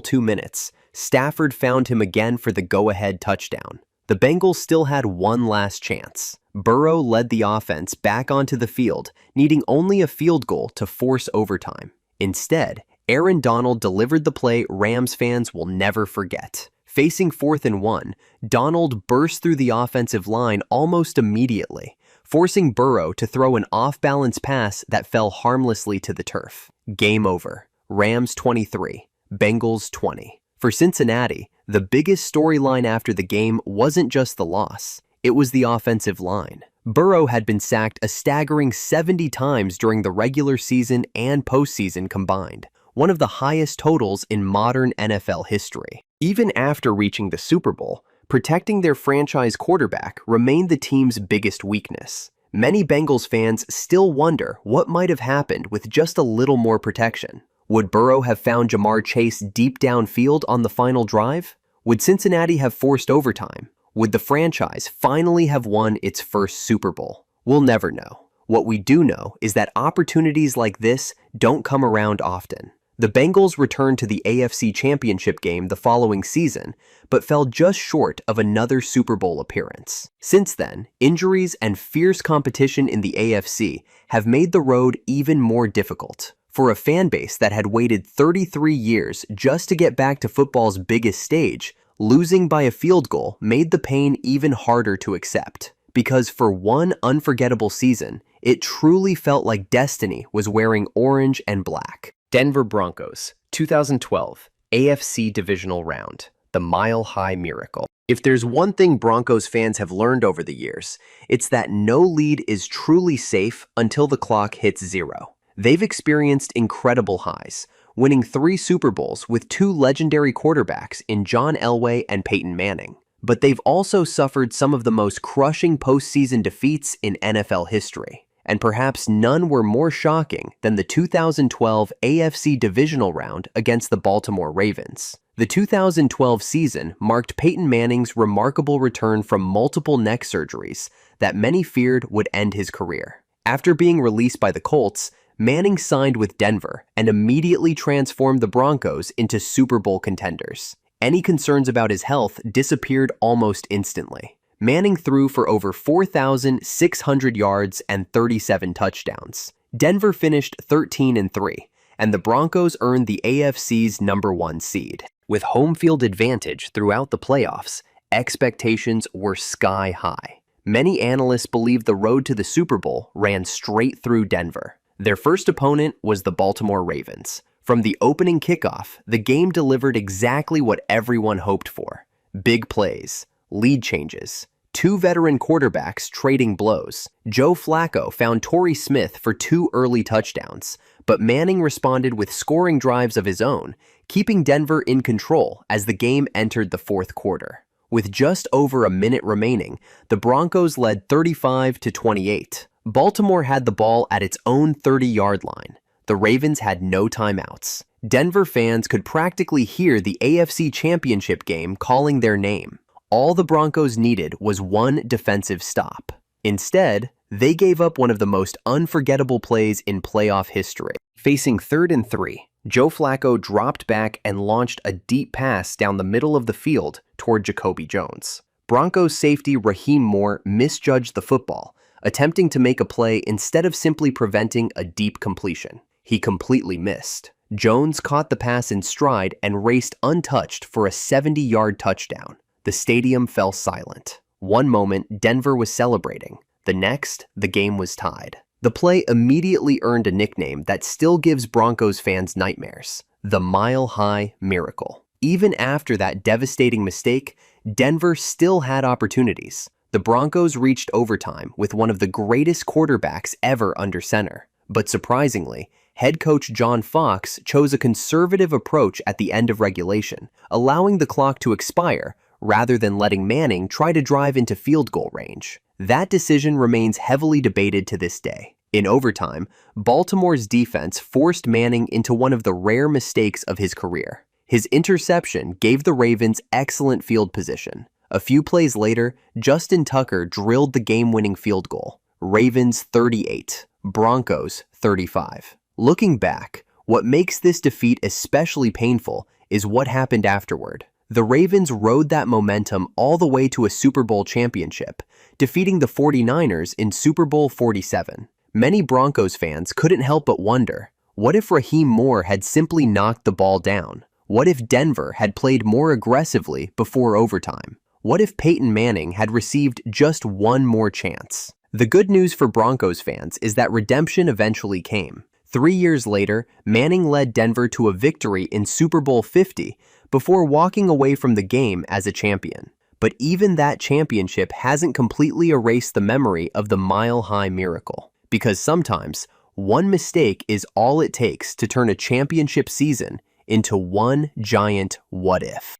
2 minutes, Stafford found him again for the go-ahead touchdown. The Bengals still had one last chance. Burrow led the offense back onto the field, needing only a field goal to force overtime. Instead, Aaron Donald delivered the play Rams fans will never forget. Facing 4th and 1, Donald burst through the offensive line almost immediately, forcing Burrow to throw an off-balance pass that fell harmlessly to the turf. Game over. Rams 23, Bengals 20. For Cincinnati, the biggest storyline after the game wasn't just the loss, it was the offensive line. Burrow had been sacked a staggering 70 times during the regular season and postseason combined, one of the highest totals in modern NFL history. Even after reaching the Super Bowl, protecting their franchise quarterback remained the team's biggest weakness. Many Bengals fans still wonder what might have happened with just a little more protection. Would Burrow have found Jamar Chase deep downfield on the final drive? Would Cincinnati have forced overtime? Would the franchise finally have won its first Super Bowl? We'll never know. What we do know is that opportunities like this don't come around often. The Bengals returned to the AFC Championship game the following season, but fell just short of another Super Bowl appearance. Since then, injuries and fierce competition in the AFC have made the road even more difficult. For a fan base that had waited 33 years just to get back to football's biggest stage, losing by a field goal made the pain even harder to accept. Because for one unforgettable season, it truly felt like destiny was wearing orange and black. Denver Broncos, 2012, AFC Divisional Round, the Mile High Miracle. If there's one thing Broncos fans have learned over the years, it's that no lead is truly safe until the clock hits 0. They've experienced incredible highs, winning 3 Super Bowls with 2 legendary quarterbacks in John Elway and Peyton Manning. But they've also suffered some of the most crushing postseason defeats in NFL history. And perhaps none were more shocking than the 2012 AFC Divisional Round against the Baltimore Ravens. The 2012 season marked Peyton Manning's remarkable return from multiple neck surgeries that many feared would end his career. After being released by the Colts, Manning signed with Denver and immediately transformed the Broncos into Super Bowl contenders. Any concerns about his health disappeared almost instantly. Manning threw for over 4,600 yards and 37 touchdowns. Denver finished 13-3, and the Broncos earned the AFC's #1 seed. With home field advantage throughout the playoffs, expectations were sky high. Many analysts believed the road to the Super Bowl ran straight through Denver. Their first opponent was the Baltimore Ravens. From the opening kickoff, the game delivered exactly what everyone hoped for. Big plays, lead changes, 2 veteran quarterbacks trading blows. Joe Flacco found Torrey Smith for 2 early touchdowns, but Manning responded with scoring drives of his own, keeping Denver in control as the game entered the 4th quarter. With just over a minute remaining, the Broncos led 35-28. Baltimore had the ball at its own 30-yard line. The Ravens had no timeouts. Denver fans could practically hear the AFC Championship game calling their name. All the Broncos needed was one defensive stop. Instead, they gave up one of the most unforgettable plays in playoff history. Facing 3rd and 3, Joe Flacco dropped back and launched a deep pass down the middle of the field toward Jacoby Jones. Broncos safety Raheem Moore misjudged the football, attempting to make a play instead of simply preventing a deep completion. He completely missed. Jones caught the pass in stride and raced untouched for a 70-yard touchdown. The stadium fell silent. One moment, Denver was celebrating. The next, the game was tied. The play immediately earned a nickname that still gives Broncos fans nightmares: the Mile High Miracle. Even after that devastating mistake, Denver still had opportunities. The Broncos reached overtime with one of the greatest quarterbacks ever under center. But surprisingly, head coach John Fox chose a conservative approach at the end of regulation, allowing the clock to expire rather than letting Manning try to drive into field goal range. That decision remains heavily debated to this day. In overtime, Baltimore's defense forced Manning into one of the rare mistakes of his career. His interception gave the Ravens excellent field position. A few plays later, Justin Tucker drilled the game-winning field goal. Ravens 38, Broncos 35. Looking back, what makes this defeat especially painful is what happened afterward. The Ravens rode that momentum all the way to a Super Bowl championship, defeating the 49ers in Super Bowl 47. Many Broncos fans couldn't help but wonder, What if Raheem Moore had simply knocked the ball down? What if Denver had played more aggressively before overtime? What if Peyton Manning had received just one more chance? The good news for Broncos fans is that redemption eventually came. 3 years later, Manning led Denver to a victory in Super Bowl 50 before walking away from the game as a champion. But even that championship hasn't completely erased the memory of the mile-high miracle. Because sometimes, one mistake is all it takes to turn a championship season into one giant what-if.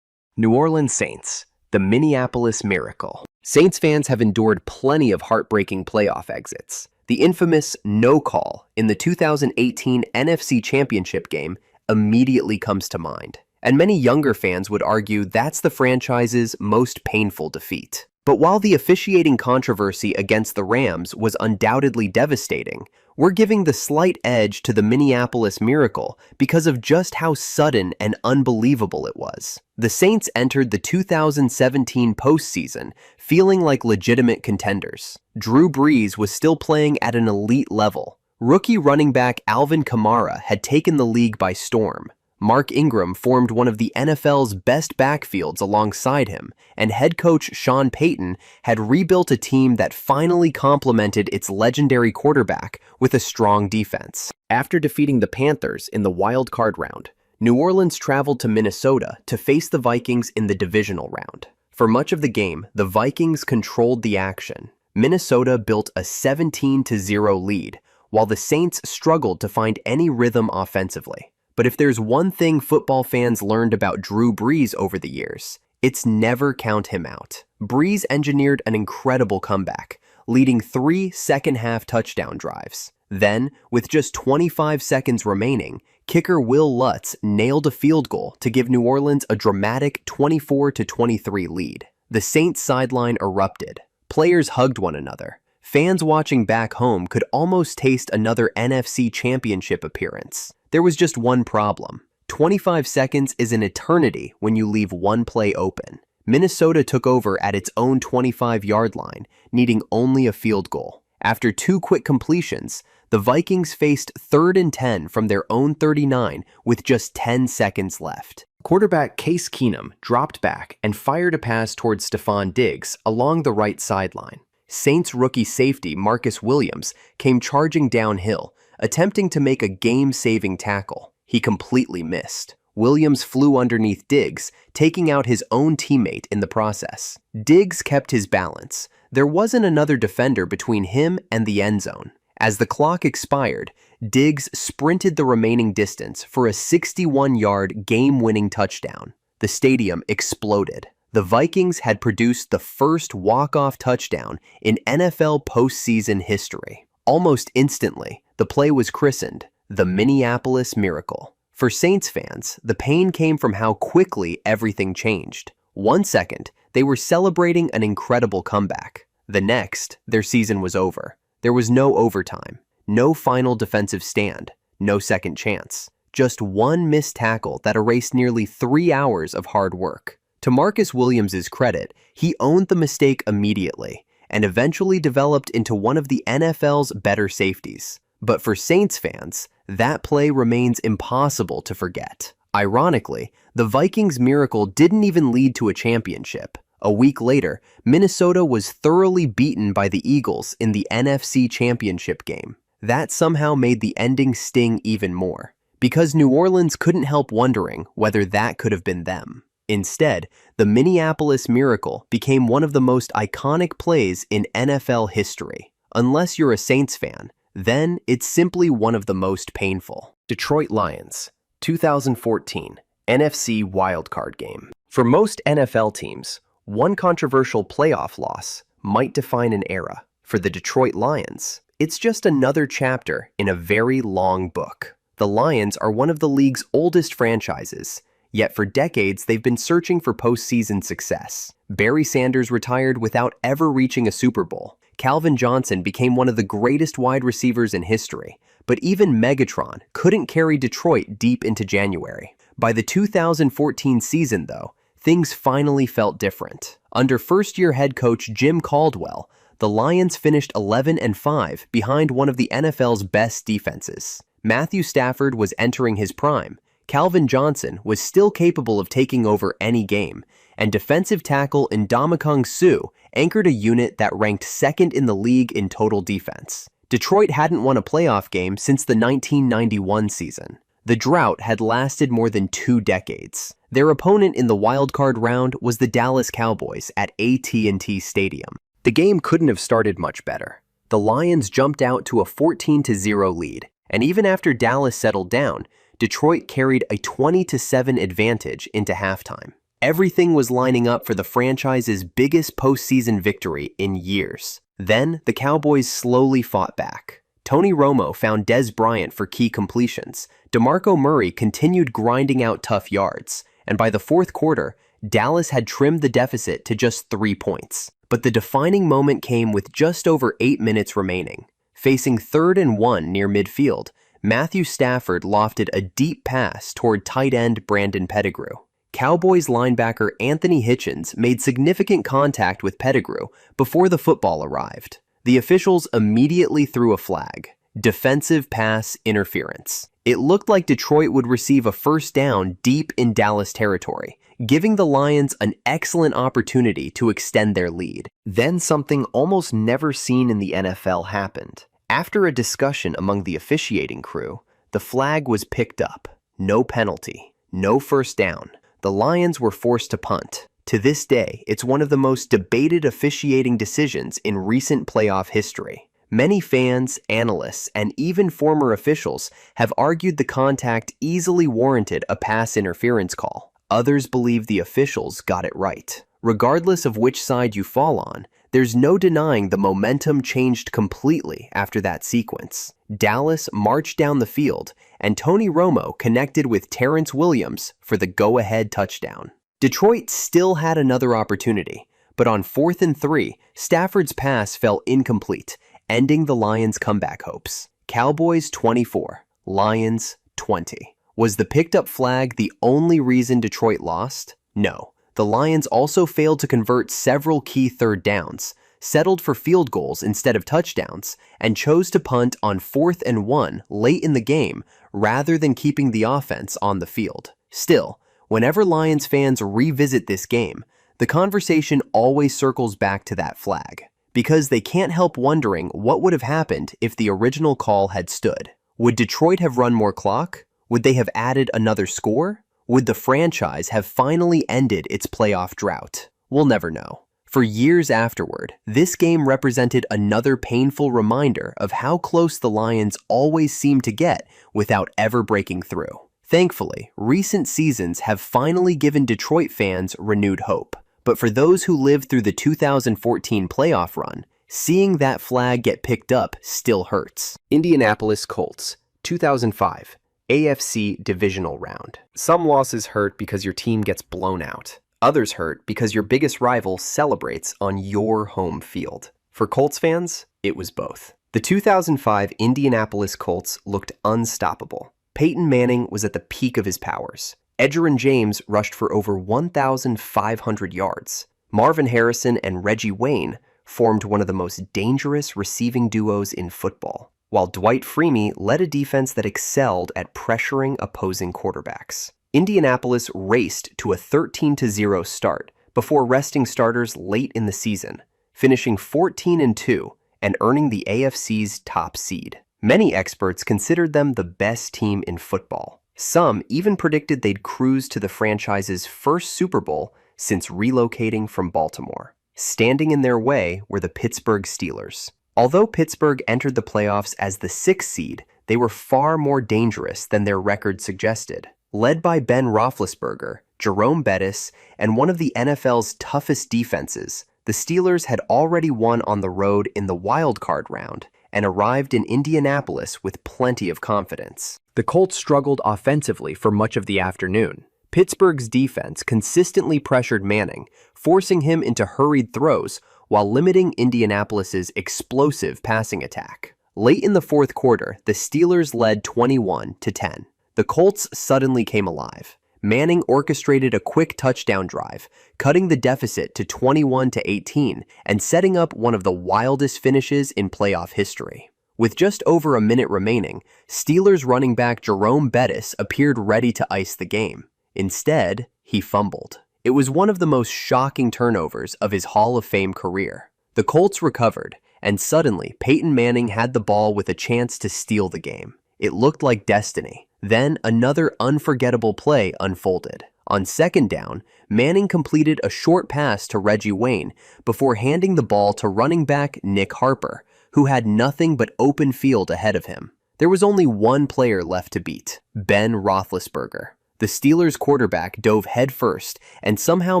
New Orleans Saints, the Minneapolis Miracle. Saints fans have endured plenty of heartbreaking playoff exits. The infamous no call in the 2018 NFC Championship game immediately comes to mind. And many younger fans would argue that's the franchise's most painful defeat. But while the officiating controversy against the Rams was undoubtedly devastating, we're giving the slight edge to the Minneapolis Miracle because of just how sudden and unbelievable it was. The Saints entered the 2017 postseason feeling like legitimate contenders. Drew Brees was still playing at an elite level. Rookie running back Alvin Kamara had taken the league by storm. Mark Ingram formed one of the NFL's best backfields alongside him, and head coach Sean Payton had rebuilt a team that finally complemented its legendary quarterback with a strong defense. After defeating the Panthers in the wild card round, New Orleans traveled to Minnesota to face the Vikings in the divisional round. For much of the game, the Vikings controlled the action. Minnesota built a 17-0 lead, while the Saints struggled to find any rhythm offensively. But if there's one thing football fans learned about Drew Brees over the years, it's never count him out. Brees engineered an incredible comeback, leading 3 second-half touchdown drives. Then, with just 25 seconds remaining, kicker Will Lutz nailed a field goal to give New Orleans a dramatic 24-23 lead. The Saints sideline erupted. Players hugged one another. Fans watching back home could almost taste another NFC Championship appearance. There was just one problem. 25 seconds is an eternity when you leave one play open. Minnesota took over at its own 25-yard line, needing only a field goal. After 2 quick completions, the Vikings faced 3rd and 10 from their own 39 with just 10 seconds left. Quarterback Case Keenum dropped back and fired a pass towards Stephon Diggs along the right sideline. Saints rookie safety Marcus Williams came charging downhill, attempting to make a game-saving tackle. He completely missed. Williams flew underneath Diggs, taking out his own teammate in the process. Diggs kept his balance. There wasn't another defender between him and the end zone. As the clock expired, Diggs sprinted the remaining distance for a 61-yard game-winning touchdown. The stadium exploded. The Vikings had produced the first walk-off touchdown in NFL postseason history. Almost instantly, the play was christened the Minneapolis Miracle. For Saints fans, the pain came from how quickly everything changed. 1 second, they were celebrating an incredible comeback. The next, their season was over. There was no overtime, no final defensive stand, no second chance. Just one missed tackle that erased nearly 3 hours of hard work. To Marcus Williams' credit, he owned the mistake immediately and eventually developed into one of the NFL's better safeties. But for Saints fans, that play remains impossible to forget. Ironically, the Vikings' miracle didn't even lead to a championship. A week later, Minnesota was thoroughly beaten by the Eagles in the NFC Championship game. That somehow made the ending sting even more, because New Orleans couldn't help wondering whether that could have been them. Instead, the Minneapolis Miracle became one of the most iconic plays in NFL history. Unless you're a Saints fan, then it's simply one of the most painful. Detroit Lions, 2014 NFC wildcard game. For most NFL teams, one controversial playoff loss might define an era. For the Detroit Lions, it's just another chapter in a very long book. The Lions are one of the league's oldest franchises, yet for decades they've been searching for postseason success. Barry Sanders retired without ever reaching a Super Bowl. Calvin Johnson became one of the greatest wide receivers in history, but even Megatron couldn't carry Detroit deep into January. By the 2014 season, though, things finally felt different. Under first-year head coach Jim Caldwell, the Lions finished 11-5 behind one of the NFL's best defenses. Matthew Stafford was entering his prime, Calvin Johnson was still capable of taking over any game, and defensive tackle Ndamukong Suh anchored a unit that ranked second in the league in total defense. Detroit hadn't won a playoff game since the 1991 season. The drought had lasted more than 2 decades. Their opponent in the wildcard round was the Dallas Cowboys at AT&T Stadium. The game couldn't have started much better. The Lions jumped out to a 14-0 lead, and even after Dallas settled down, Detroit carried a 20-7 advantage into halftime. Everything was lining up for the franchise's biggest postseason victory in years. Then, the Cowboys slowly fought back. Tony Romo found Dez Bryant for key completions. DeMarco Murray continued grinding out tough yards. And by the fourth quarter, Dallas had trimmed the deficit to just 3 points. But the defining moment came with just over 8 minutes remaining. Facing 3rd and 1 near midfield, Matthew Stafford lofted a deep pass toward tight end Brandon Pettigrew. Cowboys linebacker Anthony Hitchens made significant contact with Pettigrew before the football arrived. The officials immediately threw a flag: defensive pass interference. It looked like Detroit would receive a first down deep in Dallas territory, giving the Lions an excellent opportunity to extend their lead. Then something almost never seen in the NFL happened. After a discussion among the officiating crew, the flag was picked up. No penalty, no first down. The Lions were forced to punt. To this day, it's one of the most debated officiating decisions in recent playoff history. Many fans, analysts, and even former officials have argued the contact easily warranted a pass interference call. Others believe the officials got it right. Regardless of which side you fall on, there's no denying the momentum changed completely after that sequence. Dallas marched down the field, and Tony Romo connected with Terrence Williams for the go-ahead touchdown. Detroit still had another opportunity, but on 4th and 3, Stafford's pass fell incomplete, ending the Lions' comeback hopes. Cowboys 24, Lions 20. Was the picked-up flag the only reason Detroit lost? No. The Lions also failed to convert several key third downs, settled for field goals instead of touchdowns, and chose to punt on 4th and 1 late in the game rather than keeping the offense on the field. Still, whenever Lions fans revisit this game, the conversation always circles back to that flag, because they can't help wondering what would have happened if the original call had stood. Would Detroit have run more clock? Would they have added another score? Would the franchise have finally ended its playoff drought? We'll never know. For years afterward, this game represented another painful reminder of how close the Lions always seem to get without ever breaking through. Thankfully, recent seasons have finally given Detroit fans renewed hope. But for those who lived through the 2014 playoff run, seeing that flag get picked up still hurts. Indianapolis Colts, 2005. AFC Divisional Round. Some losses hurt because your team gets blown out. Others hurt because your biggest rival celebrates on your home field. For Colts fans, it was both. The 2005 Indianapolis Colts looked unstoppable. Peyton Manning was at the peak of his powers. Edgerrin James rushed for over 1,500 yards. Marvin Harrison and Reggie Wayne formed one of the most dangerous receiving duos in football, while Dwight Freeney led a defense that excelled at pressuring opposing quarterbacks. Indianapolis raced to a 13-0 start before resting starters late in the season, finishing 14-2 and earning the AFC's top seed. Many experts considered them the best team in football. Some even predicted they'd cruise to the franchise's first Super Bowl since relocating from Baltimore. Standing in their way were the Pittsburgh Steelers. Although Pittsburgh entered the playoffs as the 6th seed, they were far more dangerous than their record suggested. Led by Ben Roethlisberger, Jerome Bettis, and one of the NFL's toughest defenses, the Steelers had already won on the road in the wild card round and arrived in Indianapolis with plenty of confidence. The Colts struggled offensively for much of the afternoon. Pittsburgh's defense consistently pressured Manning, forcing him into hurried throws while limiting Indianapolis's explosive passing attack. Late in the fourth quarter, the Steelers led 21-10. The Colts suddenly came alive. Manning orchestrated a quick touchdown drive, cutting the deficit to 21-18 and setting up one of the wildest finishes in playoff history. With just over a minute remaining, Steelers running back Jerome Bettis appeared ready to ice the game. Instead, he fumbled. It was one of the most shocking turnovers of his Hall of Fame career. The Colts recovered, and suddenly Peyton Manning had the ball with a chance to steal the game. It looked like destiny. Then another unforgettable play unfolded. On second down, Manning completed a short pass to Reggie Wayne before handing the ball to running back Nick Harper, who had nothing but open field ahead of him. There was only one player left to beat: Ben Roethlisberger. The Steelers' quarterback dove headfirst and somehow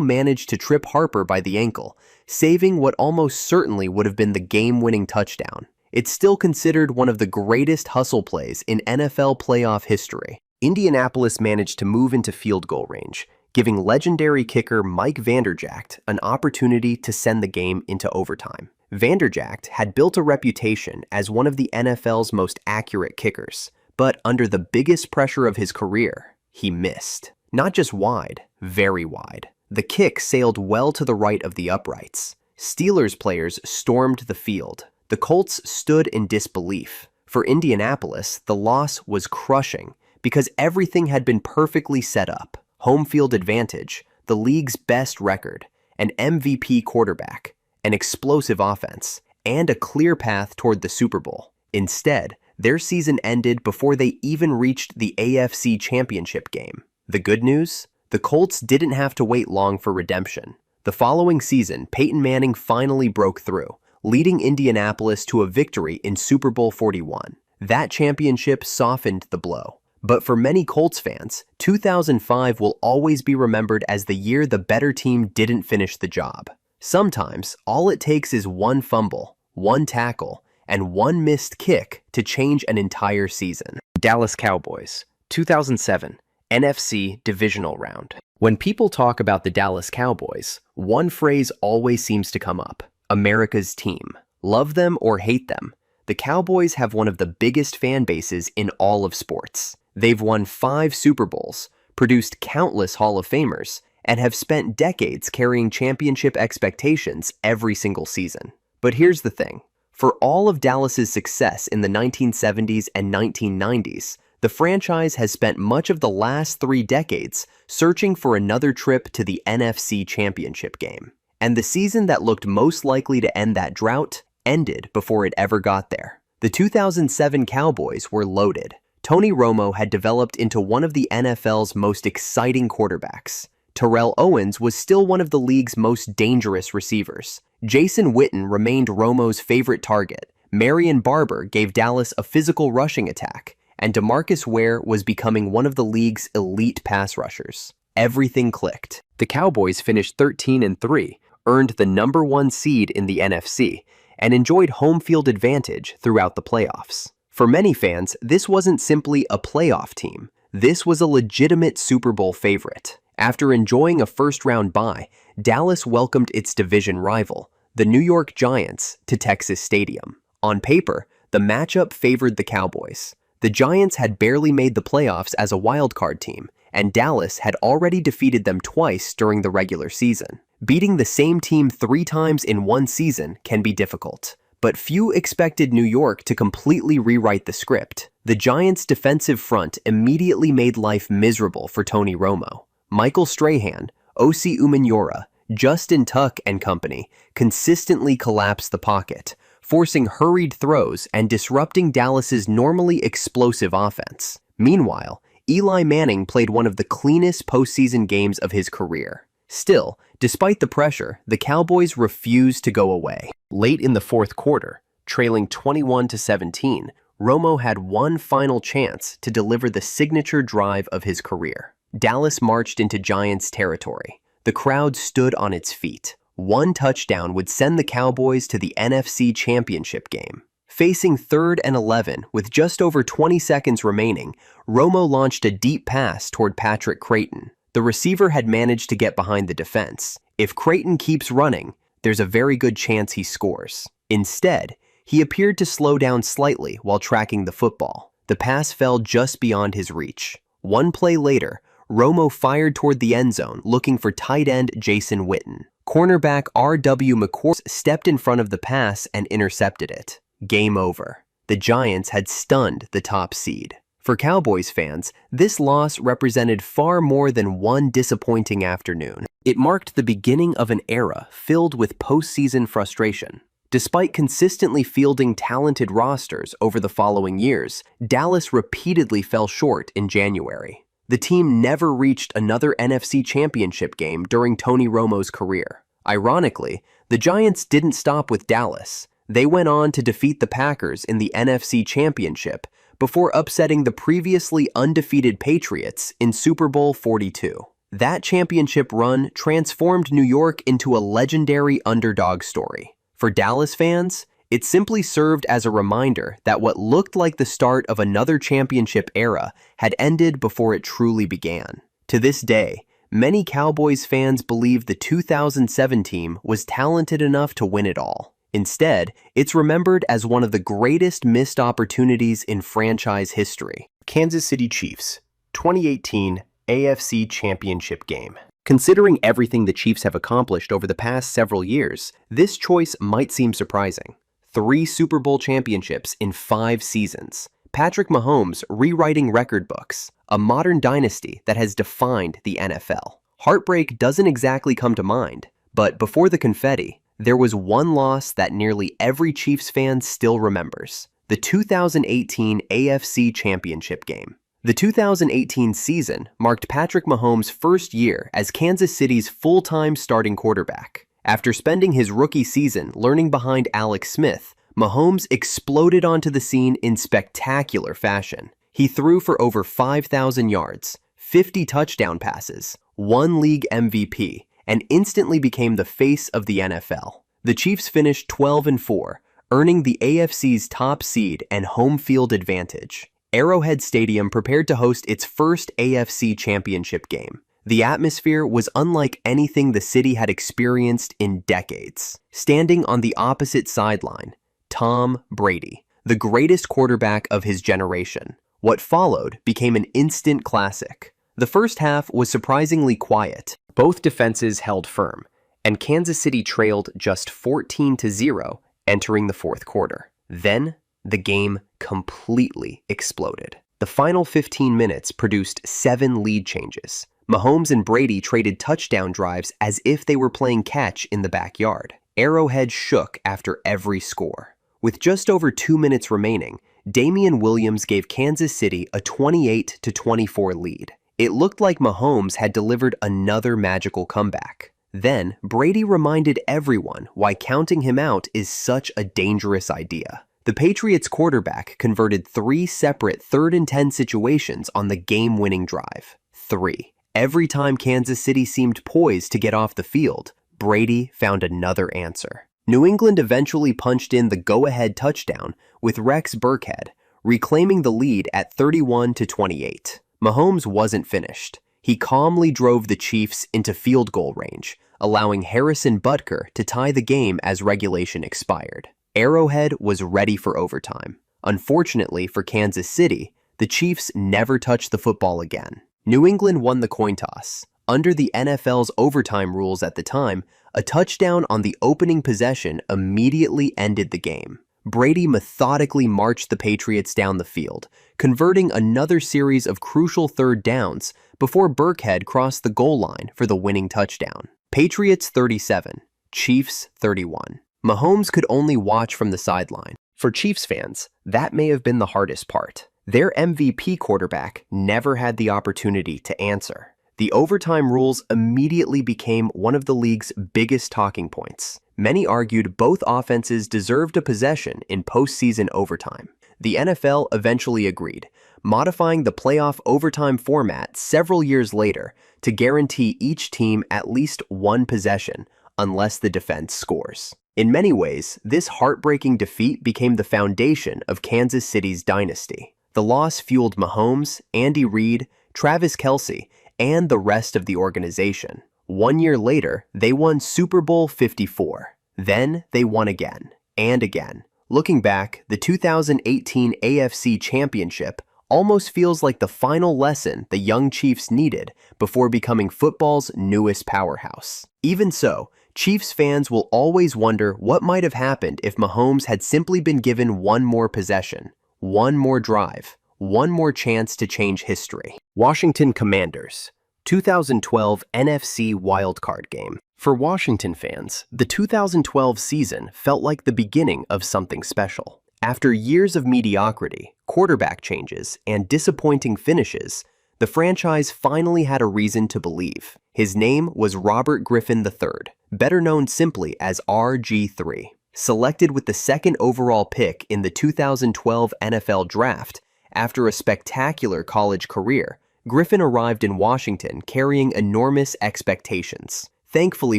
managed to trip Harper by the ankle, saving what almost certainly would have been the game-winning touchdown. It's still considered one of the greatest hustle plays in NFL playoff history. Indianapolis managed to move into field goal range, giving legendary kicker Mike Vanderjagt an opportunity to send the game into overtime. Vanderjagt had built a reputation as one of the NFL's most accurate kickers, but under the biggest pressure of his career, he missed. Not just wide, very wide. The kick sailed well to the right of the uprights. Steelers players stormed the field. The Colts stood in disbelief. For Indianapolis, the loss was crushing because everything had been perfectly set up. Home field advantage, the league's best record, an MVP quarterback, an explosive offense, and a clear path toward the Super Bowl. Instead, their season ended before they even reached the AFC Championship game. The good news? The Colts didn't have to wait long for redemption. The following season, Peyton Manning finally broke through, leading Indianapolis to a victory in Super Bowl 41. That championship softened the blow. But for many Colts fans, 2005 will always be remembered as the year the better team didn't finish the job. Sometimes, all it takes is one fumble, one tackle, and one missed kick to change an entire season. Dallas Cowboys, 2007, NFC Divisional Round. When people talk about the Dallas Cowboys, one phrase always seems to come up: America's team. Love them or hate them, the Cowboys have one of the biggest fan bases in all of sports. They've won 5 Super Bowls, produced countless Hall of Famers, and have spent decades carrying championship expectations every single season. But here's the thing. For all of Dallas's success in the 1970s and 1990s, the franchise has spent much of the last 3 decades searching for another trip to the NFC Championship game. And the season that looked most likely to end that drought ended before it ever got there. The 2007 Cowboys were loaded. Tony Romo had developed into one of the NFL's most exciting quarterbacks. Terrell Owens was still one of the league's most dangerous receivers. Jason Witten remained Romo's favorite target. Marion Barber gave Dallas a physical rushing attack, and DeMarcus Ware was becoming one of the league's elite pass rushers. Everything clicked. The Cowboys finished 13-3, earned the #1 seed in the NFC, and enjoyed home field advantage throughout the playoffs. For many fans, this wasn't simply a playoff team. This was a legitimate Super Bowl favorite. After enjoying a first-round bye, Dallas welcomed its division rival, the New York Giants, to Texas Stadium. On paper, the matchup favored the Cowboys. The Giants had barely made the playoffs as a wildcard team, and Dallas had already defeated them twice during the regular season. Beating the same team 3 times in one season can be difficult, but few expected New York to completely rewrite the script. The Giants' defensive front immediately made life miserable for Tony Romo. Michael Strahan, Osi Umenyiora, Justin Tuck and company consistently collapsed the pocket, forcing hurried throws and disrupting Dallas's normally explosive offense. Meanwhile, Eli Manning played one of the cleanest postseason games of his career. Still, despite the pressure, the Cowboys refused to go away. Late in the fourth quarter, trailing 21-17, Romo had one final chance to deliver the signature drive of his career. Dallas marched into Giants territory. The crowd stood on its feet. One touchdown would send the Cowboys to the NFC Championship game. Facing 3rd and 11 with just over 20 seconds remaining, Romo launched a deep pass toward Patrick Creighton. The receiver had managed to get behind the defense. If Creighton keeps running, there's a very good chance he scores. Instead, he appeared to slow down slightly while tracking the football. The pass fell just beyond his reach. One play later, Romo fired toward the end zone looking for tight end Jason Witten. Cornerback R.W. McCourt stepped in front of the pass and intercepted it. Game over. The Giants had stunned the top seed. For Cowboys fans, this loss represented far more than one disappointing afternoon. It marked the beginning of an era filled with postseason frustration. Despite consistently fielding talented rosters over the following years, Dallas repeatedly fell short in January. The team never reached another NFC Championship game during Tony Romo's career. Ironically, the Giants didn't stop with Dallas. They went on to defeat the Packers in the NFC Championship before upsetting the previously undefeated Patriots in Super Bowl 42. That championship run transformed New York into a legendary underdog story. For Dallas fans, it simply served as a reminder that what looked like the start of another championship era had ended before it truly began. To this day, many Cowboys fans believe the 2007 team was talented enough to win it all. Instead, it's remembered as one of the greatest missed opportunities in franchise history. Kansas City Chiefs, 2018 AFC Championship Game. Considering everything the Chiefs have accomplished over the past several years, this choice might seem surprising. 3 Super Bowl championships in 5 seasons. Patrick Mahomes rewriting record books. A modern dynasty that has defined the NFL. Heartbreak doesn't exactly come to mind, but before the confetti, there was one loss that nearly every Chiefs fan still remembers. The 2018 AFC Championship Game. The 2018 season marked Patrick Mahomes' first year as Kansas City's full-time starting quarterback. After spending his rookie season learning behind Alex Smith, Mahomes exploded onto the scene in spectacular fashion. He threw for over 5,000 yards, 50 touchdown passes, won league MVP, and instantly became the face of the NFL. The Chiefs finished 12-4, earning the AFC's top seed and home field advantage. Arrowhead Stadium prepared to host its first AFC Championship game. The atmosphere was unlike anything the city had experienced in decades. Standing on the opposite sideline, Tom Brady, the greatest quarterback of his generation. What followed became an instant classic. The first half was surprisingly quiet. Both defenses held firm, and Kansas City trailed just 14-0 entering the fourth quarter. Then, the game completely exploded. The final 15 minutes produced 7 lead changes. Mahomes and Brady traded touchdown drives as if they were playing catch in the backyard. Arrowhead shook after every score. With just over 2 minutes remaining, Damian Williams gave Kansas City a 28-24 lead. It looked like Mahomes had delivered another magical comeback. Then, Brady reminded everyone why counting him out is such a dangerous idea. The Patriots quarterback converted 3 separate 3rd and 10 situations on the game-winning drive. 3. Every time Kansas City seemed poised to get off the field, Brady found another answer. New England eventually punched in the go-ahead touchdown with Rex Burkhead, reclaiming the lead at 31-28. Mahomes wasn't finished. He calmly drove the Chiefs into field goal range, allowing Harrison Butker to tie the game as regulation expired. Arrowhead was ready for overtime. Unfortunately for Kansas City, the Chiefs never touched the football again. New England won the coin toss. Under the NFL's overtime rules at the time, a touchdown on the opening possession immediately ended the game. Brady methodically marched the Patriots down the field, converting another series of crucial 3rd downs before Burkhead crossed the goal line for the winning touchdown. Patriots 37, Chiefs 31. Mahomes could only watch from the sideline. For Chiefs fans, that may have been the hardest part. Their MVP quarterback never had the opportunity to answer. The overtime rules immediately became one of the league's biggest talking points. Many argued both offenses deserved a possession in postseason overtime. The NFL eventually agreed, modifying the playoff overtime format several years later to guarantee each team at least one possession unless the defense scores. In many ways, this heartbreaking defeat became the foundation of Kansas City's dynasty. The loss fueled Mahomes, Andy Reid, Travis Kelce, and the rest of the organization. 1 year later, they won Super Bowl 54. Then they won again, and again. Looking back, the 2018 AFC Championship almost feels like the final lesson the young Chiefs needed before becoming football's newest powerhouse. Even so, Chiefs fans will always wonder what might have happened if Mahomes had simply been given one more possession, one more drive, one more chance to change history. Washington Commanders, 2012 NFC wildcard game. For Washington fans, the 2012 season felt like the beginning of something special. After years of mediocrity, quarterback changes, and disappointing finishes, the franchise finally had a reason to believe. His name was Robert Griffin III, better known simply as RG3. Selected with the second overall pick in the 2012 NFL Draft, after a spectacular college career, Griffin arrived in Washington carrying enormous expectations. Thankfully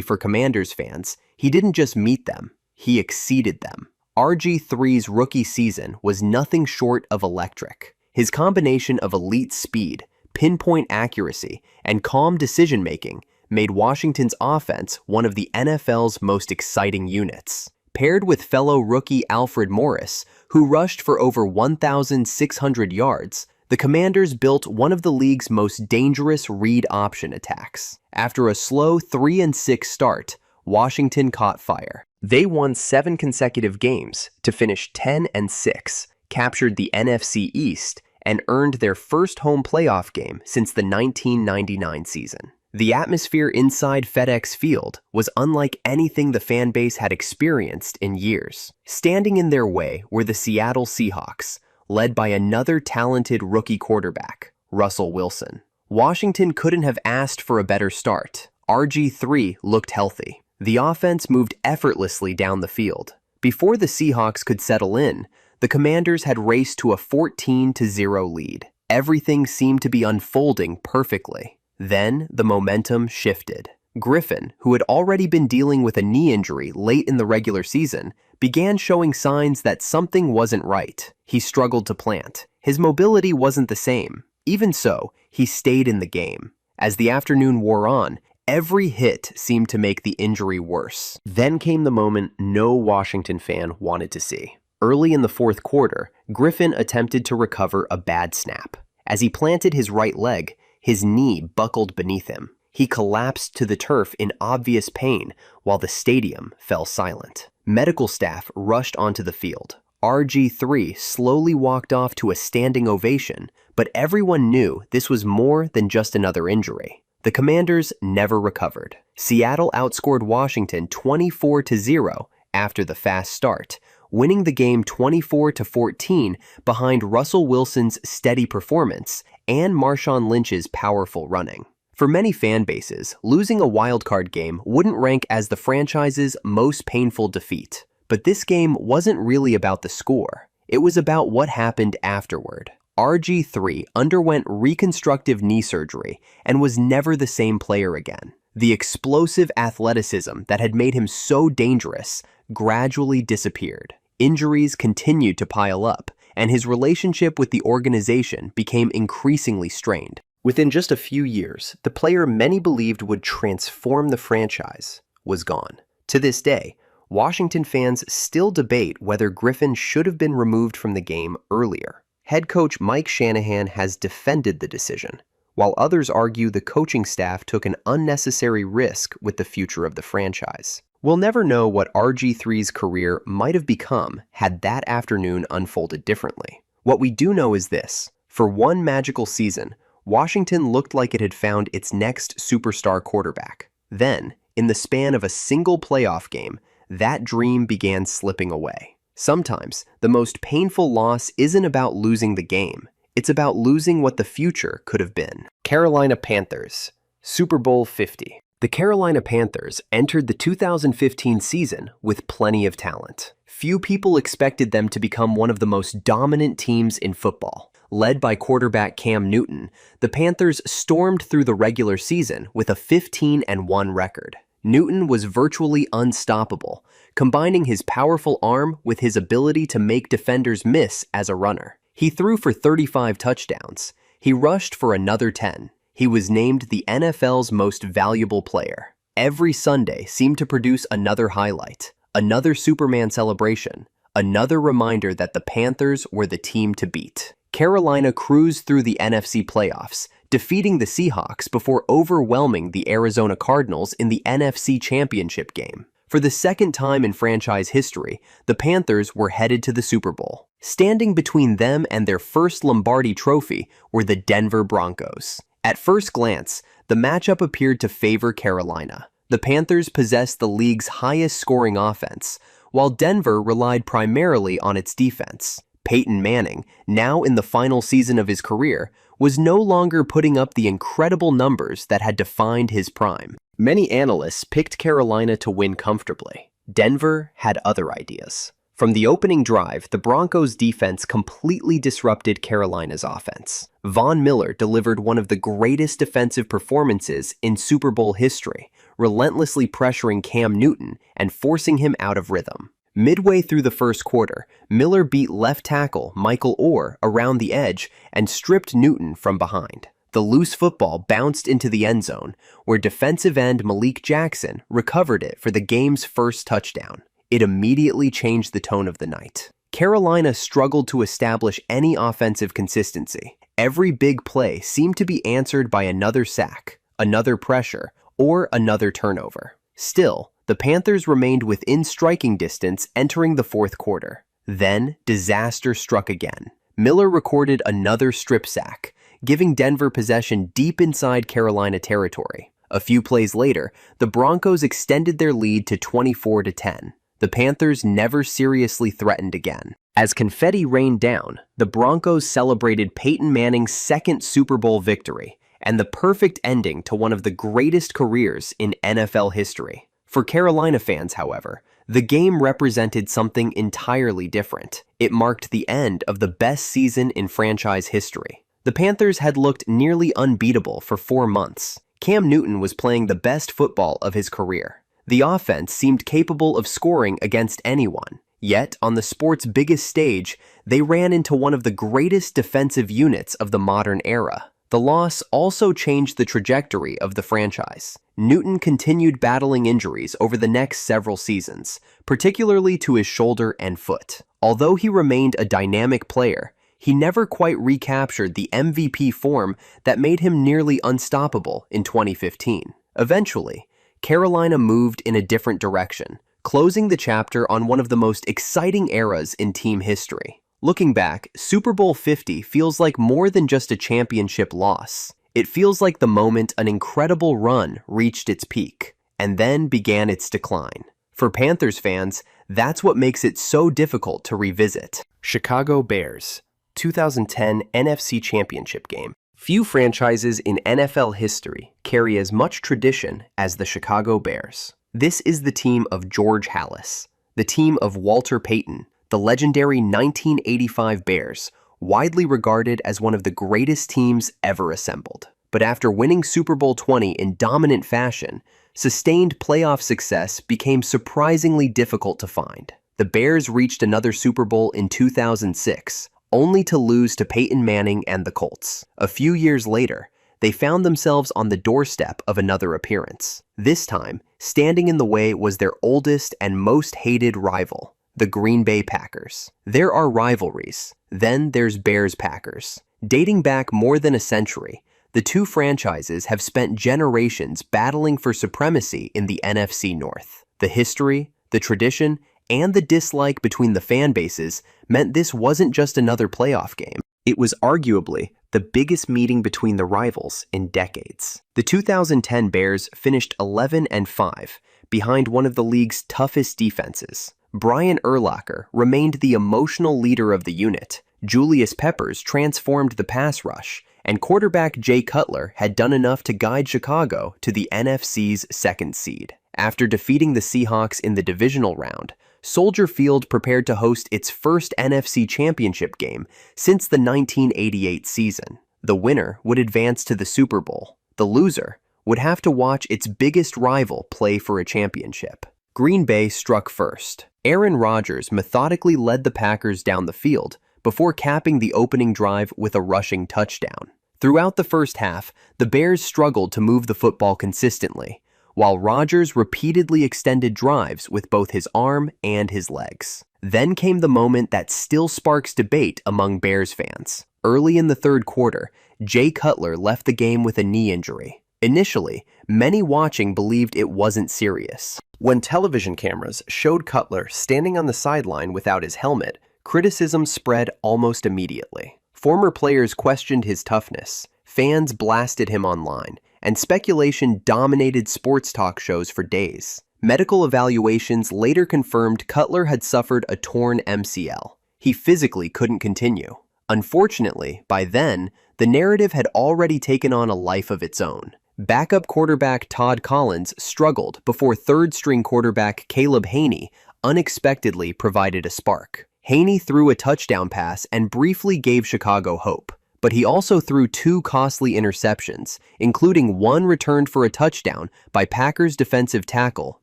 for Commanders fans, he didn't just meet them, he exceeded them. RG3's rookie season was nothing short of electric. His combination of elite speed, pinpoint accuracy, and calm decision-making made Washington's offense one of the NFL's most exciting units. Paired with fellow rookie Alfred Morris, who rushed for over 1,600 yards, the Commanders built one of the league's most dangerous read option attacks. After a slow 3-6 start, Washington caught fire. They won 7 consecutive games to finish 10-6, captured the NFC East, and earned their first home playoff game since the 1999 season. The atmosphere inside FedEx Field was unlike anything the fan base had experienced in years. Standing in their way were the Seattle Seahawks, led by another talented rookie quarterback, Russell Wilson. Washington couldn't have asked for a better start. RG3 looked healthy. The offense moved effortlessly down the field. Before the Seahawks could settle in, the Commanders had raced to a 14-0 lead. Everything seemed to be unfolding perfectly. Then the momentum shifted. Griffin, who had already been dealing with a knee injury late in the regular season, began showing signs that something wasn't right. He struggled to plant. His mobility wasn't the same. Even so, he stayed in the game. As the afternoon wore on, every hit seemed to make the injury worse. Then came the moment no Washington fan wanted to see. Early in the fourth quarter, Griffin attempted to recover a bad snap. As he planted his right leg, his knee buckled beneath him. He collapsed to the turf in obvious pain while the stadium fell silent. Medical staff rushed onto the field. RG3 slowly walked off to a standing ovation, but everyone knew this was more than just another injury. The Commanders never recovered. Seattle outscored Washington 24-0 after the fast start, winning the game 24-14 behind Russell Wilson's steady performance and Marshawn Lynch's powerful running. For many fan bases, losing a wildcard game wouldn't rank as the franchise's most painful defeat. But this game wasn't really about the score. It was about what happened afterward. RG3 underwent reconstructive knee surgery and was never the same player again. The explosive athleticism that had made him so dangerous gradually disappeared. Injuries continued to pile up, and his relationship with the organization became increasingly strained. Within just a few years, the player many believed would transform the franchise was gone. To this day, Washington fans still debate whether Griffin should have been removed from the game earlier. Head coach Mike Shanahan has defended the decision, while others argue the coaching staff took an unnecessary risk with the future of the franchise. We'll never know what RG3's career might have become had that afternoon unfolded differently. What we do know is this: for one magical season, Washington looked like it had found its next superstar quarterback. Then, in the span of a single playoff game, that dream began slipping away. Sometimes, the most painful loss isn't about losing the game. It's about losing what the future could have been. Carolina Panthers, Super Bowl 50. The Carolina Panthers entered the 2015 season with plenty of talent. Few people expected them to become one of the most dominant teams in football. Led by quarterback Cam Newton, the Panthers stormed through the regular season with a 15-1 record. Newton was virtually unstoppable, combining his powerful arm with his ability to make defenders miss as a runner. He threw for 35 touchdowns. He rushed for another 10. He was named the NFL's most valuable player. Every Sunday seemed to produce another highlight, another Superman celebration, another reminder that the Panthers were the team to beat. Carolina cruised through the NFC playoffs, defeating the Seahawks before overwhelming the Arizona Cardinals in the NFC Championship game. For the second time in franchise history, the Panthers were headed to the Super Bowl. Standing between them and their first Lombardi trophy were the Denver Broncos. At first glance, the matchup appeared to favor Carolina. The Panthers possessed the league's highest scoring offense, while Denver relied primarily on its defense. Peyton Manning, now in the final season of his career, was no longer putting up the incredible numbers that had defined his prime. Many analysts picked Carolina to win comfortably. Denver had other ideas. From the opening drive, the Broncos' defense completely disrupted Carolina's offense. Von Miller delivered one of the greatest defensive performances in Super Bowl history, relentlessly pressuring Cam Newton and forcing him out of rhythm. Midway through the first quarter, Miller beat left tackle Michael Orr around the edge and stripped Newton from behind. The loose football bounced into the end zone, where defensive end Malik Jackson recovered it for the game's first touchdown. It immediately changed the tone of the night. Carolina struggled to establish any offensive consistency. Every big play seemed to be answered by another sack, another pressure, or another turnover. Still, the Panthers remained within striking distance entering the fourth quarter. Then, disaster struck again. Miller recorded another strip sack, giving Denver possession deep inside Carolina territory. A few plays later, the Broncos extended their lead to 24-10. The Panthers never seriously threatened again. As confetti rained down, the Broncos celebrated Peyton Manning's second Super Bowl victory and the perfect ending to one of the greatest careers in NFL history. For Carolina fans, however, the game represented something entirely different. It marked the end of the best season in franchise history. The Panthers had looked nearly unbeatable for 4 months. Cam Newton was playing the best football of his career. The offense seemed capable of scoring against anyone. Yet, on the sport's biggest stage, they ran into one of the greatest defensive units of the modern era. The loss also changed the trajectory of the franchise. Newton continued battling injuries over the next several seasons, particularly to his shoulder and foot. Although he remained a dynamic player, he never quite recaptured the MVP form that made him nearly unstoppable in 2015. Eventually, Carolina moved in a different direction, closing the chapter on one of the most exciting eras in team history. Looking back, Super Bowl 50 feels like more than just a championship loss. It feels like the moment an incredible run reached its peak, and then began its decline. For Panthers fans, that's what makes it so difficult to revisit. Chicago Bears, 2010 NFC Championship game. Few franchises in NFL history carry as much tradition as the Chicago Bears. This is the team of George Halas, the team of Walter Payton, the legendary 1985 Bears, widely regarded as one of the greatest teams ever assembled. But after winning Super Bowl 20 in dominant fashion, sustained playoff success became surprisingly difficult to find. The Bears reached another Super Bowl in 2006, only to lose to Peyton Manning and the Colts. A few years later, they found themselves on the doorstep of another appearance. This time, standing in the way was their oldest and most hated rival, the Green Bay Packers. There are rivalries. Then there's Bears-Packers. Dating back more than a century, the two franchises have spent generations battling for supremacy in the NFC North. The history, the tradition, and the dislike between the fan bases meant this wasn't just another playoff game. It was arguably the biggest meeting between the rivals in decades. The 2010 Bears finished 11-5, behind one of the league's toughest defenses. Brian Urlacher remained the emotional leader of the unit. Julius Peppers transformed the pass rush, and quarterback Jay Cutler had done enough to guide Chicago to the NFC's second seed. After defeating the Seahawks in the divisional round, Soldier Field prepared to host its first NFC Championship game since the 1988 season. The winner would advance to the Super Bowl. The loser would have to watch its biggest rival play for a championship. Green Bay struck first. Aaron Rodgers methodically led the Packers down the field before capping the opening drive with a rushing touchdown. Throughout the first half, the Bears struggled to move the football consistently, while Rodgers repeatedly extended drives with both his arm and his legs. Then came the moment that still sparks debate among Bears fans. Early in the third quarter, Jay Cutler left the game with a knee injury. Initially, many watching believed it wasn't serious. When television cameras showed Cutler standing on the sideline without his helmet, criticism spread almost immediately. Former players questioned his toughness, fans blasted him online, and speculation dominated sports talk shows for days. Medical evaluations later confirmed Cutler had suffered a torn MCL. He physically couldn't continue. Unfortunately, by then, the narrative had already taken on a life of its own. Backup quarterback Todd Collins struggled before third-string quarterback Caleb Haney unexpectedly provided a spark. Haney threw a touchdown pass and briefly gave Chicago hope, but he also threw 2 costly interceptions, including one returned for a touchdown by Packers defensive tackle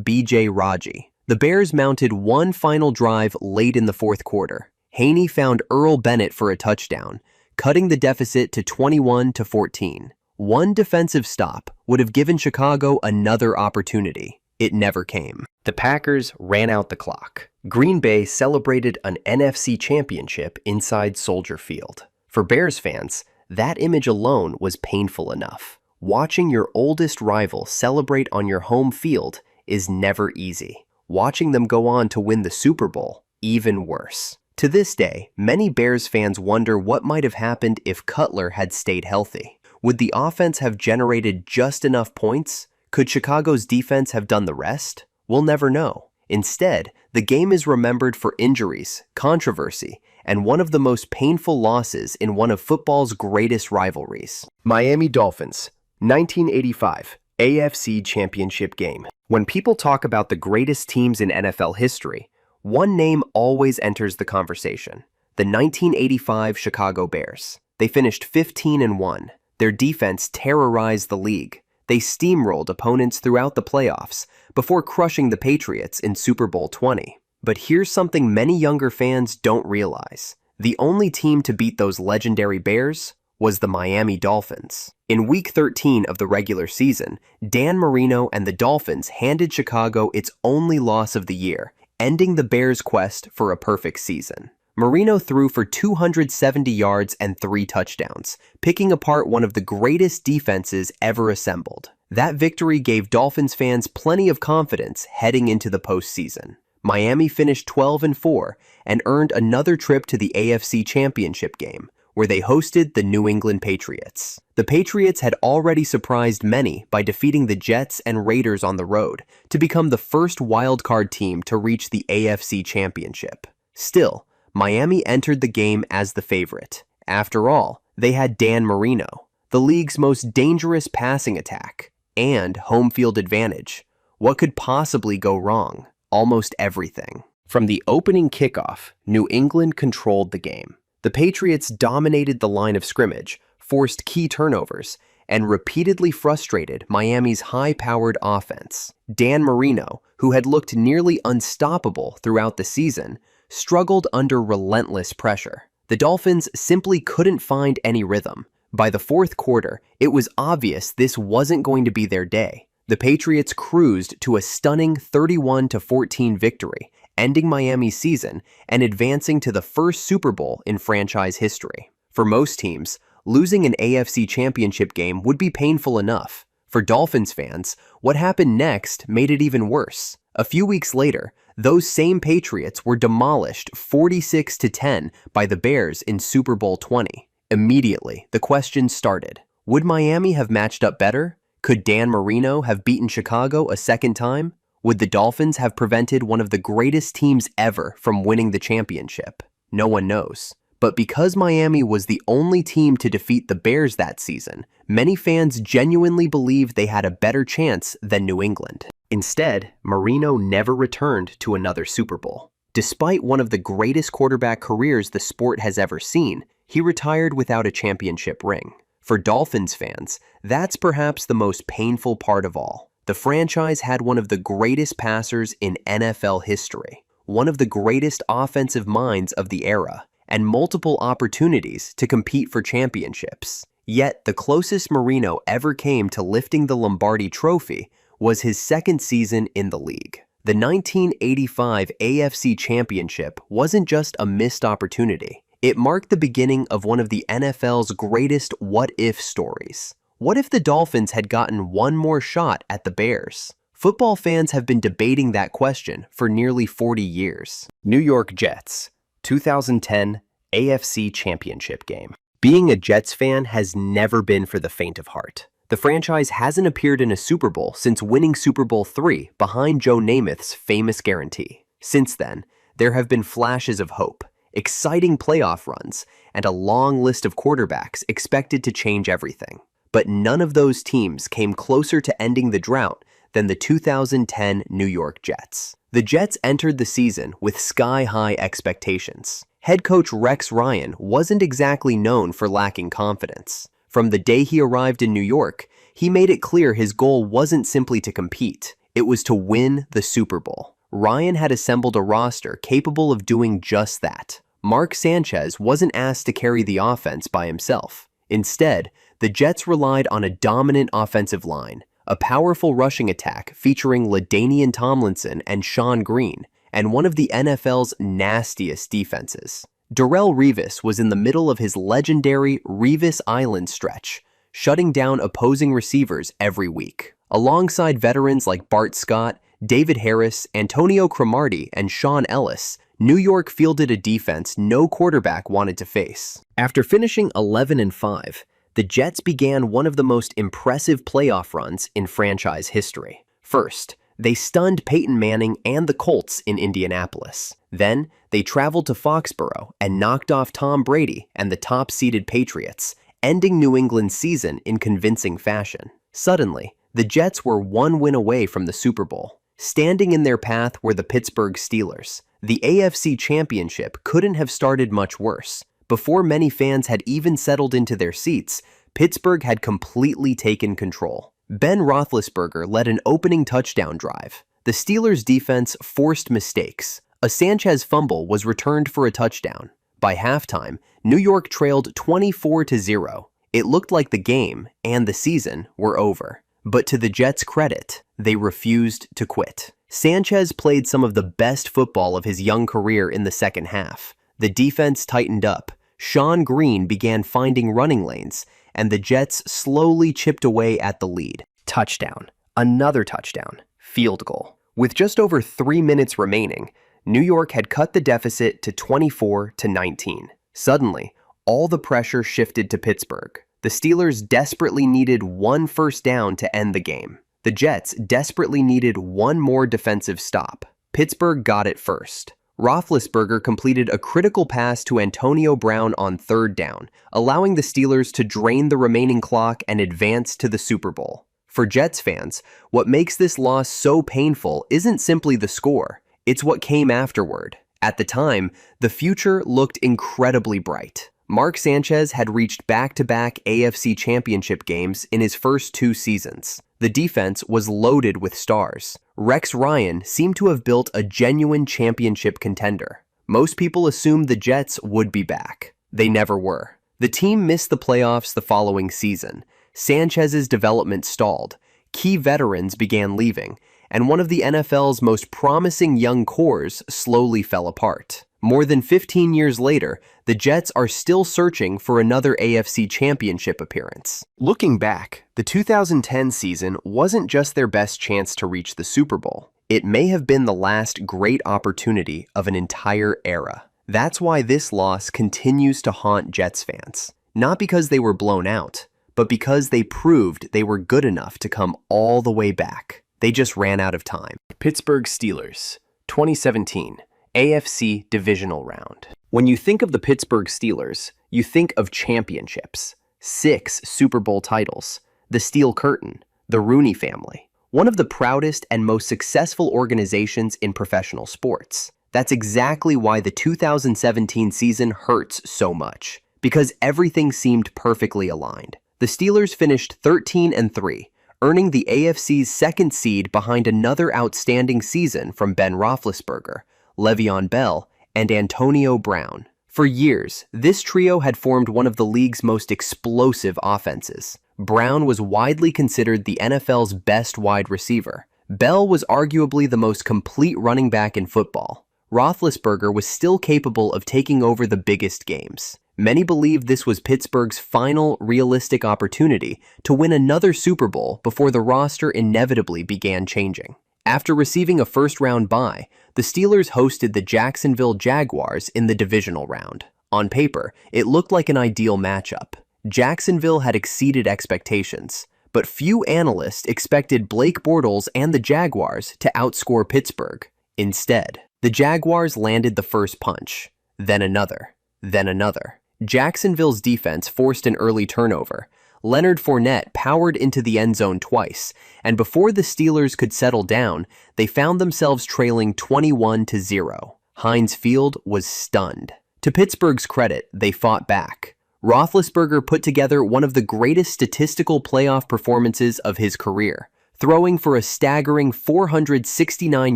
B.J. Raji. The Bears mounted one final drive late in the fourth quarter. Haney found Earl Bennett for a touchdown, cutting the deficit to 21-14. One defensive stop would have given Chicago another opportunity. It never came. The Packers ran out the clock. Green Bay celebrated an NFC championship inside Soldier Field. For Bears fans, that image alone was painful enough. Watching your oldest rival celebrate on your home field is never easy. Watching them go on to win the Super Bowl, even worse. To this day, many Bears fans wonder what might have happened if Cutler had stayed healthy. Would the offense have generated just enough points? Could Chicago's defense have done the rest? We'll never know. Instead, the game is remembered for injuries, controversy, and one of the most painful losses in one of football's greatest rivalries. Miami Dolphins, 1985, AFC Championship game. When people talk about the greatest teams in NFL history, one name always enters the conversation: the 1985 Chicago Bears. They finished 15-1. Their defense terrorized the league. They steamrolled opponents throughout the playoffs before crushing the Patriots in Super Bowl 20. But here's something many younger fans don't realize. The only team to beat those legendary Bears was the Miami Dolphins. In Week 13 of the regular season, Dan Marino and the Dolphins handed Chicago its only loss of the year, ending the Bears' quest for a perfect season. Marino threw for 270 yards and 3 touchdowns, picking apart one of the greatest defenses ever assembled. That victory gave Dolphins fans plenty of confidence heading into the postseason. Miami finished 12-4 and earned another trip to the AFC Championship game, where they hosted the New England Patriots. The Patriots had already surprised many by defeating the Jets and Raiders on the road to become the first wildcard team to reach the AFC Championship. Still, Miami entered the game as the favorite. After all, they had Dan Marino, the league's most dangerous passing attack, and home field advantage. What could possibly go wrong? Almost everything. From the opening kickoff, New England controlled the game. The Patriots dominated the line of scrimmage, forced key turnovers, and repeatedly frustrated Miami's high-powered offense. Dan Marino, who had looked nearly unstoppable throughout the season, struggled under relentless pressure. The Dolphins simply couldn't find any rhythm. By the fourth quarter, it was obvious this wasn't going to be their day. The Patriots cruised to a stunning 31-14 victory, ending Miami's season and advancing to the first Super Bowl in franchise history. For most teams, losing an AFC Championship game would be painful enough. For Dolphins fans, what happened next made it even worse. A few weeks later, those same Patriots were demolished 46-10 by the Bears in Super Bowl 20. Immediately, the question started. Would Miami have matched up better? Could Dan Marino have beaten Chicago a second time? Would the Dolphins have prevented one of the greatest teams ever from winning the championship? No one knows. But because Miami was the only team to defeat the Bears that season, many fans genuinely believed they had a better chance than New England. Instead, Marino never returned to another Super Bowl. Despite one of the greatest quarterback careers the sport has ever seen, he retired without a championship ring. For Dolphins fans, that's perhaps the most painful part of all. The franchise had one of the greatest passers in NFL history, one of the greatest offensive minds of the era, and multiple opportunities to compete for championships. Yet, the closest Marino ever came to lifting the Lombardi Trophy was his second season in the league. The 1985 AFC Championship wasn't just a missed opportunity. It marked the beginning of one of the NFL's greatest what-if stories. What if the Dolphins had gotten one more shot at the Bears? Football fans have been debating that question for nearly 40 years. New York Jets, 2010 AFC Championship game. Being a Jets fan has never been for the faint of heart. The franchise hasn't appeared in a Super Bowl since winning Super Bowl III behind Joe Namath's famous guarantee. Since then, there have been flashes of hope, exciting playoff runs, and a long list of quarterbacks expected to change everything. But none of those teams came closer to ending the drought than the 2010 New York Jets. The Jets entered the season with sky-high expectations. Head coach Rex Ryan wasn't exactly known for lacking confidence. From the day he arrived in New York, he made it clear his goal wasn't simply to compete, it was to win the Super Bowl. Ryan had assembled a roster capable of doing just that. Mark Sanchez wasn't asked to carry the offense by himself. Instead, the Jets relied on a dominant offensive line, a powerful rushing attack featuring LaDainian Tomlinson and Sean Green, and one of the NFL's nastiest defenses. Darrelle Revis was in the middle of his legendary Revis Island stretch, shutting down opposing receivers every week. Alongside veterans like Bart Scott, David Harris, Antonio Cromartie, and Sean Ellis, New York fielded a defense no quarterback wanted to face. After finishing 11-5, the Jets began one of the most impressive playoff runs in franchise history. First, they stunned Peyton Manning and the Colts in Indianapolis. Then, they traveled to Foxborough and knocked off Tom Brady and the top-seeded Patriots, ending New England's season in convincing fashion. Suddenly, the Jets were one win away from the Super Bowl. Standing in their path were the Pittsburgh Steelers. The AFC Championship couldn't have started much worse. Before many fans had even settled into their seats, Pittsburgh had completely taken control. Ben Roethlisberger led an opening touchdown drive. The Steelers' defense forced mistakes. A Sanchez fumble was returned for a touchdown. By halftime, New York trailed 24-0. It looked like the game and the season were over. But to the Jets' credit, they refused to quit. Sanchez played some of the best football of his young career in the second half. The defense tightened up. Sean Green began finding running lanes, and the Jets slowly chipped away at the lead. Touchdown. Another touchdown. Field goal. With just over 3 minutes remaining, New York had cut the deficit to 24-19. Suddenly, all the pressure shifted to Pittsburgh. The Steelers desperately needed one first down to end the game. The Jets desperately needed one more defensive stop. Pittsburgh got it first. Roethlisberger completed a critical pass to Antonio Brown on third down, allowing the Steelers to drain the remaining clock and advance to the Super Bowl. For Jets fans, what makes this loss so painful isn't simply the score, it's what came afterward. At the time, the future looked incredibly bright. Mark Sanchez had reached back-to-back AFC Championship games in his first 2 seasons. The defense was loaded with stars. Rex Ryan seemed to have built a genuine championship contender. Most people assumed the Jets would be back. They never were. The team missed the playoffs the following season. Sanchez's development stalled. Key veterans began leaving, and one of the NFL's most promising young cores slowly fell apart. More than 15 years later, the Jets are still searching for another AFC Championship appearance. Looking back, the 2010 season wasn't just their best chance to reach the Super Bowl. It may have been the last great opportunity of an entire era. That's why this loss continues to haunt Jets fans. Not because they were blown out, but because they proved they were good enough to come all the way back. They just ran out of time. Pittsburgh Steelers, 2017. AFC Divisional Round. When you think of the Pittsburgh Steelers, you think of championships. 6 Super Bowl titles, the Steel Curtain, the Rooney family. One of the proudest and most successful organizations in professional sports. That's exactly why the 2017 season hurts so much, because everything seemed perfectly aligned. The Steelers finished 13-3, earning the AFC's second seed behind another outstanding season from Ben Roethlisberger, Le'Veon Bell, and Antonio Brown. For years, this trio had formed one of the league's most explosive offenses. Brown was widely considered the NFL's best wide receiver. Bell was arguably the most complete running back in football. Roethlisberger was still capable of taking over the biggest games. Many believed this was Pittsburgh's final realistic opportunity to win another Super Bowl before the roster inevitably began changing. After receiving a first-round bye, the Steelers hosted the Jacksonville Jaguars in the divisional round. On paper, it looked like an ideal matchup. Jacksonville had exceeded expectations, but few analysts expected Blake Bortles and the Jaguars to outscore Pittsburgh. Instead, the Jaguars landed the first punch, then another, then another. Jacksonville's defense forced an early turnover. Leonard Fournette powered into the end zone twice, and before the Steelers could settle down, they found themselves trailing 21-0. Heinz Field was stunned. To Pittsburgh's credit, they fought back. Roethlisberger put together one of the greatest statistical playoff performances of his career, throwing for a staggering 469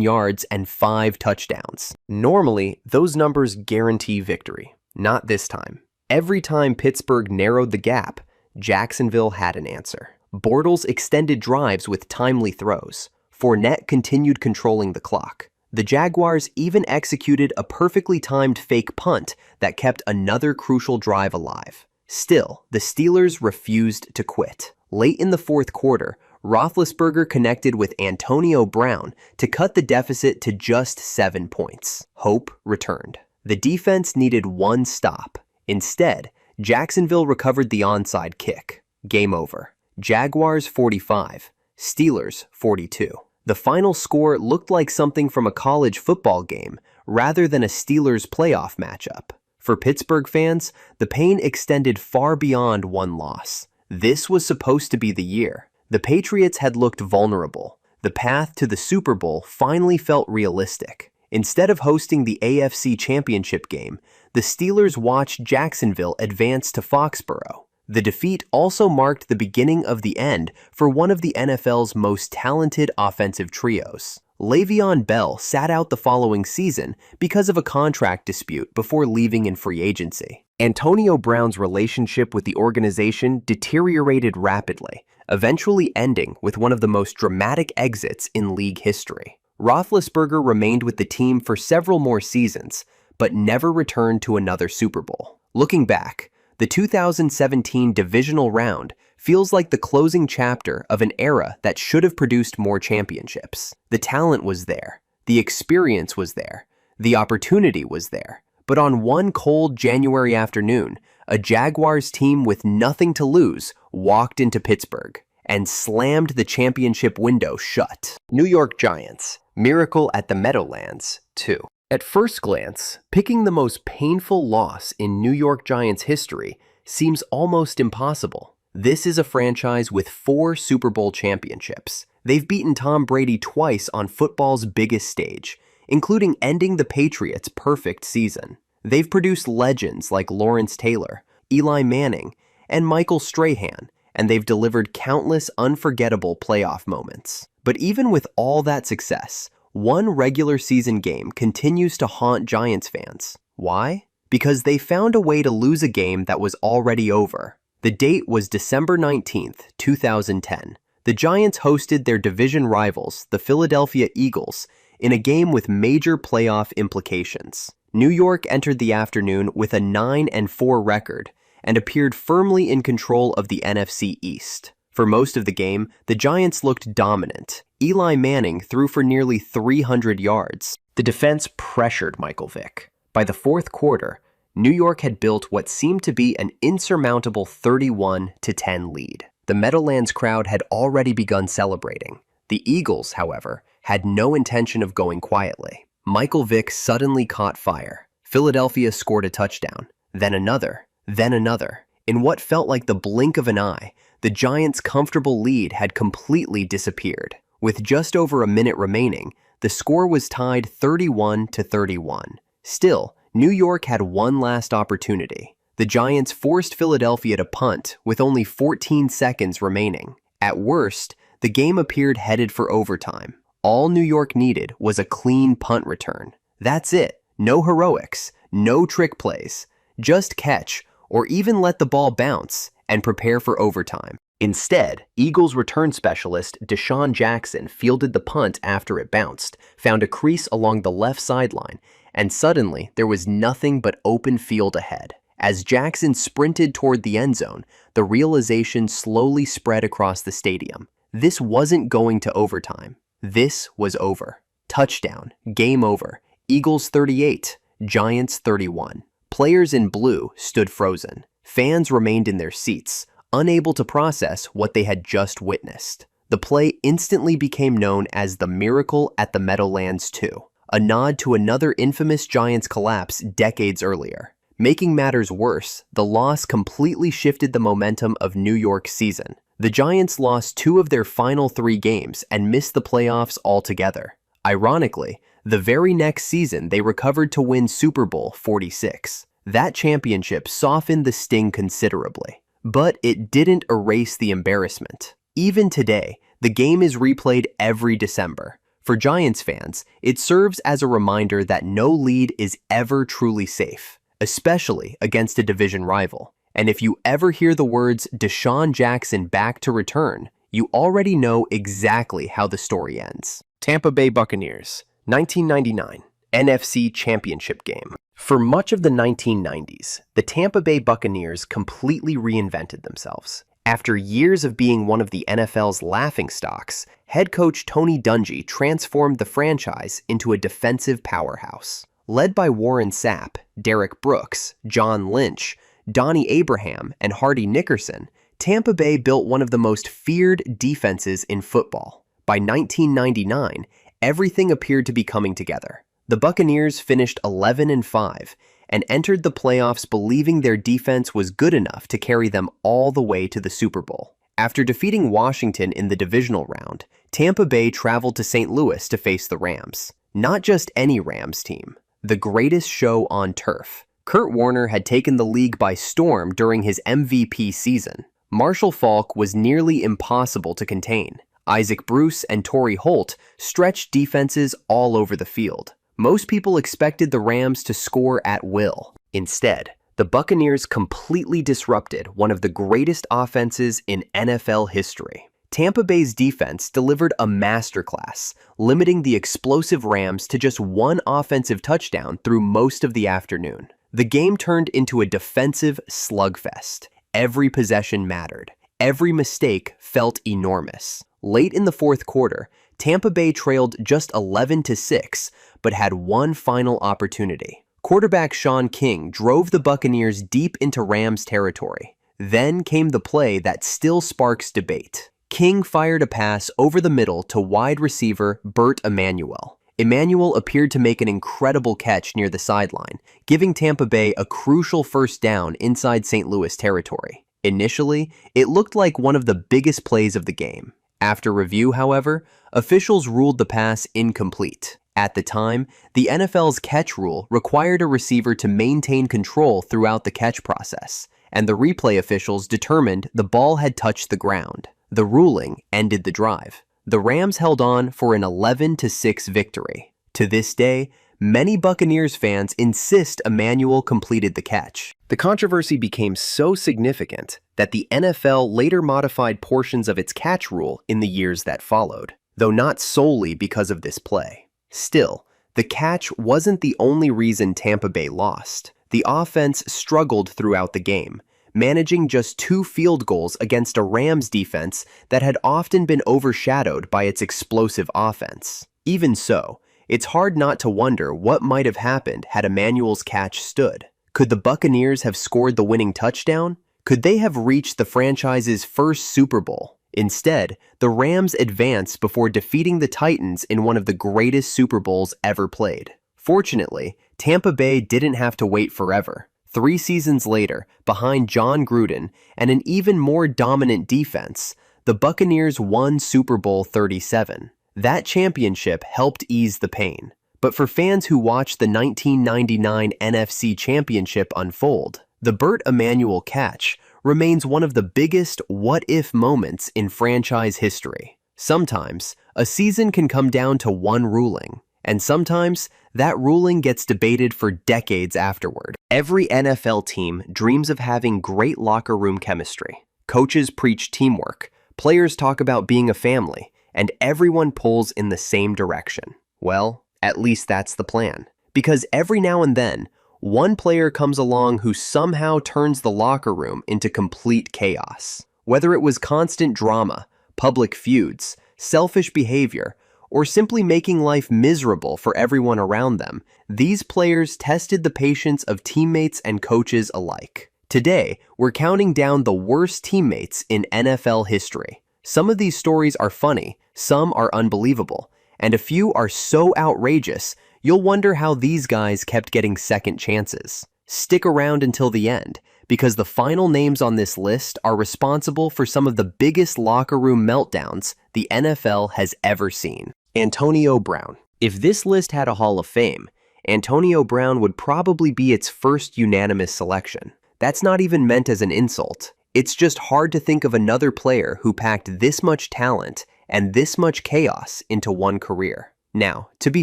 yards and 5 touchdowns. Normally, those numbers guarantee victory. Not this time. Every time Pittsburgh narrowed the gap, Jacksonville had an answer. Bortles extended drives with timely throws. Fournette continued controlling the clock. The Jaguars even executed a perfectly timed fake punt that kept another crucial drive alive. Still, the Steelers refused to quit. Late in the fourth quarter, Roethlisberger connected with Antonio Brown to cut the deficit to just 7 points. Hope returned. The defense needed one stop. Instead, Jacksonville recovered the onside kick. Game over. Jaguars 45, Steelers 42. The final score looked like something from a college football game rather than a Steelers playoff matchup. For Pittsburgh fans, the pain extended far beyond one loss. This was supposed to be the year. The Patriots had looked vulnerable. The path to the Super Bowl finally felt realistic. Instead of hosting the AFC Championship game, the Steelers watched Jacksonville advance to Foxborough. The defeat also marked the beginning of the end for one of the NFL's most talented offensive trios. Le'Veon Bell sat out the following season because of a contract dispute before leaving in free agency. Antonio Brown's relationship with the organization deteriorated rapidly, eventually ending with one of the most dramatic exits in league history. Roethlisberger remained with the team for several more seasons, but never returned to another Super Bowl. Looking back, the 2017 divisional round feels like the closing chapter of an era that should have produced more championships. The talent was there, the experience was there, the opportunity was there. But on one cold January afternoon, a Jaguars team with nothing to lose walked into Pittsburgh and slammed the championship window shut. New York Giants, Miracle at the Meadowlands 2. At first glance, picking the most painful loss in New York Giants history seems almost impossible. This is a franchise with 4 Super Bowl championships. They've beaten Tom Brady twice on football's biggest stage, including ending the Patriots' perfect season. They've produced legends like Lawrence Taylor, Eli Manning, and Michael Strahan, and they've delivered countless unforgettable playoff moments. But even with all that success, one regular season game continues to haunt Giants fans. Why? Because they found a way to lose a game that was already over. The date was December 19th, 2010. The Giants hosted their division rivals, the Philadelphia Eagles, in a game with major playoff implications. New York entered the afternoon with a 9-4 record and appeared firmly in control of the NFC East. For most of the game, the Giants looked dominant. Eli Manning threw for nearly 300 yards. The defense pressured Michael Vick. By the fourth quarter, New York had built what seemed to be an insurmountable 31-10 lead. The Meadowlands crowd had already begun celebrating. The Eagles, however, had no intention of going quietly. Michael Vick suddenly caught fire. Philadelphia scored a touchdown, then another, then another. In what felt like the blink of an eye, the Giants' comfortable lead had completely disappeared. With just over a minute remaining, the score was tied 31-31. Still, New York had one last opportunity. The Giants forced Philadelphia to punt with only 14 seconds remaining. At worst, the game appeared headed for overtime. All New York needed was a clean punt return. That's it. No heroics, no trick plays. Just catch, or even let the ball bounce, and prepare for overtime. Instead, Eagles return specialist Deshaun Jackson fielded the punt after it bounced, found a crease along the left sideline, and suddenly there was nothing but open field ahead. As Jackson sprinted toward the end zone, the realization slowly spread across the stadium. This wasn't going to overtime. This was over. Touchdown. Game over. Eagles 38, Giants 31. Players in blue stood frozen. Fans remained in their seats, unable to process what they had just witnessed. The play instantly became known as the Miracle at the Meadowlands 2, a nod to another infamous Giants collapse decades earlier. Making matters worse, the loss completely shifted the momentum of New York's season. The Giants lost 2 of their final 3 games and missed the playoffs altogether. Ironically, the very next season they recovered to win Super Bowl 46. That championship softened the sting considerably, but it didn't erase the embarrassment. Even today, the game is replayed every December. For Giants fans, it serves as a reminder that no lead is ever truly safe, especially against a division rival. And if you ever hear the words Deshaun Jackson back to return, you already know exactly how the story ends. Tampa Bay Buccaneers, 1999, NFC Championship game. For much of the 1990s, the Tampa Bay Buccaneers completely reinvented themselves. After years of being one of the NFL's laughingstocks, head coach Tony Dungy transformed the franchise into a defensive powerhouse. Led by Warren Sapp, Derek Brooks, John Lynch, Donnie Abraham, and Hardy Nickerson, Tampa Bay built one of the most feared defenses in football. By 1999, everything appeared to be coming together. The Buccaneers finished 11-5 and entered the playoffs believing their defense was good enough to carry them all the way to the Super Bowl. After defeating Washington in the divisional round, Tampa Bay traveled to St. Louis to face the Rams. Not just any Rams team, the greatest show on turf. Kurt Warner had taken the league by storm during his MVP season. Marshall Faulk was nearly impossible to contain. Isaac Bruce and Torrey Holt stretched defenses all over the field. Most people expected the Rams to score at will. Instead, the Buccaneers completely disrupted one of the greatest offenses in NFL history. Tampa Bay's defense delivered a masterclass, limiting the explosive Rams to just 1 offensive touchdown through most of the afternoon. The game turned into a defensive slugfest. Every possession mattered. Every mistake felt enormous. Late in the fourth quarter, Tampa Bay trailed just 11-6, but had one final opportunity. Quarterback Sean King drove the Buccaneers deep into Rams territory. Then came the play that still sparks debate. King fired a pass over the middle to wide receiver Burt Emanuel. Emanuel appeared to make an incredible catch near the sideline, giving Tampa Bay a crucial first down inside St. Louis territory. Initially, it looked like one of the biggest plays of the game. After review, however, officials ruled the pass incomplete. At the time, the NFL's catch rule required a receiver to maintain control throughout the catch process, and the replay officials determined the ball had touched the ground. The ruling ended the drive. The Rams held on for an 11-6 victory. To this day, many Buccaneers fans insist Emanuel completed the catch. The controversy became so significant that the NFL later modified portions of its catch rule in the years that followed, though not solely because of this play. Still, the catch wasn't the only reason Tampa Bay lost. The offense struggled throughout the game, managing just 2 field goals against a Rams defense that had often been overshadowed by its explosive offense. Even so, it's hard not to wonder what might have happened had Emanuel's catch stood. Could the Buccaneers have scored the winning touchdown? Could they have reached the franchise's first Super Bowl? Instead, the Rams advanced before defeating the Titans in one of the greatest Super Bowls ever played. Fortunately, Tampa Bay didn't have to wait forever. 3 seasons later, behind John Gruden and an even more dominant defense, the Buccaneers won Super Bowl 37. That championship helped ease the pain. But for fans who watched the 1999 NFC Championship unfold, the Burt Emanuel catch remains one of the biggest what-if moments in franchise history. Sometimes, a season can come down to one ruling, and sometimes that ruling gets debated for decades afterward. Every NFL team dreams of having great locker room chemistry. Coaches preach teamwork, players talk about being a family, and everyone pulls in the same direction. Well, at least that's the plan. Because every now and then, one player comes along who somehow turns the locker room into complete chaos. Whether it was constant drama, public feuds, selfish behavior, or simply making life miserable for everyone around them, these players tested the patience of teammates and coaches alike. Today, we're counting down the worst teammates in NFL history. Some of these stories are funny, some are unbelievable, and a few are so outrageous, you'll wonder how these guys kept getting second chances. Stick around until the end, because the final names on this list are responsible for some of the biggest locker room meltdowns the NFL has ever seen. Antonio Brown. If this list had a Hall of Fame, Antonio Brown would probably be its first unanimous selection. That's not even meant as an insult. It's just hard to think of another player who packed this much talent and this much chaos into one career. Now, to be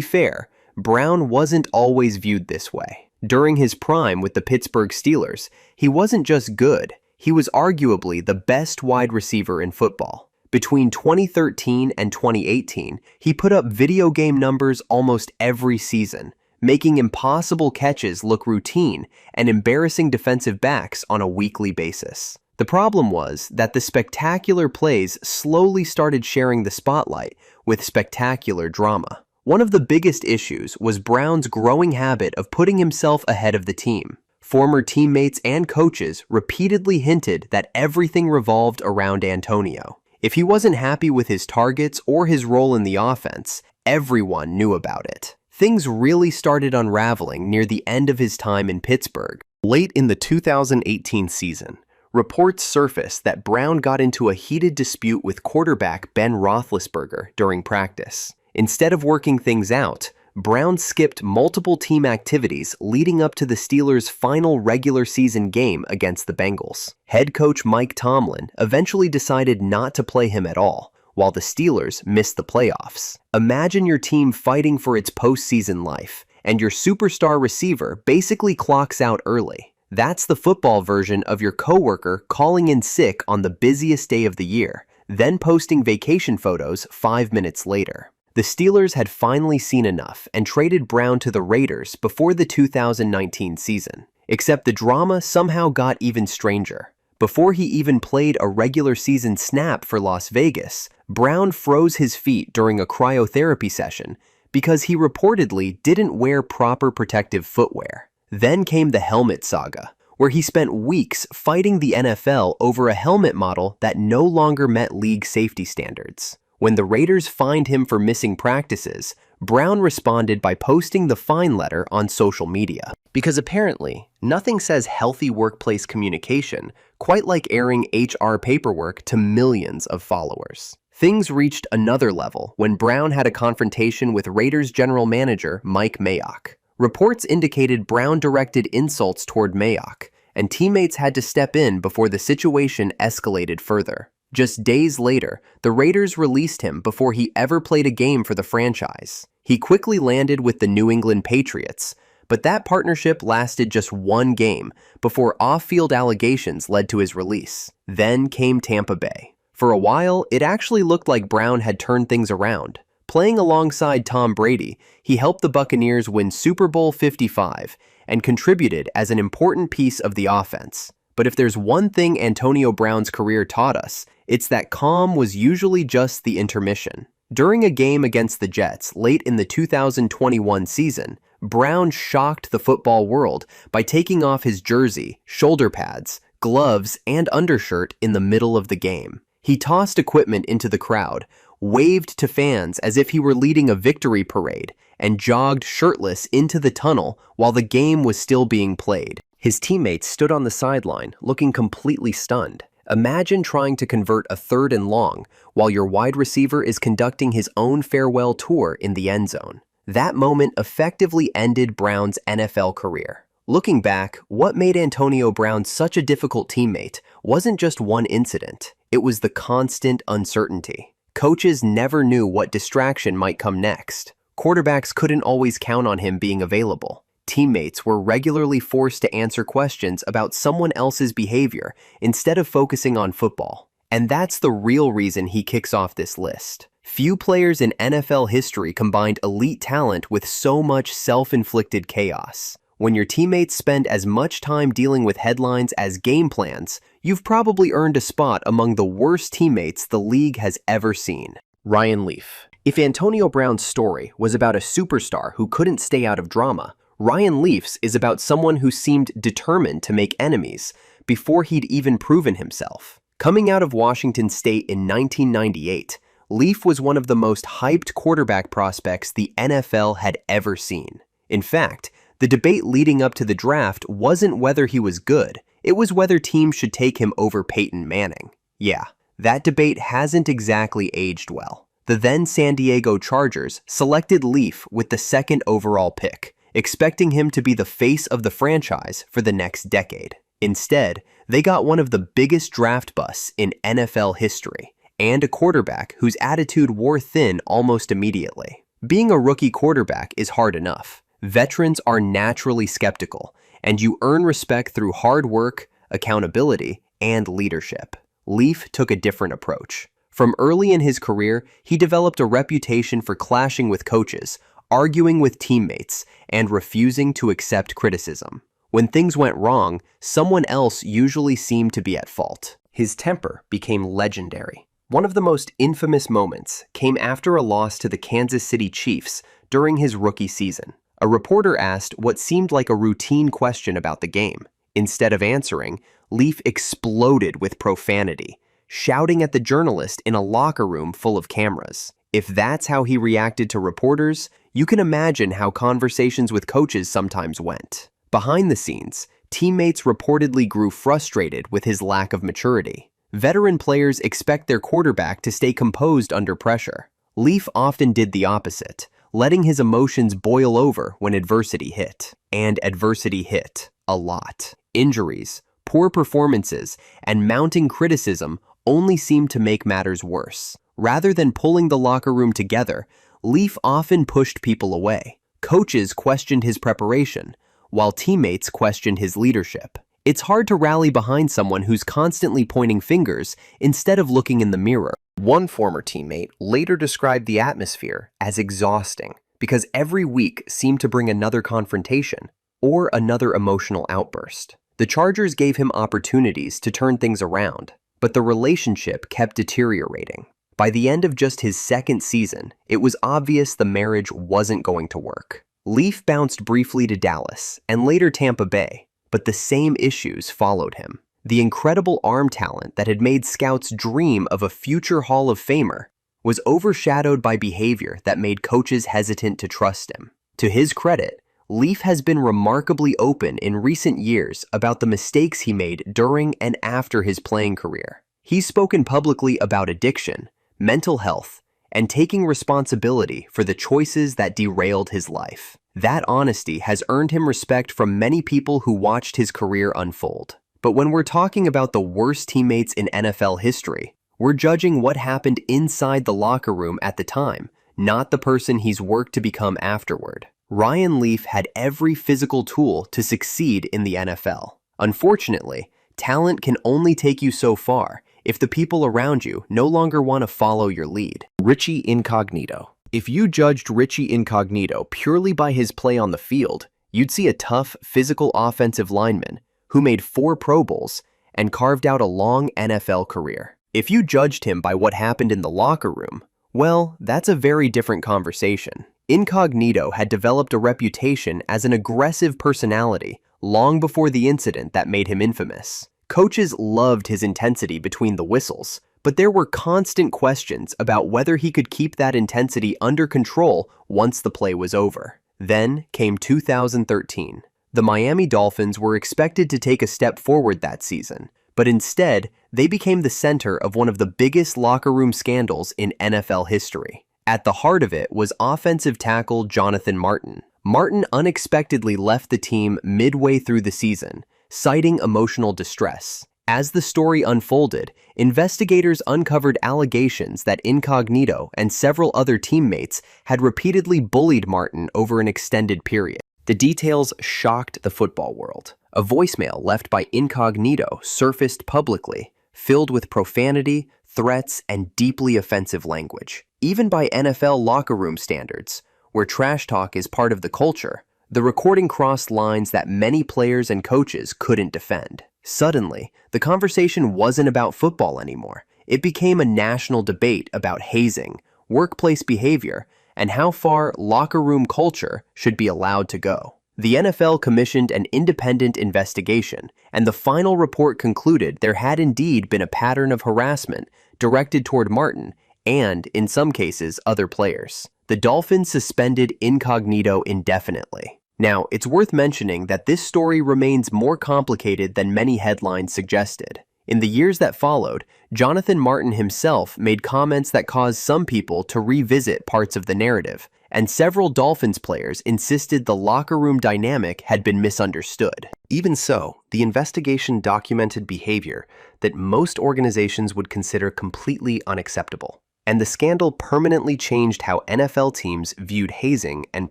fair, Brown wasn't always viewed this way. During his prime with the Pittsburgh Steelers, he wasn't just good, he was arguably the best wide receiver in football. Between 2013 and 2018, he put up video game numbers almost every season, making impossible catches look routine and embarrassing defensive backs on a weekly basis. The problem was that the spectacular plays slowly started sharing the spotlight with spectacular drama. One of the biggest issues was Brown's growing habit of putting himself ahead of the team. Former teammates and coaches repeatedly hinted that everything revolved around Antonio. If he wasn't happy with his targets or his role in the offense, everyone knew about it. Things really started unraveling near the end of his time in Pittsburgh. Late in the 2018 season, reports surfaced that Brown got into a heated dispute with quarterback Ben Roethlisberger during practice. Instead of working things out, Brown skipped multiple team activities leading up to the Steelers' final regular season game against the Bengals. Head coach Mike Tomlin eventually decided not to play him at all, while the Steelers missed the playoffs. Imagine your team fighting for its postseason life, and your superstar receiver basically clocks out early. That's the football version of your coworker calling in sick on the busiest day of the year, then posting vacation photos 5 minutes later. The Steelers had finally seen enough and traded Brown to the Raiders before the 2019 season. Except the drama somehow got even stranger. Before he even played a regular season snap for Las Vegas, Brown froze his feet during a cryotherapy session because he reportedly didn't wear proper protective footwear. Then came the helmet saga, where he spent weeks fighting the NFL over a helmet model that no longer met league safety standards. When the Raiders fined him for missing practices, Brown responded by posting the fine letter on social media. Because apparently, nothing says healthy workplace communication quite like airing HR paperwork to millions of followers. Things reached another level when Brown had a confrontation with Raiders general manager Mike Mayock. Reports indicated Brown directed insults toward Mayock, and teammates had to step in before the situation escalated further. Just days later, the Raiders released him before he ever played a game for the franchise. He quickly landed with the New England Patriots, but that partnership lasted just one game before off-field allegations led to his release. Then came Tampa Bay. For a while, it actually looked like Brown had turned things around. Playing alongside Tom Brady, he helped the Buccaneers win Super Bowl 55 and contributed as an important piece of the offense. But if there's one thing Antonio Brown's career taught us, it's that calm was usually just the intermission. During a game against the Jets late in the 2021 season, Brown shocked the football world by taking off his jersey, shoulder pads, gloves, and undershirt in the middle of the game. He tossed equipment into the crowd, waved to fans as if he were leading a victory parade, and jogged shirtless into the tunnel while the game was still being played. His teammates stood on the sideline, looking completely stunned. Imagine trying to convert a 3rd and long while your wide receiver is conducting his own farewell tour in the end zone. That moment effectively ended Brown's NFL career. Looking back, what made Antonio Brown such a difficult teammate wasn't just one incident. It was the constant uncertainty. Coaches never knew what distraction might come next. Quarterbacks couldn't always count on him being available. Teammates were regularly forced to answer questions about someone else's behavior instead of focusing on football. And that's the real reason he kicks off this list. Few players in NFL history combined elite talent with so much self-inflicted chaos. When your teammates spend as much time dealing with headlines as game plans, you've probably earned a spot among the worst teammates the league has ever seen. Ryan Leaf. If Antonio Brown's story was about a superstar who couldn't stay out of drama, Ryan Leaf's is about someone who seemed determined to make enemies before he'd even proven himself. Coming out of Washington State in 1998, Leaf was one of the most hyped quarterback prospects the NFL had ever seen. In fact, the debate leading up to the draft wasn't whether he was good, it was whether teams should take him over Peyton Manning. Yeah, that debate hasn't exactly aged well. The then San Diego Chargers selected Leaf with the second overall pick, expecting him to be the face of the franchise for the next decade. Instead, they got one of the biggest draft busts in NFL history, and a quarterback whose attitude wore thin almost immediately. Being a rookie quarterback is hard enough. Veterans are naturally skeptical, and you earn respect through hard work, accountability, and leadership. Leaf took a different approach. From early in his career, he developed a reputation for clashing with coaches, arguing with teammates, and refusing to accept criticism. When things went wrong, someone else usually seemed to be at fault. His temper became legendary. One of the most infamous moments came after a loss to the Kansas City Chiefs during his rookie season. A reporter asked what seemed like a routine question about the game. Instead of answering, Leaf exploded with profanity, shouting at the journalist in a locker room full of cameras. If that's how he reacted to reporters, you can imagine how conversations with coaches sometimes went. Behind the scenes, teammates reportedly grew frustrated with his lack of maturity. Veteran players expect their quarterback to stay composed under pressure. Leaf often did the opposite, letting his emotions boil over when adversity hit. And adversity hit a lot. Injuries, poor performances, and mounting criticism only seemed to make matters worse. Rather than pulling the locker room together, Leaf often pushed people away. Coaches questioned his preparation, while teammates questioned his leadership. It's hard to rally behind someone who's constantly pointing fingers instead of looking in the mirror. One former teammate later described the atmosphere as exhausting because every week seemed to bring another confrontation or another emotional outburst. The Chargers gave him opportunities to turn things around, but the relationship kept deteriorating. By the end of just his second season, it was obvious the marriage wasn't going to work. Leaf bounced briefly to Dallas and later Tampa Bay, but the same issues followed him. The incredible arm talent that had made scouts dream of a future Hall of Famer was overshadowed by behavior that made coaches hesitant to trust him. To his credit, Leaf has been remarkably open in recent years about the mistakes he made during and after his playing career. He's spoken publicly about addiction, mental health, and taking responsibility for the choices that derailed his life. That honesty has earned him respect from many people who watched his career unfold. But when we're talking about the worst teammates in NFL history, we're judging what happened inside the locker room at the time, not the person he's worked to become afterward. Ryan Leaf had every physical tool to succeed in the NFL. Unfortunately, talent can only take you so far if the people around you no longer want to follow your lead. Richie Incognito. If you judged Richie Incognito purely by his play on the field, you'd see a tough, physical offensive lineman who made 4 Pro Bowls and carved out a long NFL career. If you judged him by what happened in the locker room, well, that's a very different conversation. Incognito had developed a reputation as an aggressive personality long before the incident that made him infamous. Coaches loved his intensity between the whistles, but there were constant questions about whether he could keep that intensity under control once the play was over. Then came 2013. The Miami Dolphins were expected to take a step forward that season, but instead, they became the center of one of the biggest locker room scandals in NFL history. At the heart of it was offensive tackle Jonathan Martin. Martin unexpectedly left the team midway through the season, citing emotional distress. As the story unfolded, investigators uncovered allegations that Incognito and several other teammates had repeatedly bullied Martin over an extended period. The details shocked the football world. A voicemail left by Incognito surfaced publicly, filled with profanity, threats, and deeply offensive language. Even by NFL locker room standards, where trash talk is part of the culture, the recording crossed lines that many players and coaches couldn't defend. Suddenly, the conversation wasn't about football anymore. It became a national debate about hazing, workplace behavior, and how far locker room culture should be allowed to go. The NFL commissioned an independent investigation, and the final report concluded there had indeed been a pattern of harassment directed toward Martin and, in some cases, other players. The Dolphins suspended Incognito indefinitely. Now, it's worth mentioning that this story remains more complicated than many headlines suggested. In the years that followed, Jonathan Martin himself made comments that caused some people to revisit parts of the narrative, and several Dolphins players insisted the locker room dynamic had been misunderstood. Even so, the investigation documented behavior that most organizations would consider completely unacceptable, and the scandal permanently changed how NFL teams viewed hazing and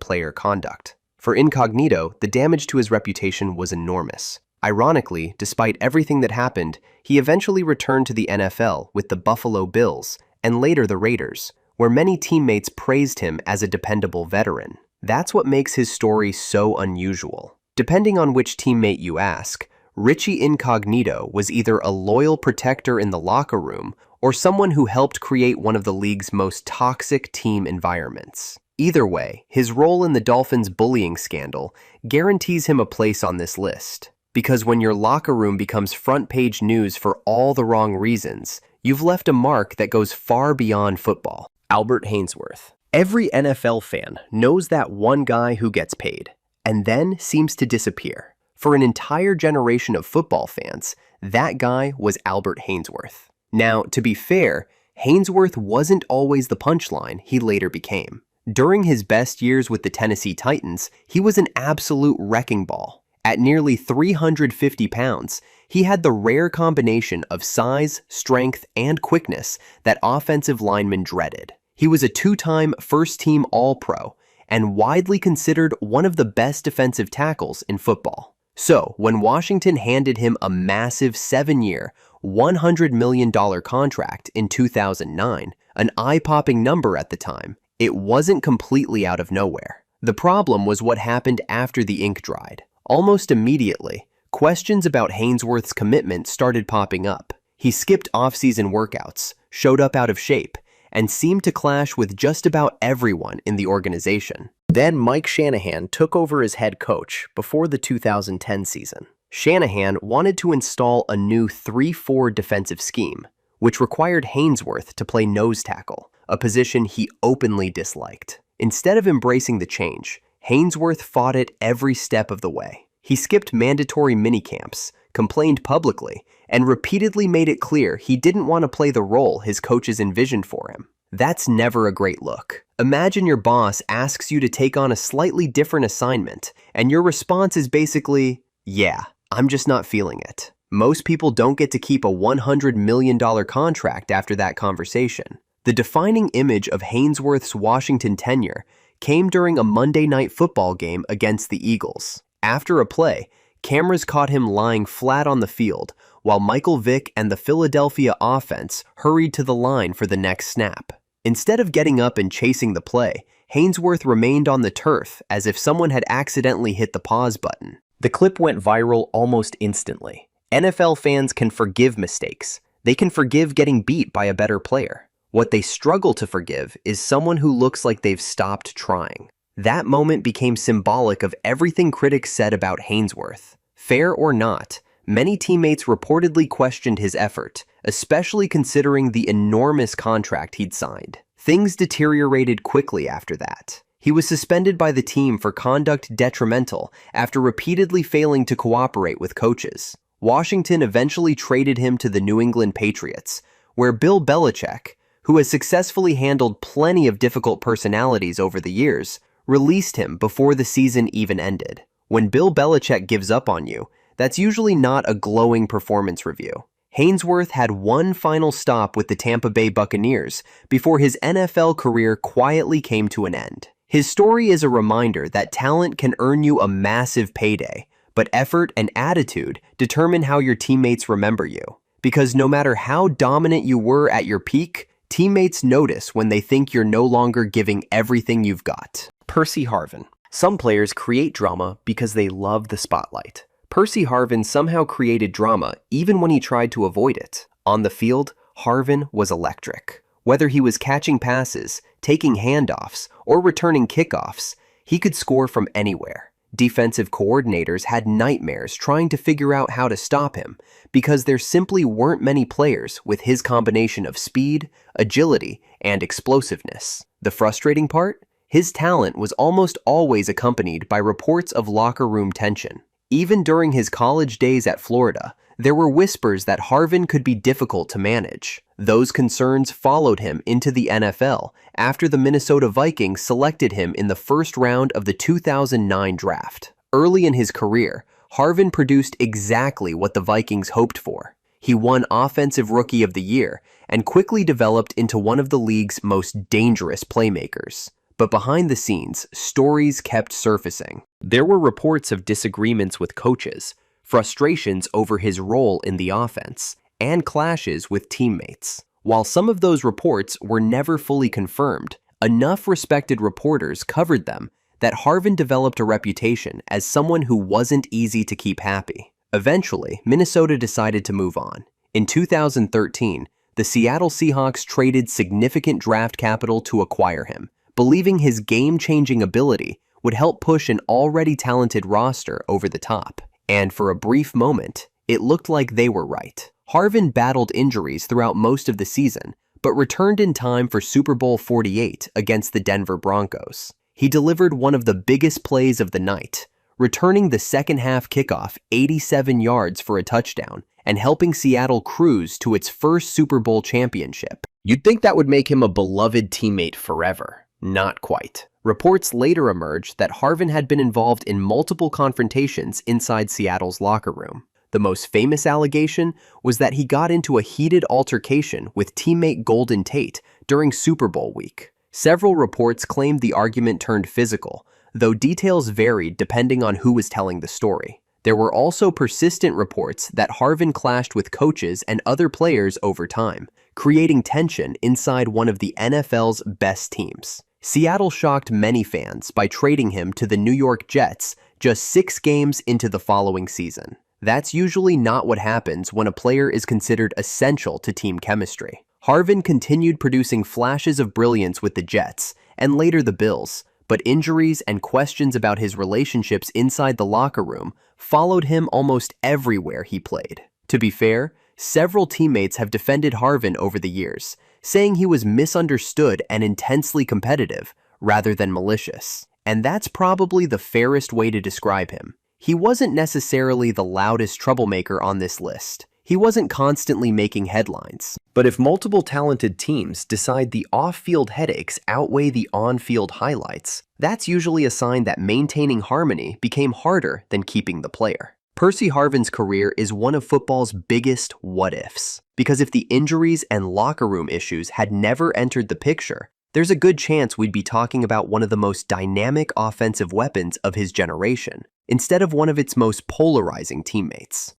player conduct. For Incognito, the damage to his reputation was enormous. Ironically, despite everything that happened, he eventually returned to the NFL with the Buffalo Bills and later the Raiders, where many teammates praised him as a dependable veteran. That's what makes his story so unusual. Depending on which teammate you ask, Richie Incognito was either a loyal protector in the locker room or someone who helped create one of the league's most toxic team environments. Either way, his role in the Dolphins' bullying scandal guarantees him a place on this list. Because when your locker room becomes front-page news for all the wrong reasons, you've left a mark that goes far beyond football. Albert Haynesworth. Every NFL fan knows that one guy who gets paid, and then seems to disappear. For an entire generation of football fans, that guy was Albert Haynesworth. Now, to be fair, Haynesworth wasn't always the punchline he later became. During his best years with the Tennessee Titans, he was an absolute wrecking ball. At nearly 350 pounds, he had the rare combination of size, strength, and quickness that offensive linemen dreaded. He was a two-time first-team All-Pro and widely considered one of the best defensive tackles in football. So, when Washington handed him a massive 7-year, $100 million contract in 2009, an eye-popping number at the time, it wasn't completely out of nowhere. The problem was what happened after the ink dried. Almost immediately, questions about Haynesworth's commitment started popping up. He skipped off-season workouts, showed up out of shape, and seemed to clash with just about everyone in the organization. Then Mike Shanahan took over as head coach before the 2010 season. Shanahan wanted to install a new 3-4 defensive scheme, which required Haynesworth to play nose tackle, a position he openly disliked. Instead of embracing the change, Haynesworth fought it every step of the way. He skipped mandatory minicamps, complained publicly, and repeatedly made it clear he didn't want to play the role his coaches envisioned for him. That's never a great look. Imagine your boss asks you to take on a slightly different assignment, and your response is basically, "Yeah, I'm just not feeling it." Most people don't get to keep a $100 million contract after that conversation. The defining image of Haynesworth's Washington tenure came during a Monday Night Football game against the Eagles. After a play, cameras caught him lying flat on the field while Michael Vick and the Philadelphia offense hurried to the line for the next snap. Instead of getting up and chasing the play, Haynesworth remained on the turf as if someone had accidentally hit the pause button. The clip went viral almost instantly. NFL fans can forgive mistakes. They can forgive getting beat by a better player. What they struggle to forgive is someone who looks like they've stopped trying. That moment became symbolic of everything critics said about Haynesworth. Fair or not, many teammates reportedly questioned his effort, especially considering the enormous contract he'd signed. Things deteriorated quickly after that. He was suspended by the team for conduct detrimental after repeatedly failing to cooperate with coaches. Washington eventually traded him to the New England Patriots, where Bill Belichick, who has successfully handled plenty of difficult personalities over the years, released him before the season even ended. When Bill Belichick gives up on you, that's usually not a glowing performance review. Haynesworth had one final stop with the Tampa Bay Buccaneers before his NFL career quietly came to an end. His story is a reminder that talent can earn you a massive payday, but effort and attitude determine how your teammates remember you. Because no matter how dominant you were at your peak, Teammates notice when they think you're no longer giving everything you've got. Percy Harvin. Some players create drama because they love the spotlight. Percy Harvin somehow created drama even when he tried to avoid it. On the field, Harvin was electric. Whether he was catching passes, taking handoffs, or returning kickoffs, he could score from anywhere. Defensive coordinators had nightmares trying to figure out how to stop him because there simply weren't many players with his combination of speed, agility, and explosiveness. The frustrating part? His talent was almost always accompanied by reports of locker room tension. Even during his college days at Florida, there were whispers that Harvin could be difficult to manage. Those concerns followed him into the NFL after the Minnesota Vikings selected him in the first round of the 2009 draft. Early in his career, Harvin produced exactly what the Vikings hoped for. He won Offensive Rookie of the Year and quickly developed into one of the league's most dangerous playmakers. But behind the scenes, stories kept surfacing. There were reports of disagreements with coaches, frustrations over his role in the offense, and clashes with teammates. While some of those reports were never fully confirmed, enough respected reporters covered them that Harvin developed a reputation as someone who wasn't easy to keep happy. Eventually, Minnesota decided to move on. In 2013, the Seattle Seahawks traded significant draft capital to acquire him, believing his game-changing ability would help push an already talented roster over the top. And for a brief moment, it looked like they were right. Harvin battled injuries throughout most of the season, but returned in time for Super Bowl 48 against the Denver Broncos. He delivered one of the biggest plays of the night, returning the second-half kickoff 87 yards for a touchdown and helping Seattle cruise to its first Super Bowl championship. You'd think that would make him a beloved teammate forever. Not quite. Reports later emerged that Harvin had been involved in multiple confrontations inside Seattle's locker room. The most famous allegation was that he got into a heated altercation with teammate Golden Tate during Super Bowl week. Several reports claimed the argument turned physical, though details varied depending on who was telling the story. There were also persistent reports that Harvin clashed with coaches and other players over time, creating tension inside one of the NFL's best teams. Seattle shocked many fans by trading him to the New York Jets just 6 games into the following season. That's usually not what happens when a player is considered essential to team chemistry. Harvin continued producing flashes of brilliance with the Jets and later the Bills, but injuries and questions about his relationships inside the locker room followed him almost everywhere he played. To be fair, several teammates have defended Harvin over the years, saying he was misunderstood and intensely competitive rather than malicious. And that's probably the fairest way to describe him. He wasn't necessarily the loudest troublemaker on this list. He wasn't constantly making headlines. But if multiple talented teams decide the off-field headaches outweigh the on-field highlights, that's usually a sign that maintaining harmony became harder than keeping the player. Percy Harvin's career is one of football's biggest what-ifs, because if the injuries and locker room issues had never entered the picture, there's a good chance we'd be talking about one of the most dynamic offensive weapons of his generation, instead of one of its most polarizing teammates.